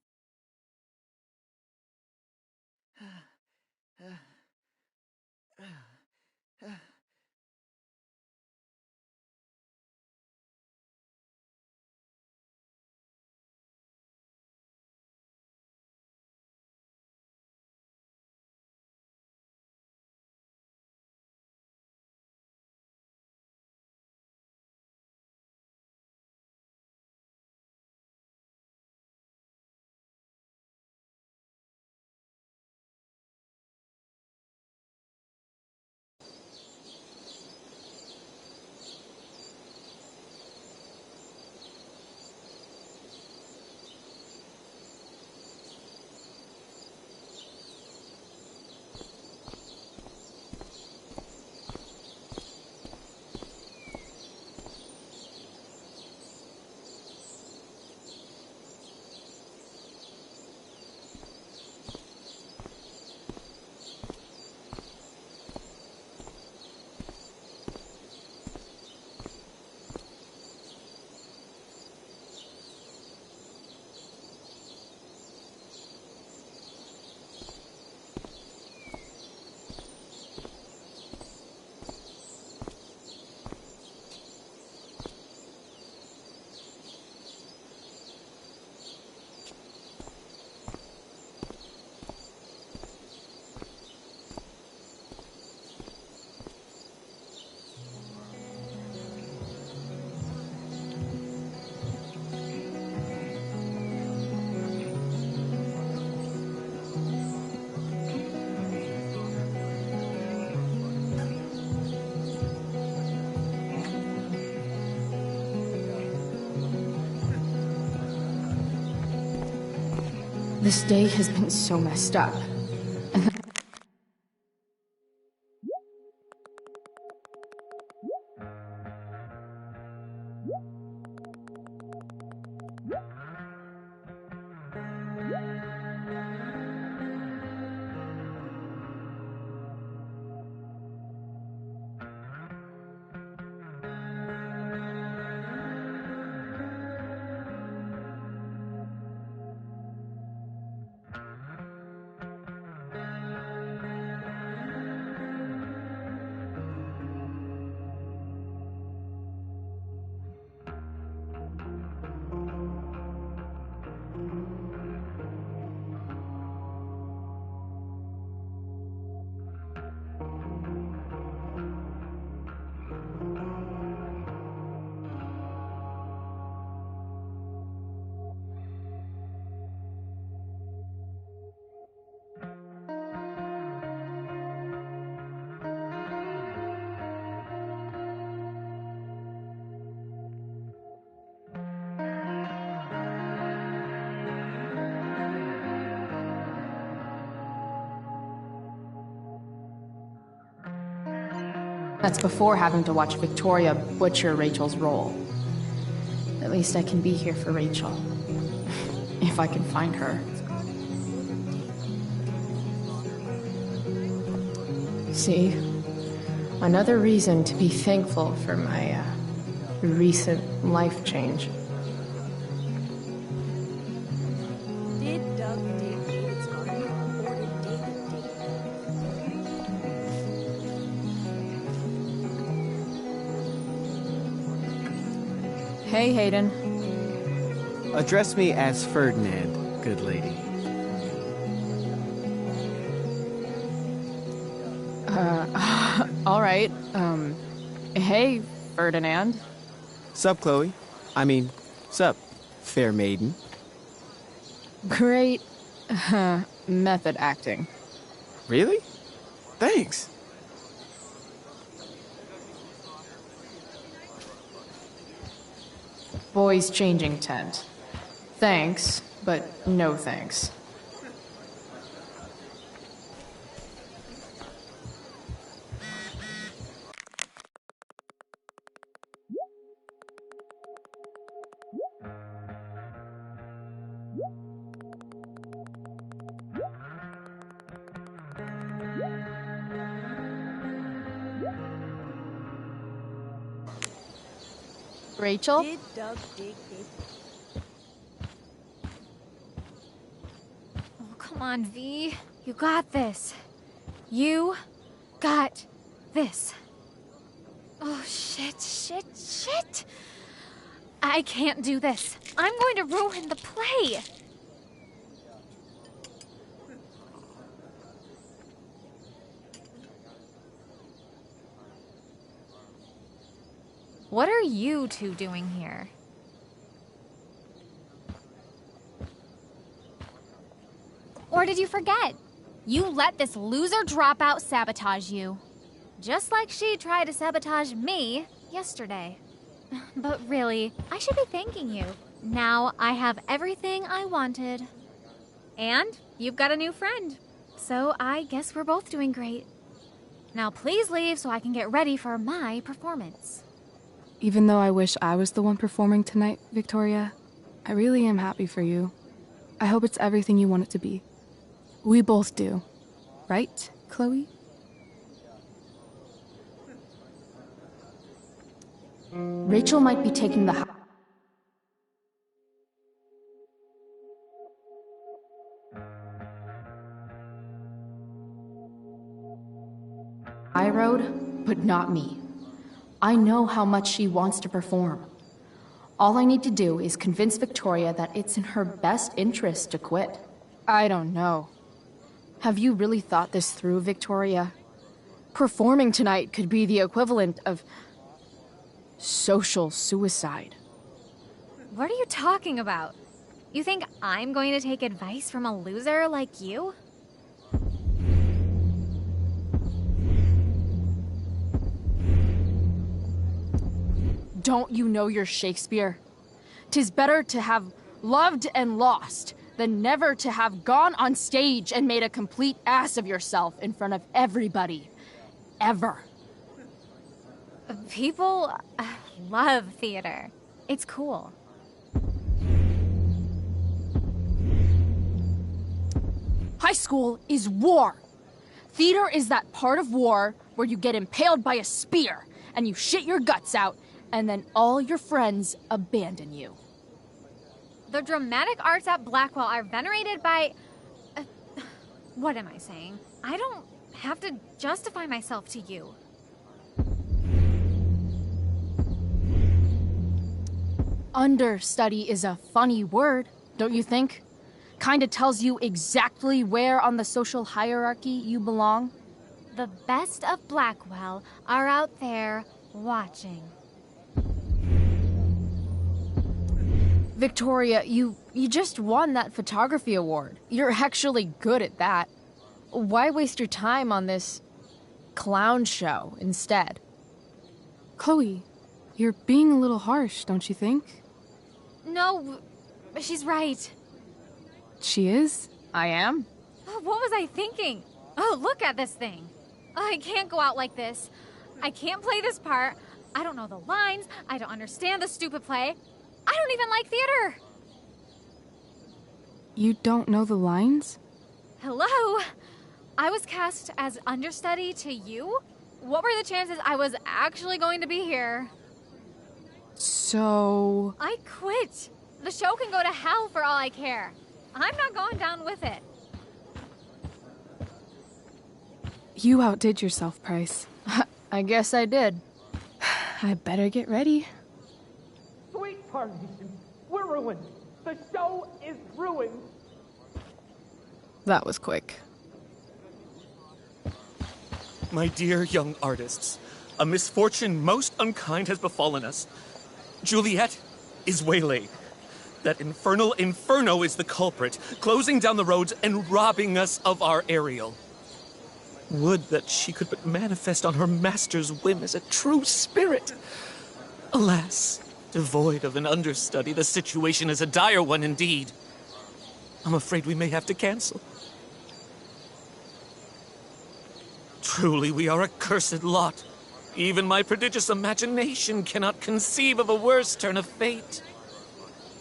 This day has been so messed up. That's before having to watch Victoria butcher Rachel's role. At least I can be here for Rachel. If I can find her. See? Another reason to be thankful for my, recent life change. Did Doug dig David's garden, or did David dig it? Hey, Hayden. Address me as Ferdinand, good lady. All right. Hey, Ferdinand. Sup, Chloe? Sup, fair maiden. Great, method acting. Really? Thanks. Boys changing tent. Thanks, but no thanks. Rachel? Did Doug dig David? Oh, come on, V. You got this. You got this. Oh, shit. I can't do this. I'm going to ruin the play. What are you two doing here? Or did you forget? You let this loser dropout sabotage you. Just like she tried to sabotage me yesterday. But really, I should be thanking you. Now I have everything I wanted. And you've got a new friend. So I guess we're both doing great. Now please leave so I can get ready for my performance. Even though I wish I was the one performing tonight, Victoria, I really am happy for you. I hope it's everything you want it to be. We both do. Right, Chloe? Rachel might be taking the high road, but not me. I know how much she wants to perform. All I need to do is convince Victoria that it's in her best interest to quit. I don't know. Have you really thought this through, Victoria? Performing tonight could be the equivalent of social suicide. What are you talking about? You think I'm going to take advice from a loser like you? Don't you know your Shakespeare? 'Tis better to have loved and lost than never to have gone on stage and made a complete ass of yourself in front of everybody. Ever. People love theater. It's cool. High school is war. Theater is that part of war where you get impaled by a spear and you shit your guts out and then all your friends abandon you. The dramatic arts at Blackwell are venerated by... what am I saying? I don't have to justify myself to you. Understudy is a funny word, don't you think? Kinda tells you exactly where on the social hierarchy you belong. The best of Blackwell are out there watching. Victoria, you just won that photography award. You're actually good at that. Why waste your time on this clown show instead? Chloe, you're being a little harsh, don't you think? No, she's right. She is? I am? What was I thinking? Oh, look at this thing. I can't go out like this. I can't play this part. I don't know the lines. I don't understand the stupid play. I don't even like theater. You don't know the lines? Hello? I was cast as understudy to you? What were the chances I was actually going to be here? So... I quit. The show can go to hell for all I care. I'm not going down with it. You outdid yourself, Price. I guess I did. I better get ready. Sweet Carnation, we're ruined. The show is ruined. That was quick. My dear young artists, a misfortune most unkind has befallen us. Juliet is waylaid. That infernal Inferno is the culprit, closing down the roads and robbing us of our Ariel. Would that she could but manifest on her master's whim as a true spirit. Alas, devoid of an understudy, the situation is a dire one indeed. I'm afraid we may have to cancel. Truly, we are a cursed lot. Even my prodigious imagination cannot conceive of a worse turn of fate.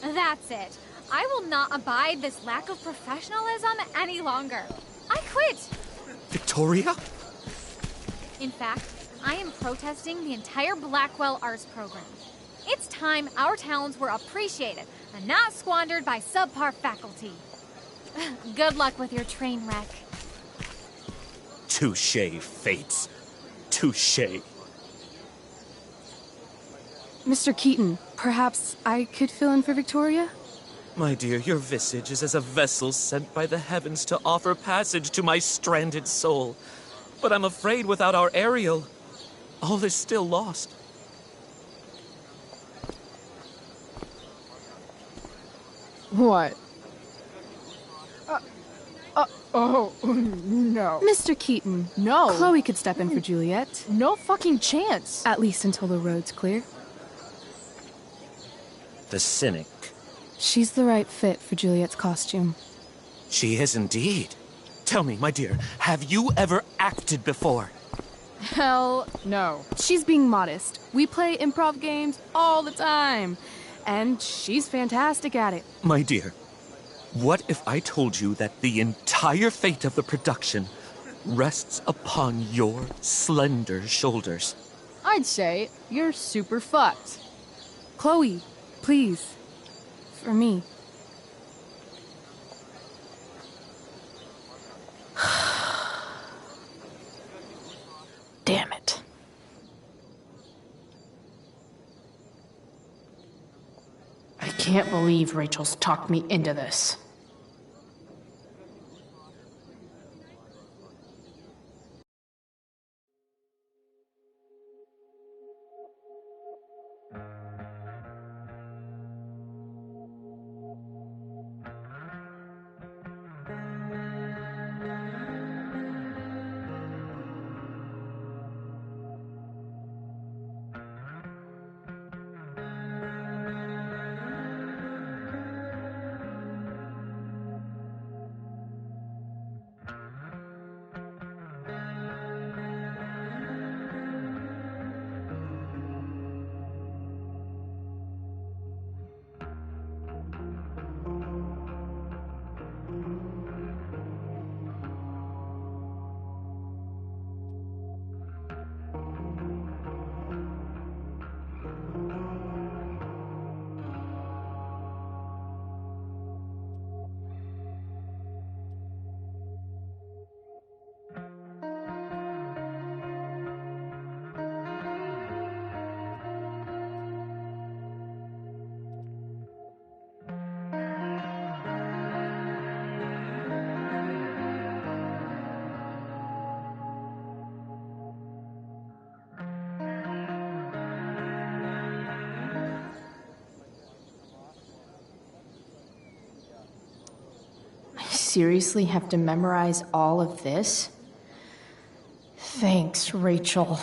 That's it. I will not abide this lack of professionalism any longer. I quit. Victoria? In fact, I am protesting the entire Blackwell Arts program. It's time our talents were appreciated and not squandered by subpar faculty. Good luck with your train wreck. Touché, Fates. Touché. Mr. Keaton, perhaps I could fill in for Victoria? My dear, your visage is as a vessel sent by the heavens to offer passage to my stranded soul. But I'm afraid without our Ariel, all is still lost. What? Oh, no. Mr. Keaton. No. Chloe could step in for Juliet. No fucking chance. At least until the road's clear. The cynic. She's the right fit for Juliet's costume. She is indeed. Tell me, my dear, have you ever acted before? Hell no. She's being modest. We play improv games all the time. And she's fantastic at it. My dear, what if I told you that the entire fate of the production rests upon your slender shoulders? I'd say you're super fucked. Chloe, please. For me. Damn it. I can't believe Rachel's talked me into this. Seriously have to memorize all of this? Thanks, Rachel.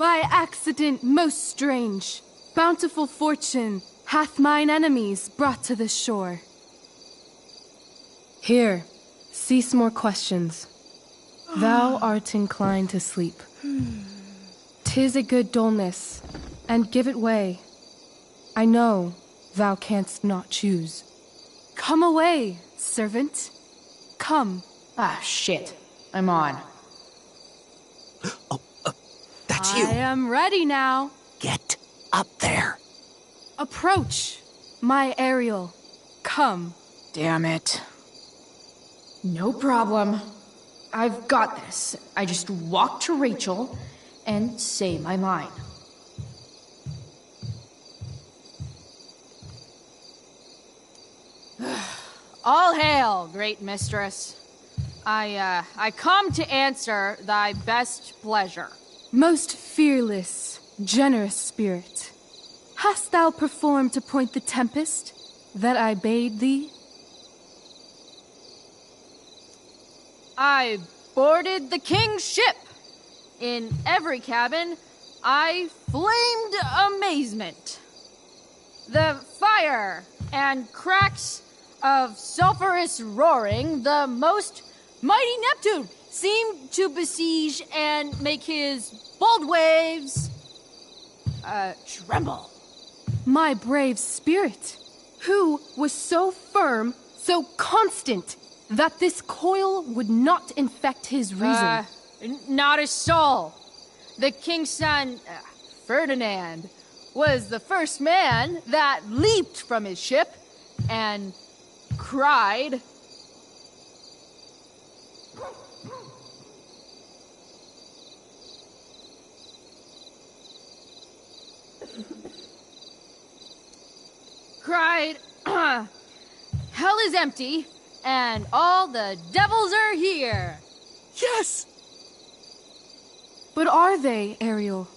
By accident most strange, bountiful fortune hath mine enemies brought to the shore. Here, cease more questions. Thou art inclined to sleep. 'Tis a good dullness, and give it way. I know thou canst not choose. Come away, servant. Come. Ah, shit. I'm on. That's I am ready now. Get up there. Approach, my Ariel. Come. Damn it. No problem. I've got this. I just walk to Rachel and say my line. All hail, great mistress. I come to answer thy best pleasure. Most fearless, generous spirit, hast thou performed to point the tempest that I bade thee? I boarded the king's ship. In every cabin, I flamed amazement. The fire and cracks of sulphurous roaring, the most mighty Neptune seemed to besiege and make his bold waves tremble. My brave spirit, who was so firm, so constant, that this coil would not infect his reason. Not a soul. The king's son, Ferdinand, was the first man that leaped from his ship and cried, hell is empty, and all the devils are here. Yes! But are they, Ariel?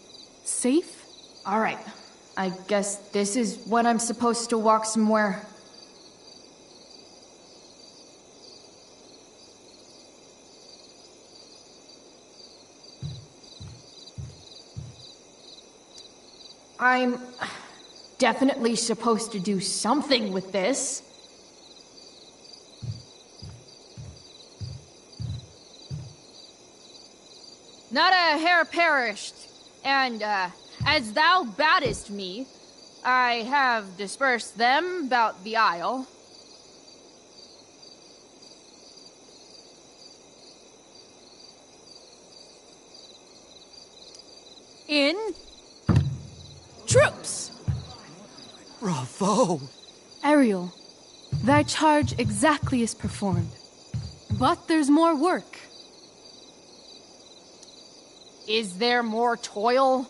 Safe? All right. I guess this is when I'm supposed to walk somewhere. I'm definitely supposed to do something with this. Not a hair perished, and as thou badest me, I have dispersed them about the isle. In troops! Bravo! Ariel, thy charge exactly is performed. But there's more work. Is there more toil?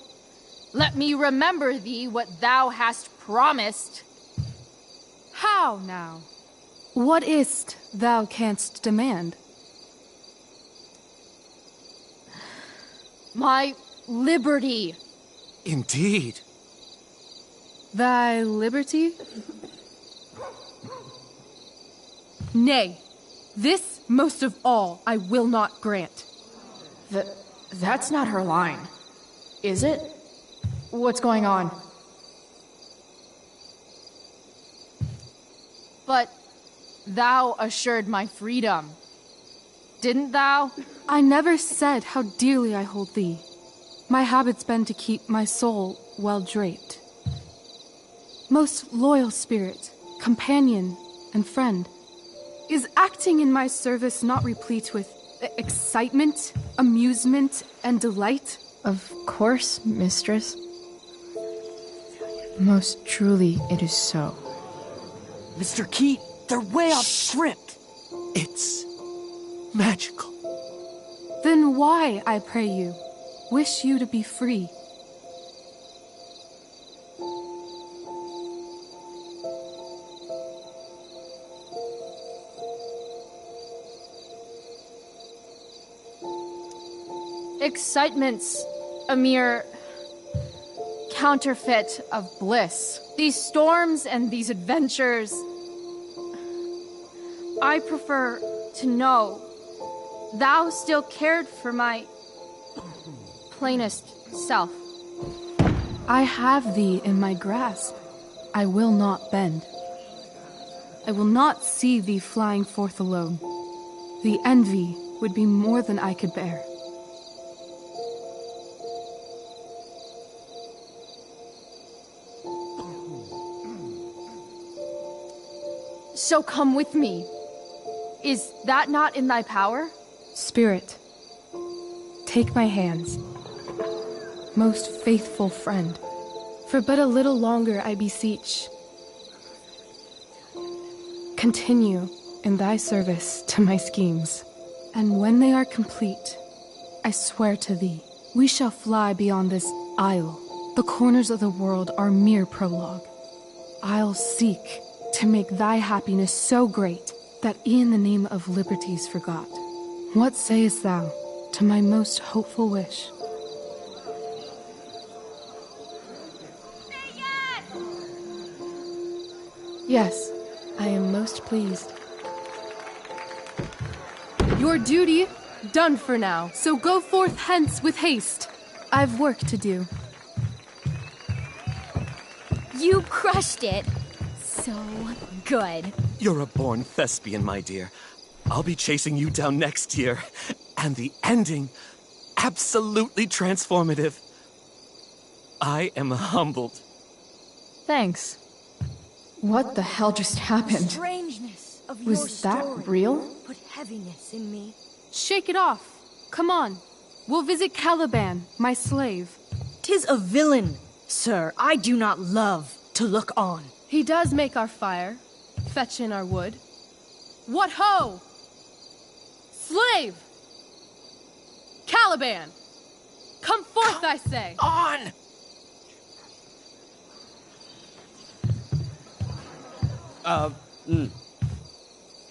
Let me remember thee what thou hast promised. How now? What is't thou canst demand? My liberty. Indeed. Thy liberty? Nay, this most of all I will not grant. That's not her line, is it? What's going on? But thou assured my freedom, didn't thou? I never said how dearly I hold thee. My habit's been to keep my soul well draped. Most loyal spirit, companion, and friend, is acting in my service not replete with excitement, amusement, and delight? Of course, mistress. Most truly it is so. Mr. Keat, they're way off script. It's magical. Then why, I pray you, wish you to be free? Excitement's a mere counterfeit of bliss. These storms and these adventures, I prefer to know thou still cared for my plainest self. I have thee in my grasp. I will not bend. I will not see thee flying forth alone. The envy would be more than I could bear. So come with me. Is that not in thy power? Spirit, take my hands. Most faithful friend, for but a little longer I beseech. Continue in thy service to my schemes, and when they are complete, I swear to thee, we shall fly beyond this isle. The corners of the world are mere prologue. I'll seek to make thy happiness so great that e'en the name of liberty's forgot. What sayest thou to my most hopeful wish? Yes, I am most pleased. Your duty done for now, so go forth hence with haste. I've work to do. You crushed it. So good. You're a born thespian, my dear. I'll be chasing you down next year. And the ending, absolutely transformative. I am humbled. Thanks. What the hell just happened? Strangeness of your Was that story real? Put heaviness in me. Shake it off. Come on. We'll visit Caliban, my slave. 'Tis a villain, sir, I do not love to look on. He does make our fire, fetch in our wood. What ho! Slave! Caliban! Come forth, I say! On!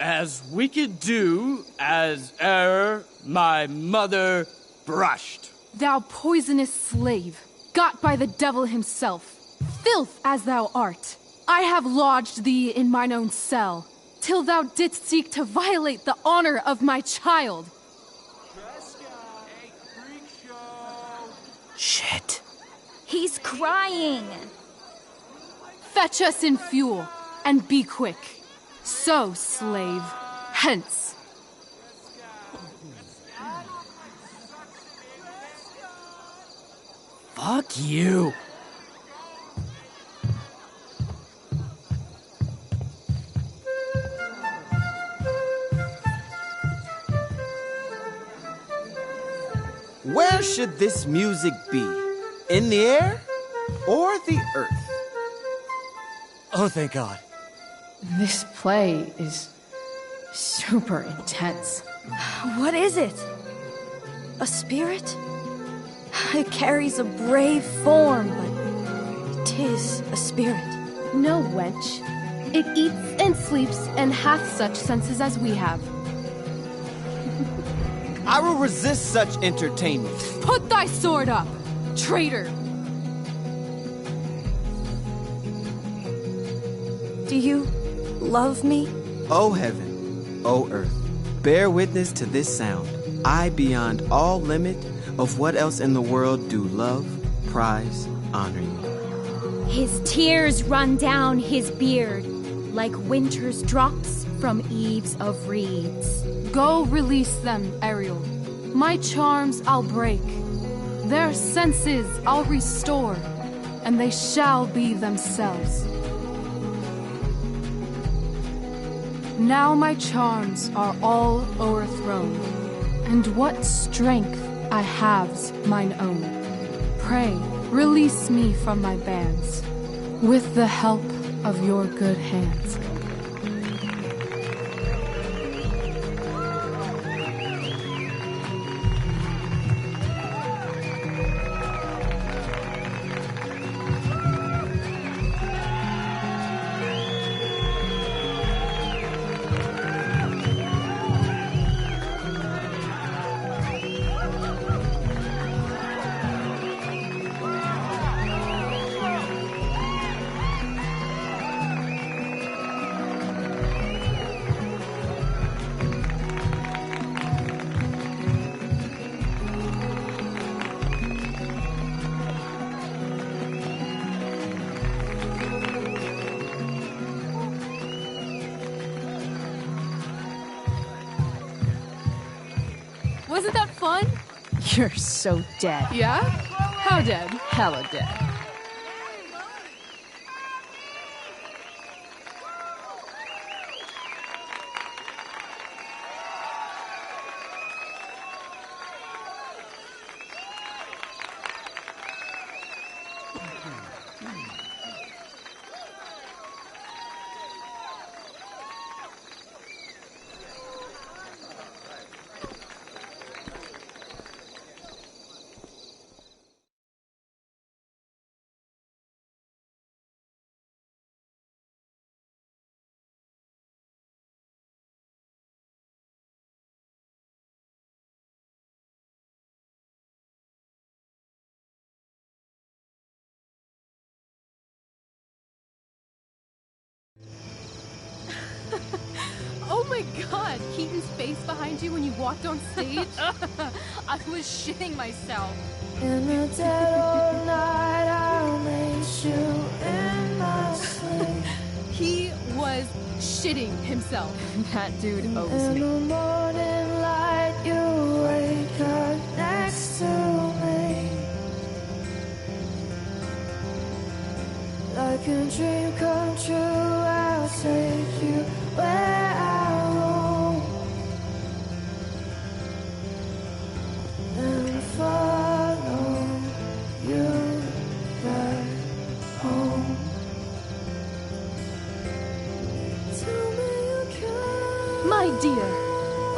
As we could do, as e'er my mother brushed. Thou poisonous slave, got by the devil himself, filth as thou art, I have lodged thee in mine own cell, till thou didst seek to violate the honor of my child. Shit. He's crying. Fetch us in fuel, and be quick. So, slave, hence. Fuck you. Where should this music be? In the air or the earth? Oh, thank God. This play is super intense. What is it? A spirit? It carries a brave form, but 'tis a spirit. No, wench. It eats and sleeps and hath such senses as we have. I will resist such entertainment. Put thy sword up, traitor! Do you love me? O heaven, O earth, bear witness to this sound. I, beyond all limit of what else in the world, do love, prize, honor you. His tears run down his beard like winter's drops from eaves of reeds. Go release them, Ariel. My charms I'll break. Their senses I'll restore, and they shall be themselves. Now my charms are all o'erthrown, and what strength I have's mine own. Pray, release me from my bands, with the help of your good hands. Wasn't that fun? You're so dead. Yeah? How dead? Hella dead. Oh my god, Keaton's face behind you when you walked on stage? I was shitting myself. In the dead of night, I'll lace you in my sleep. He was shitting himself. That dude owes In me. the morning light, you wake up next to me. Like a dream come true, I'll take you where I roam and follow you back home. Tell me you can. My dear,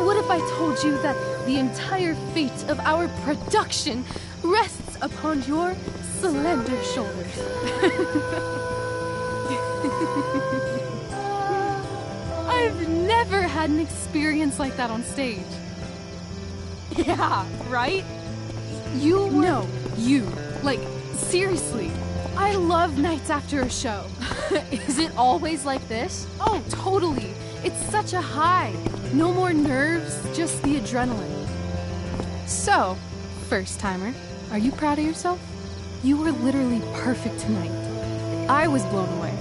what if I told you that the entire fate of our production rests upon your slender shoulders? I've never had an experience like that on stage. Yeah, right? You were... No, you. Like, seriously. I love nights after a show. Is it always like this? Oh, totally. It's such a high. No more nerves, just the adrenaline. So, first timer, are you proud of yourself? You were literally perfect tonight. I was blown away.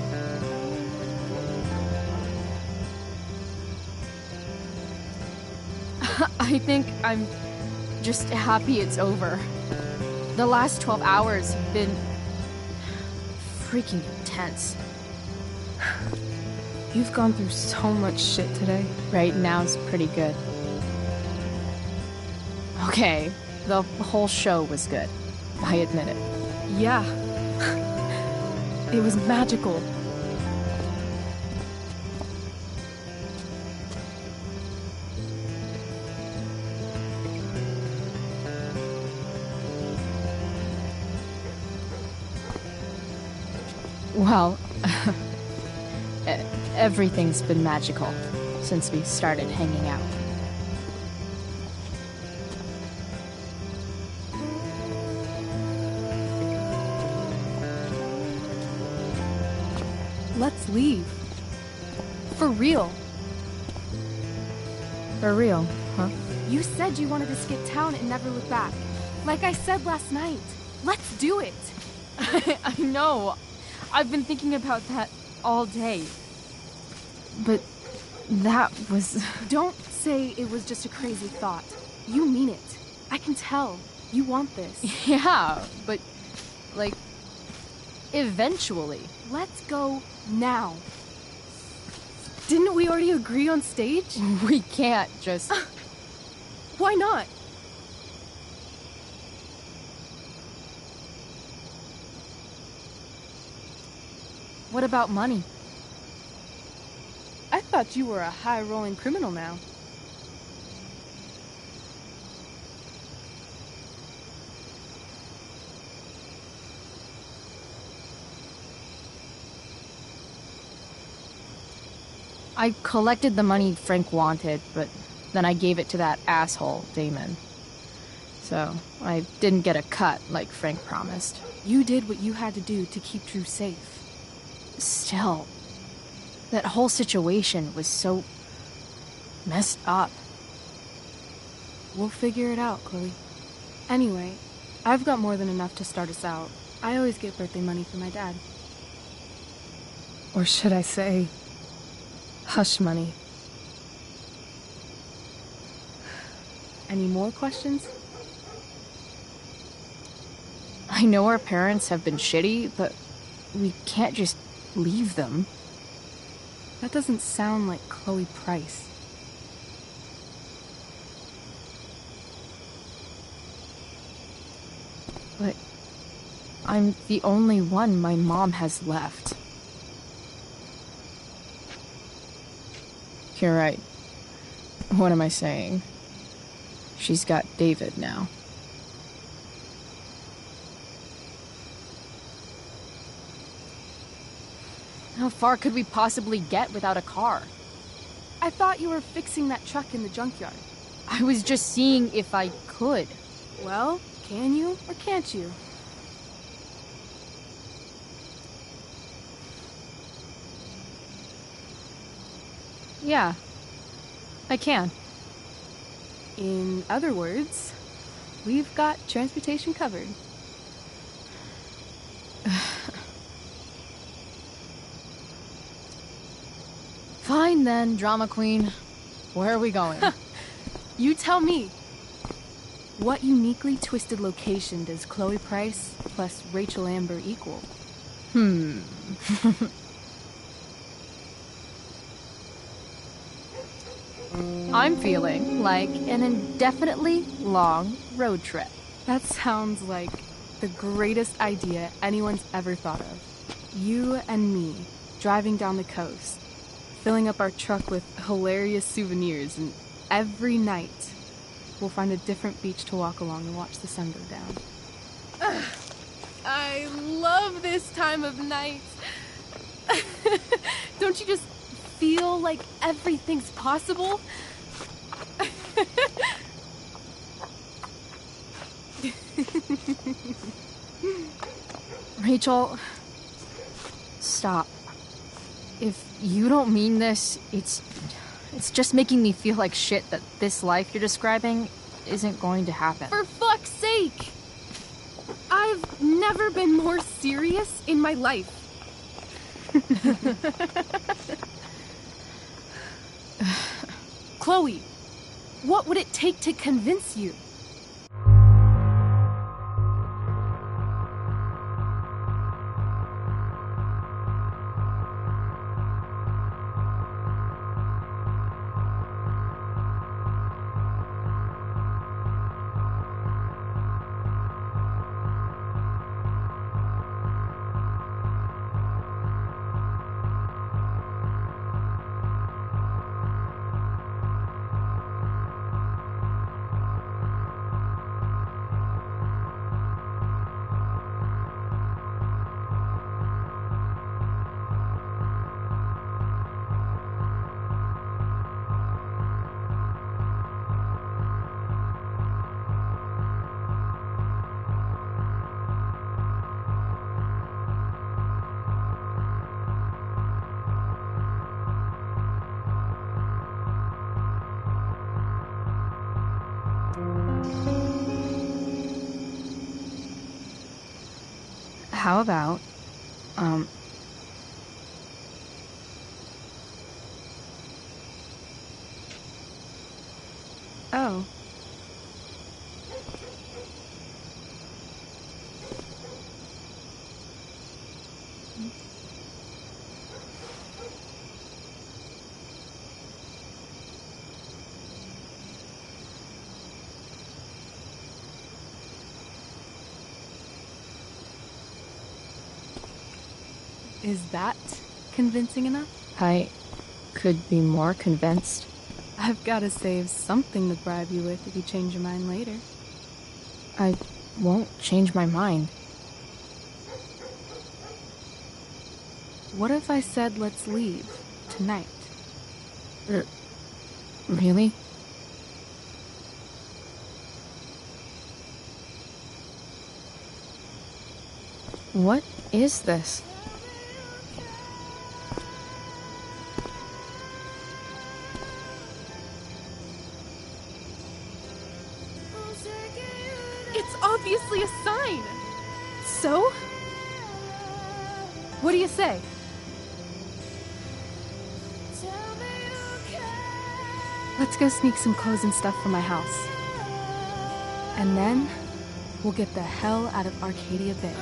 I think I'm just happy it's over. The last 12 hours have been freaking intense. You've gone through so much shit today. Right now's pretty good. Okay, the whole show was good. I admit it. Yeah. It was magical. Well, everything's been magical since we started hanging out. Let's leave. For real. For real, huh? You said you wanted to skip town and never look back. Like I said last night. Let's do it. I know. I've been thinking about that all day. But that was... Don't say it was just a crazy thought. You mean it. I can tell. You want this. Yeah, but, like, eventually. Let's go now. Didn't we already agree on stage? We can't just... Why not? What about money? I thought you were a high-rolling criminal now. I collected the money Frank wanted, but then I gave it to that asshole, Damon. So, I didn't get a cut like Frank promised. You did what you had to do to keep Drew safe. Still, that whole situation was so messed up. We'll figure it out, Chloe. Anyway, I've got more than enough to start us out. I always get birthday money from my dad. Or should I say, hush money. Any more questions? I know our parents have been shitty, but we can't just leave them. That doesn't sound like Chloe Price. But I'm the only one my mom has left. You're right. What am I saying? She's got David now. How far could we possibly get without a car? I thought you were fixing that truck in the junkyard. I was just seeing if I could. Well, can you or can't you? Yeah, I can. In other words, we've got transportation covered. Fine then, drama queen. Where are we going? You tell me. What uniquely twisted location does Chloe Price plus Rachel Amber equal? I'm feeling like an indefinitely long road trip. That sounds like the greatest idea anyone's ever thought of. You and me, driving down the coast, filling up our truck with hilarious souvenirs, and every night we'll find a different beach to walk along and watch the sun go down. I love this time of night. Don't you just feel like everything's possible? Rachel, stop. If you don't mean this, it's just making me feel like shit that this life you're describing isn't going to happen. For fuck's sake! I've never been more serious in my life. Chloe, what would it take to convince you? How about, Oh. Is that convincing enough? I could be more convinced. I've got to save something to bribe you with if you change your mind later. I won't change my mind. What if I said let's leave tonight? Really? What is this? It's obviously a sign. So? What do you say? Let's go sneak some clothes and stuff from my house. And then we'll get the hell out of Arcadia Bay.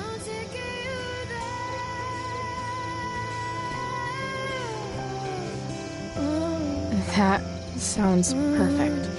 That sounds perfect.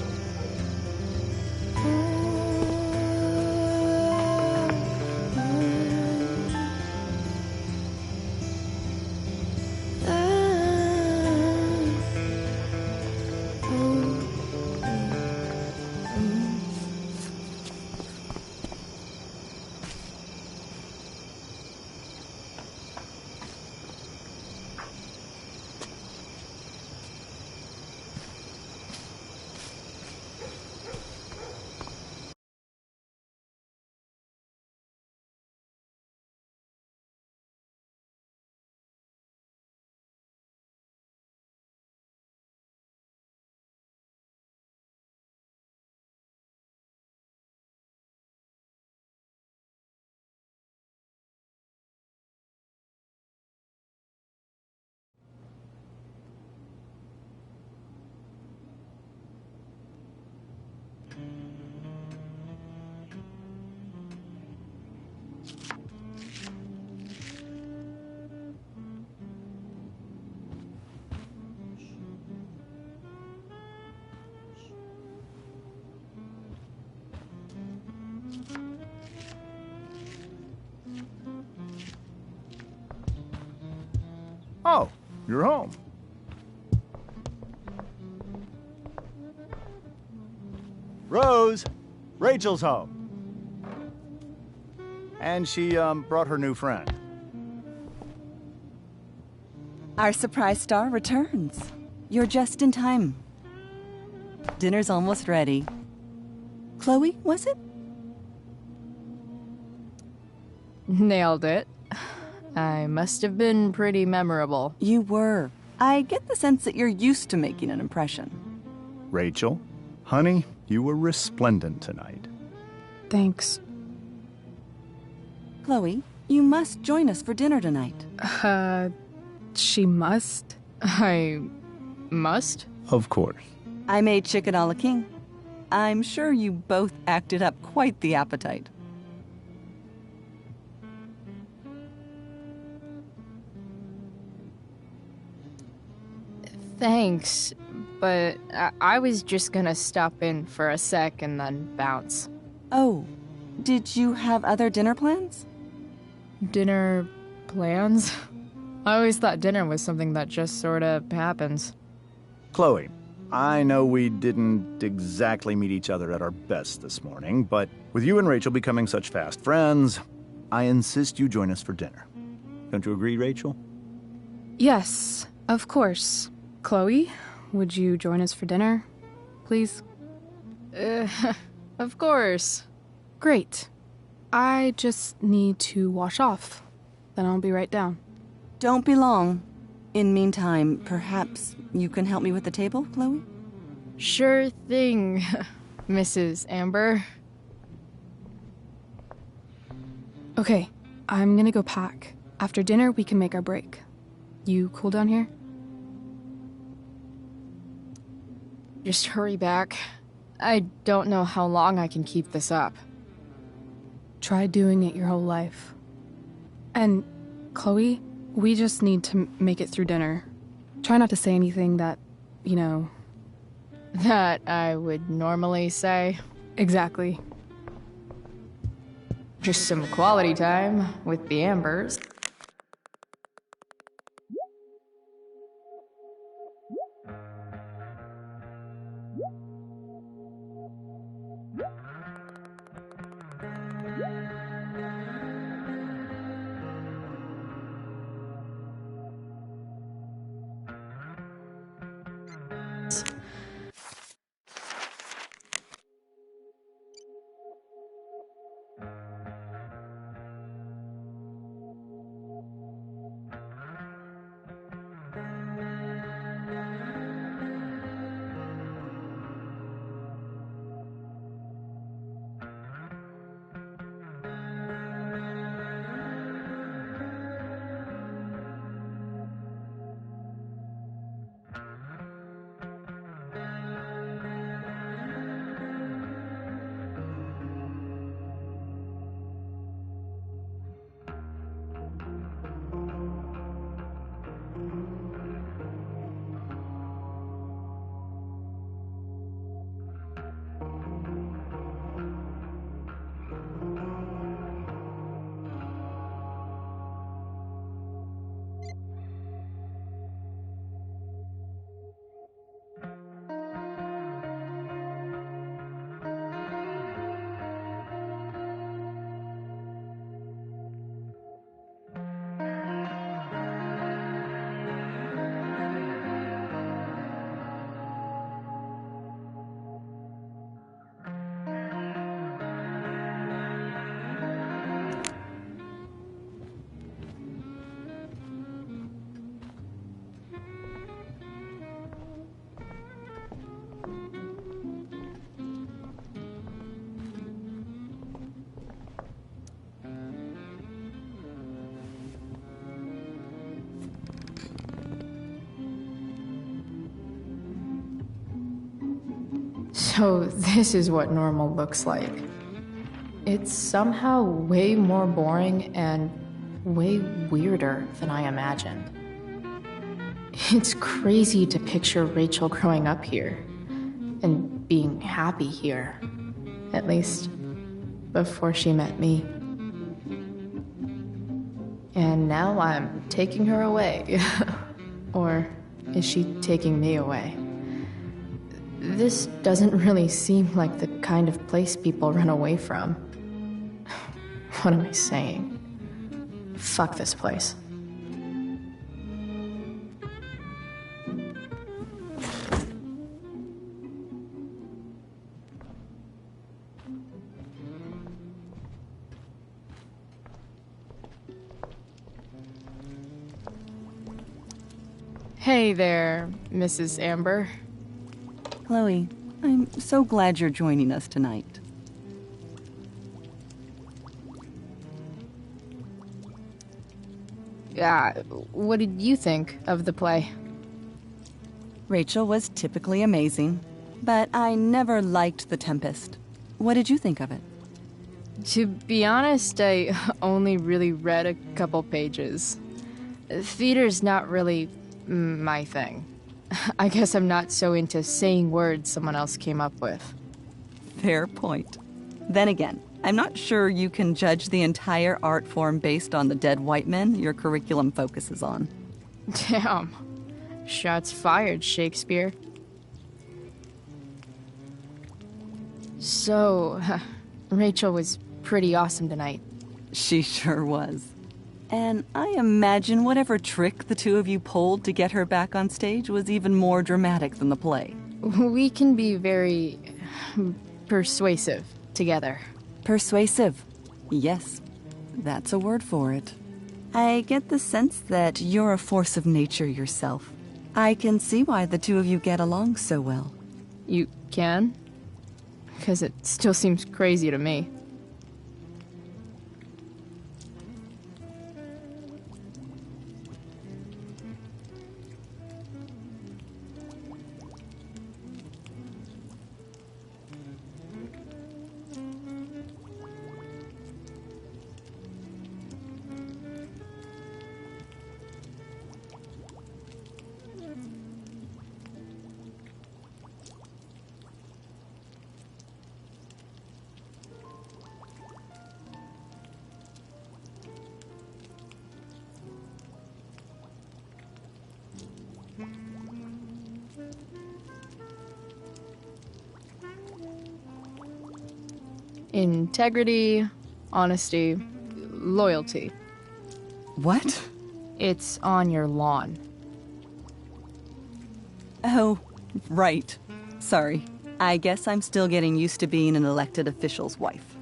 Oh, you're home. Rose, Rachel's home. And she, brought her new friend. Our surprise star returns. You're just in time. Dinner's almost ready. Chloe, was it? Nailed it. I must have been pretty memorable. You were. I get the sense that you're used to making an impression. Rachel, honey, you were resplendent tonight. Thanks. Chloe, you must join us for dinner tonight. She must? I must? Of course. I made chicken a la king. I'm sure you both acted up quite the appetite. Thanks, but I was just gonna stop in for a sec and then bounce. Oh, did you have other dinner plans? Dinner plans? I always thought dinner was something that just sorta happens. Chloe, I know we didn't exactly meet each other at our best this morning, but with you and Rachel becoming such fast friends, I insist you join us for dinner. Don't you agree, Rachel? Yes, of course. Chloe, would you join us for dinner, please? Of course. Great. I just need to wash off. Then I'll be right down. Don't be long. In meantime, perhaps you can help me with the table, Chloe? Sure thing, Mrs. Amber. Okay, I'm gonna go pack. After dinner, we can make our break. You cool down here? Just hurry back. I don't know how long I can keep this up. Try doing it your whole life. And, Chloe, we just need to make it through dinner. Try not to say anything that, you know... That I would normally say. Exactly. Just some quality time with the Ambers. So this is what normal looks like. It's somehow way more boring and way weirder than I imagined. It's crazy to picture Rachel growing up here and being happy here, at least before she met me. And now I'm taking her away. Or is she taking me away? This doesn't really seem like the kind of place people run away from. What am I saying? Fuck this place. Hey there, Mrs. Amber. Chloe, I'm so glad you're joining us tonight. What did you think of the play? Rachel was typically amazing, but I never liked The Tempest. What did you think of it? To be honest, I only really read a couple pages. Theater's not really my thing. I guess I'm not so into saying words someone else came up with. Fair point. Then again, I'm not sure you can judge the entire art form based on the dead white men your curriculum focuses on. Damn. Shots fired, Shakespeare. So, Rachel was pretty awesome tonight. She sure was. And I imagine whatever trick the two of you pulled to get her back on stage was even more dramatic than the play. We can be very persuasive together. Persuasive. Yes, that's a word for it. I get the sense that you're a force of nature yourself. I can see why the two of you get along so well. You can? Because it still seems crazy to me. Integrity, honesty, loyalty. What? It's on your lawn. Oh, right. Sorry. I guess I'm still getting used to being an elected official's wife.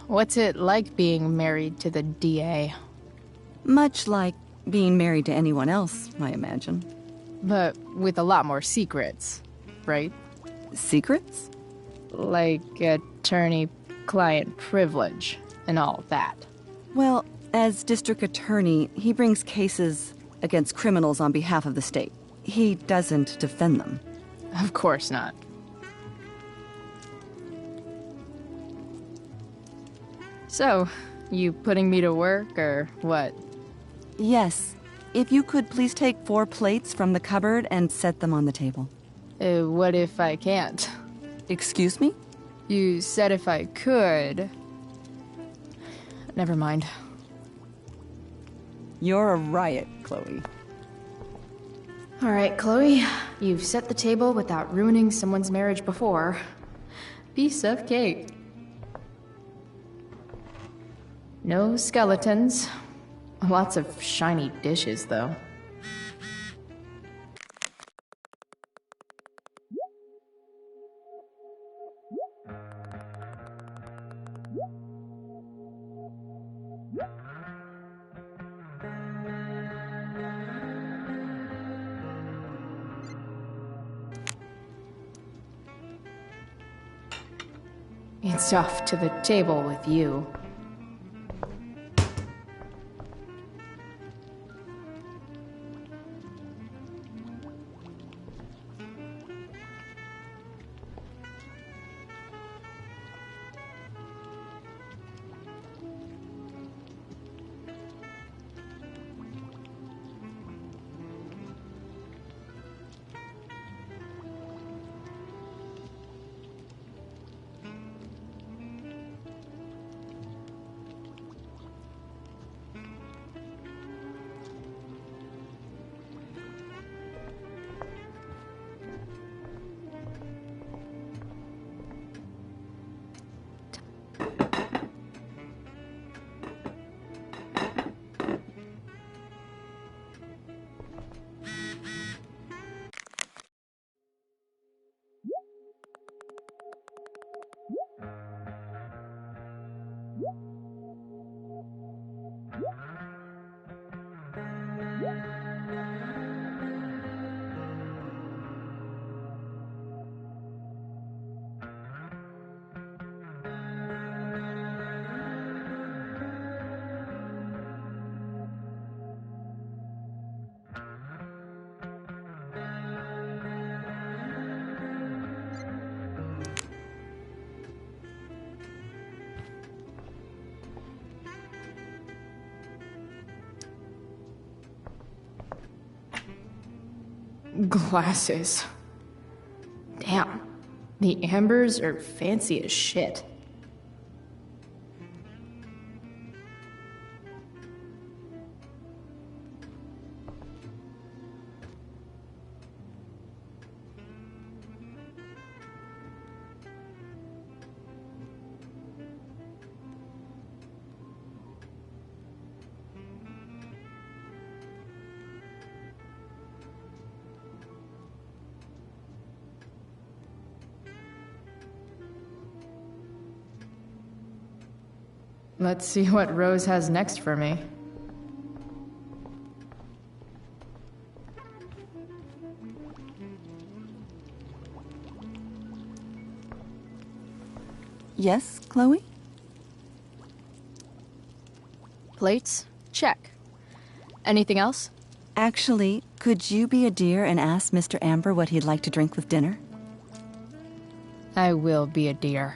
What's it like being married to the DA? Much like being married to anyone else, I imagine. But with a lot more secrets, right? Secrets? Like attorney-client privilege and all that. Well, as district attorney, he brings cases against criminals on behalf of the state. He doesn't defend them. Of course not. So, you putting me to work, or what? Yes. If you could please take 4 plates from the cupboard and set them on the table. What if I can't? Excuse me? You said if I could. Never mind. You're a riot, Chloe. All right, Chloe. You've set the table without ruining someone's marriage before. Piece of cake. No skeletons. Lots of shiny dishes, though. It's off to the table with you. Glasses. Damn. The ambers are fancy as shit. Let's see what Rose has next for me. Yes, Chloe? Plates? Check. Anything else? Actually, could you be a dear and ask Mr. Amber what he'd like to drink with dinner? I will be a dear.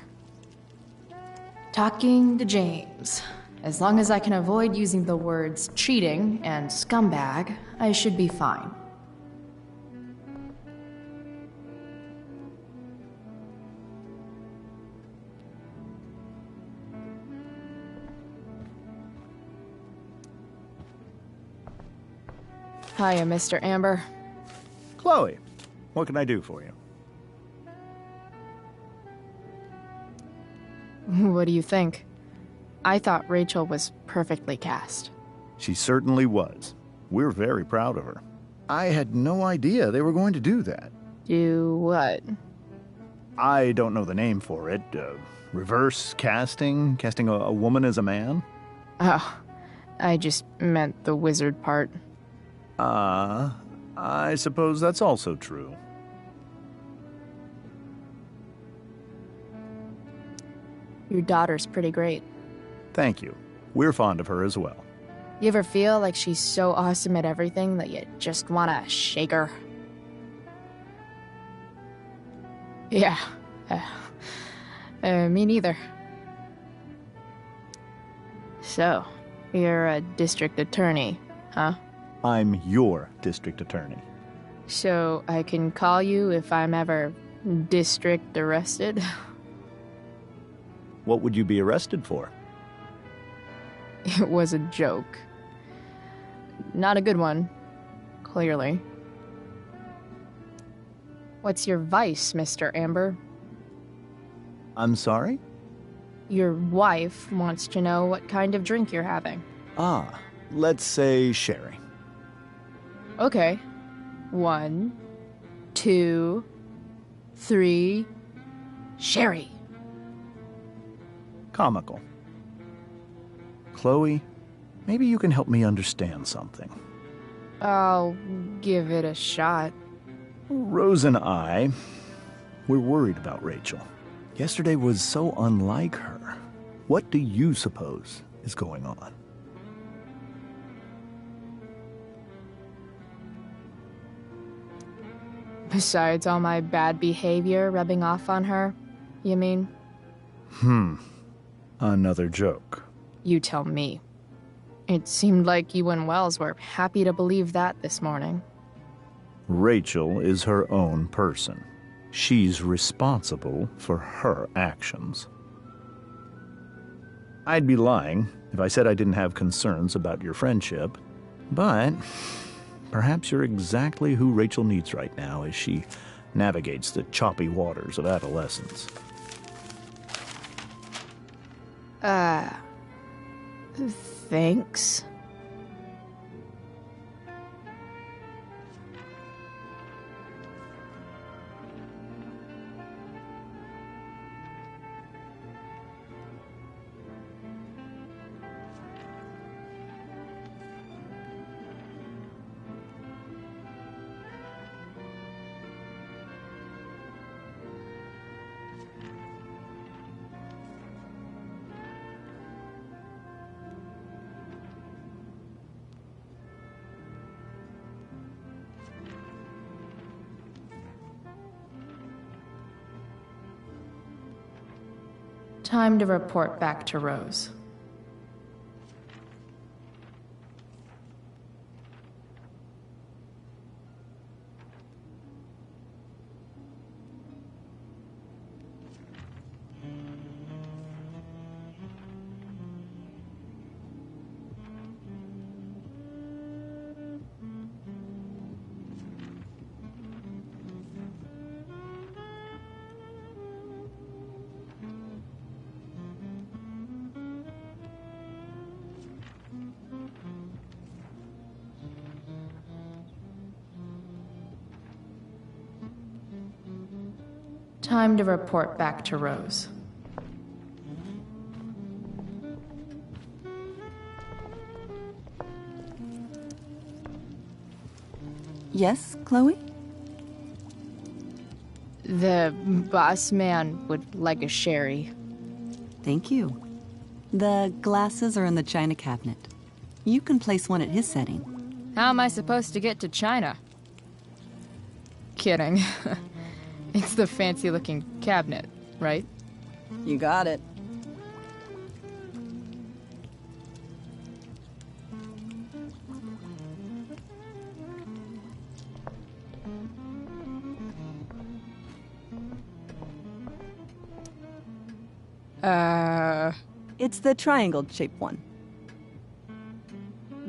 Talking to James. As long as I can avoid using the words cheating and scumbag, I should be fine. Hiya, Mr. Amber. Chloe, what can I do for you? What do you think? I thought Rachel was perfectly cast. She certainly was. We're very proud of her. I had no idea they were going to do that. Do what? I don't know the name for it. Reverse casting? Casting a woman as a man? Oh, I just meant the wizard part. I suppose that's also true. Your daughter's pretty great. Thank you. We're fond of her as well. You ever feel like she's so awesome at everything that you just want to shake her? Yeah. Me neither. So, you're a district attorney, huh? I'm your district attorney. So I can call you if I'm ever district arrested? What would you be arrested for? It was a joke. Not a good one, clearly. What's your vice, Mr. Amber? I'm sorry? Your wife wants to know what kind of drink you're having. Let's say sherry. Okay. 1, 2, 3. Sherry. Comical. Chloe, maybe you can help me understand something. I'll give it a shot. Rose and I, we're worried about Rachel. Yesterday was so unlike her. What do you suppose is going on? Besides all my bad behavior rubbing off on her, you mean? Another joke. You tell me. It seemed like you and Wells were happy to believe that this morning. Rachel is her own person. She's responsible for her actions. I'd be lying if I said I didn't have concerns about your friendship, but perhaps you're exactly who Rachel needs right now as she navigates the choppy waters of adolescence. Thanks. Time to report back to Rose. Time to report back to Rose. Yes, Chloe? The boss man would like a sherry. Thank you. The glasses are in the china cabinet. You can place one at his setting. How am I supposed to get to China? Kidding. It's the fancy-looking cabinet, right? You got it. It's the triangle-shaped one.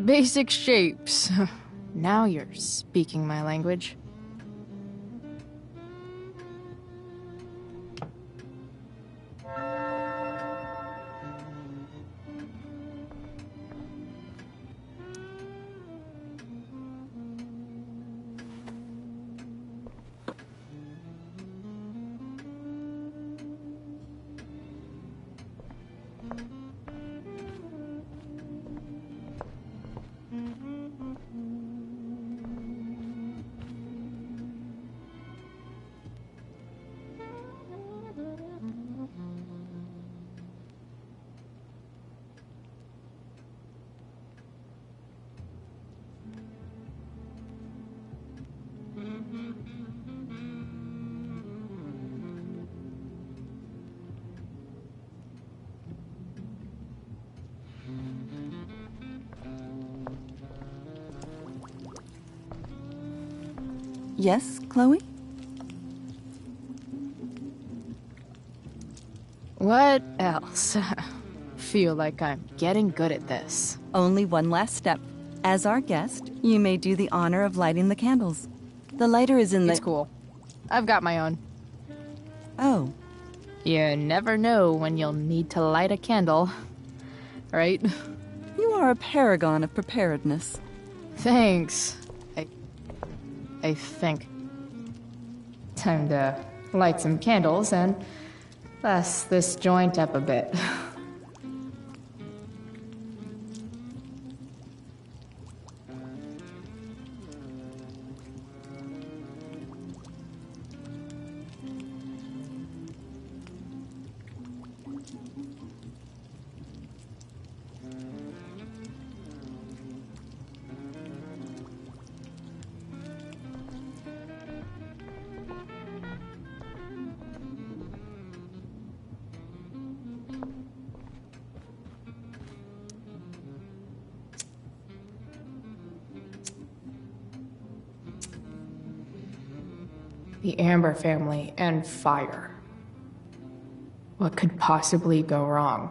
Basic shapes. Now you're speaking my language. Yes, Chloe? What else? Feel like I'm getting good at this. Only one last step. As our guest, you may do the honor of lighting the candles. The lighter is in the... It's cool. I've got my own. Oh. You never know when you'll need to light a candle, right? You are a paragon of preparedness. Thanks. I think. Time to light some candles and bless this joint up a bit. The Amber family and fire. What could possibly go wrong?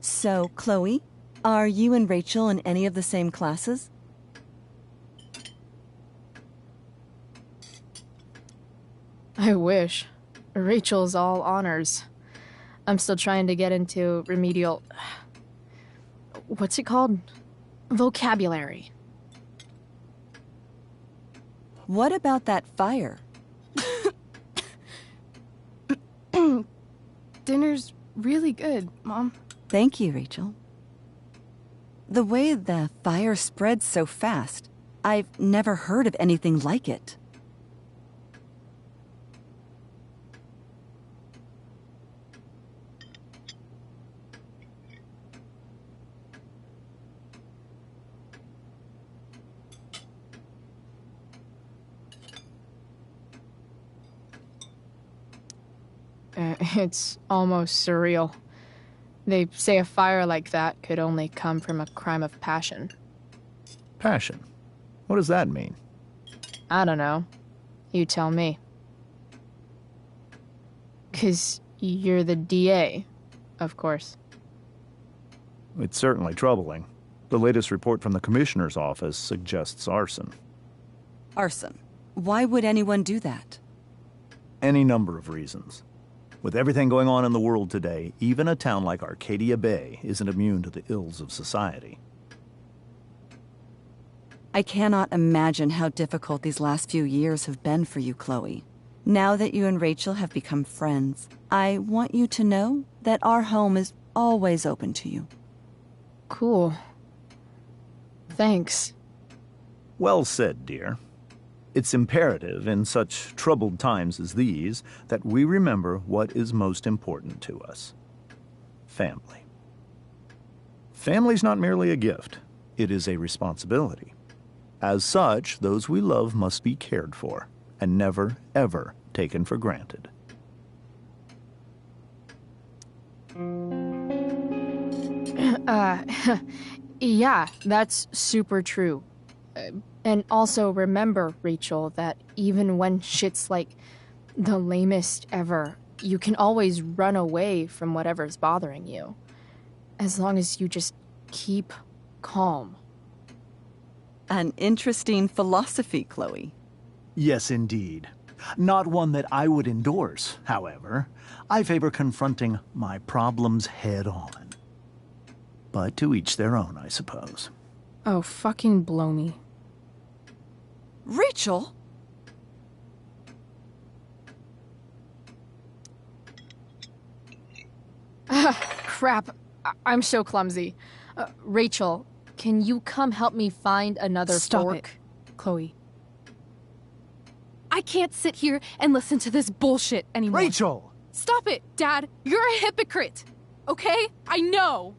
So, Chloe, are you and Rachel in any of the same classes? I wish. Rachel's all honors. I'm still trying to get into remedial... What's it called? Vocabulary. What about that fire? Dinner's really good, Mom. Thank you, Rachel. The way the fire spreads so fast, I've never heard of anything like it. It's almost surreal. They say a fire like that could only come from a crime of passion. Passion? What does that mean? I don't know. You tell me. 'Cause you're the DA, of course. It's certainly troubling. The latest report from the Commissioner's office suggests arson. Arson? Why would anyone do that? Any number of reasons. With everything going on in the world today, even a town like Arcadia Bay isn't immune to the ills of society. I cannot imagine how difficult these last few years have been for you, Chloe. Now that you and Rachel have become friends, I want you to know that our home is always open to you. Cool. Thanks. Well said, dear. It's imperative in such troubled times as these that we remember what is most important to us. Family. Family's not merely a gift, it is a responsibility. As such, those we love must be cared for and never, ever taken for granted. Yeah, that's super true. And also remember, Rachel, that even when shit's like the lamest ever, you can always run away from whatever's bothering you. As long as you just keep calm. An interesting philosophy, Chloe. Yes, indeed. Not one that I would endorse, however. I favor confronting my problems head on. But to each their own, I suppose. Oh, fucking blow me. Rachel? Crap. I'm so clumsy. Rachel, can you come help me find another Stop fork? it, Chloe. I can't sit here and listen to this bullshit anymore. Rachel! Stop it, Dad. You're a hypocrite. Okay? I know.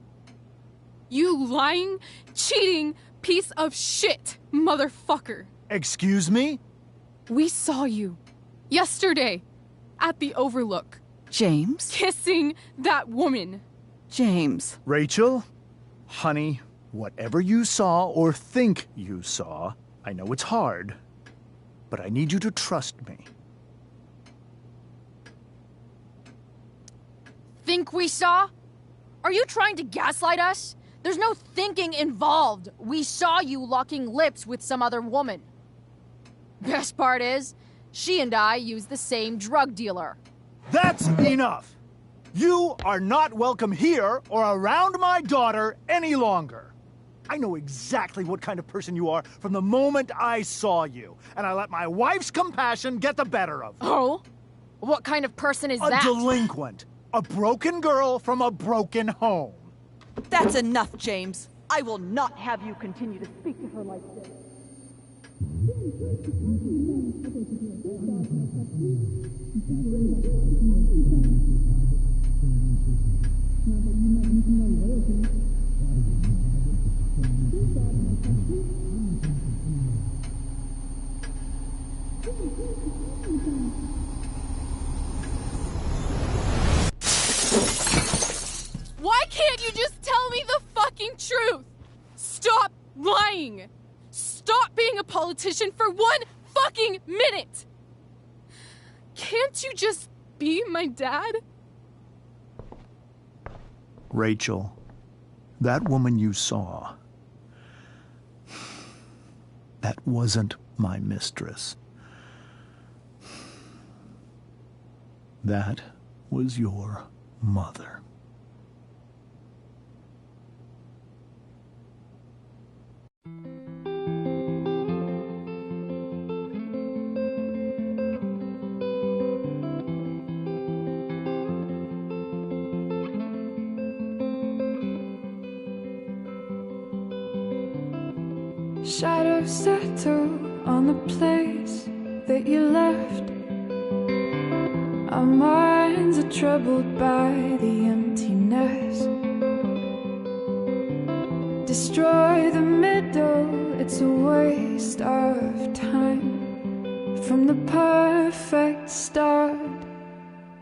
You lying, cheating piece of shit, motherfucker. Excuse me? We saw you yesterday at the Overlook. James? Kissing that woman. James. Rachel? Honey, whatever you saw or think you saw, I know it's hard, but I need you to trust me. Think we saw? Are you trying to gaslight us? There's no thinking involved. We saw you locking lips with some other woman. Best part is, she and I use the same drug dealer. That's enough! You are not welcome here or around my daughter any longer. I know exactly what kind of person you are from the moment I saw you, and I let my wife's compassion get the better of me. Oh? What kind of person is A that? delinquent. A broken girl from a broken home. That's enough, James. I will not have you continue to speak to her like this. Why can't you just tell me the fucking truth? Stop lying! Stop being a politician for one fucking minute! Can't you just be my dad? Rachel, that woman you saw, that wasn't my mistress. That was your mother. Shadows settle on the place that you left. Our minds are troubled by the emptiness. Destroy the middle, it's a waste of time. From the perfect start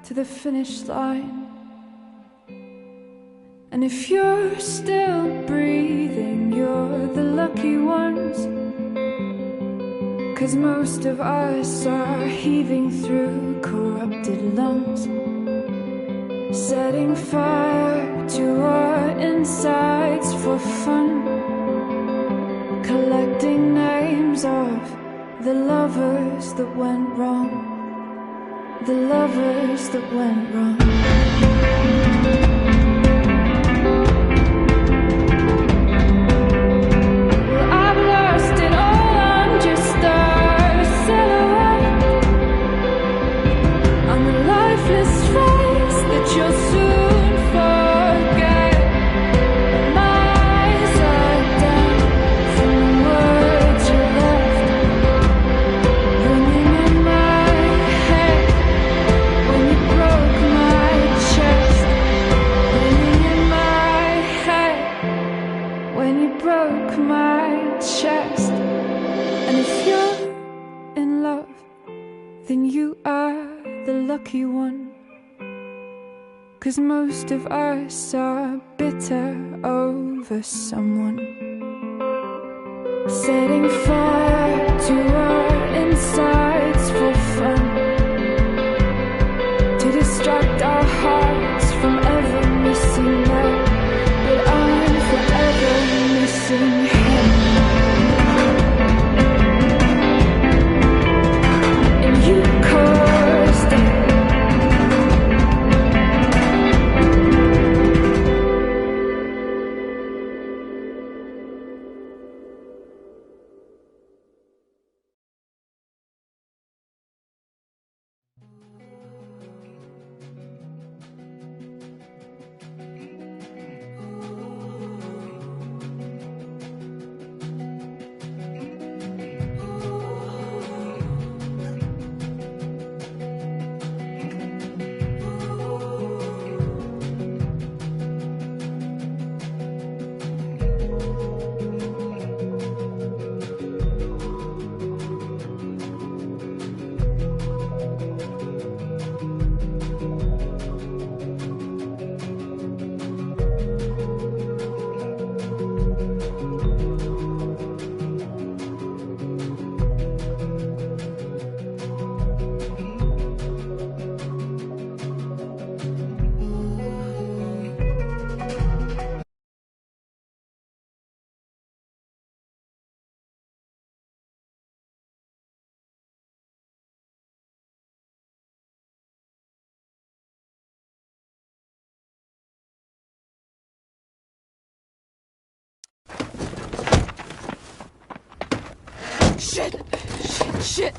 to the finish line. And if you're still breathing, you're the lucky ones. 'Cause most of us are heaving through corrupted lungs, setting fire to our insides for fun, collecting names of the lovers that went wrong, the lovers that went wrong. Lucky one, 'cause most of us are bitter over someone, setting fire to our insides for fun, to distract our hearts from ever missing love. But I'm forever missing him. And you caused it. Shit! Shit! Shit!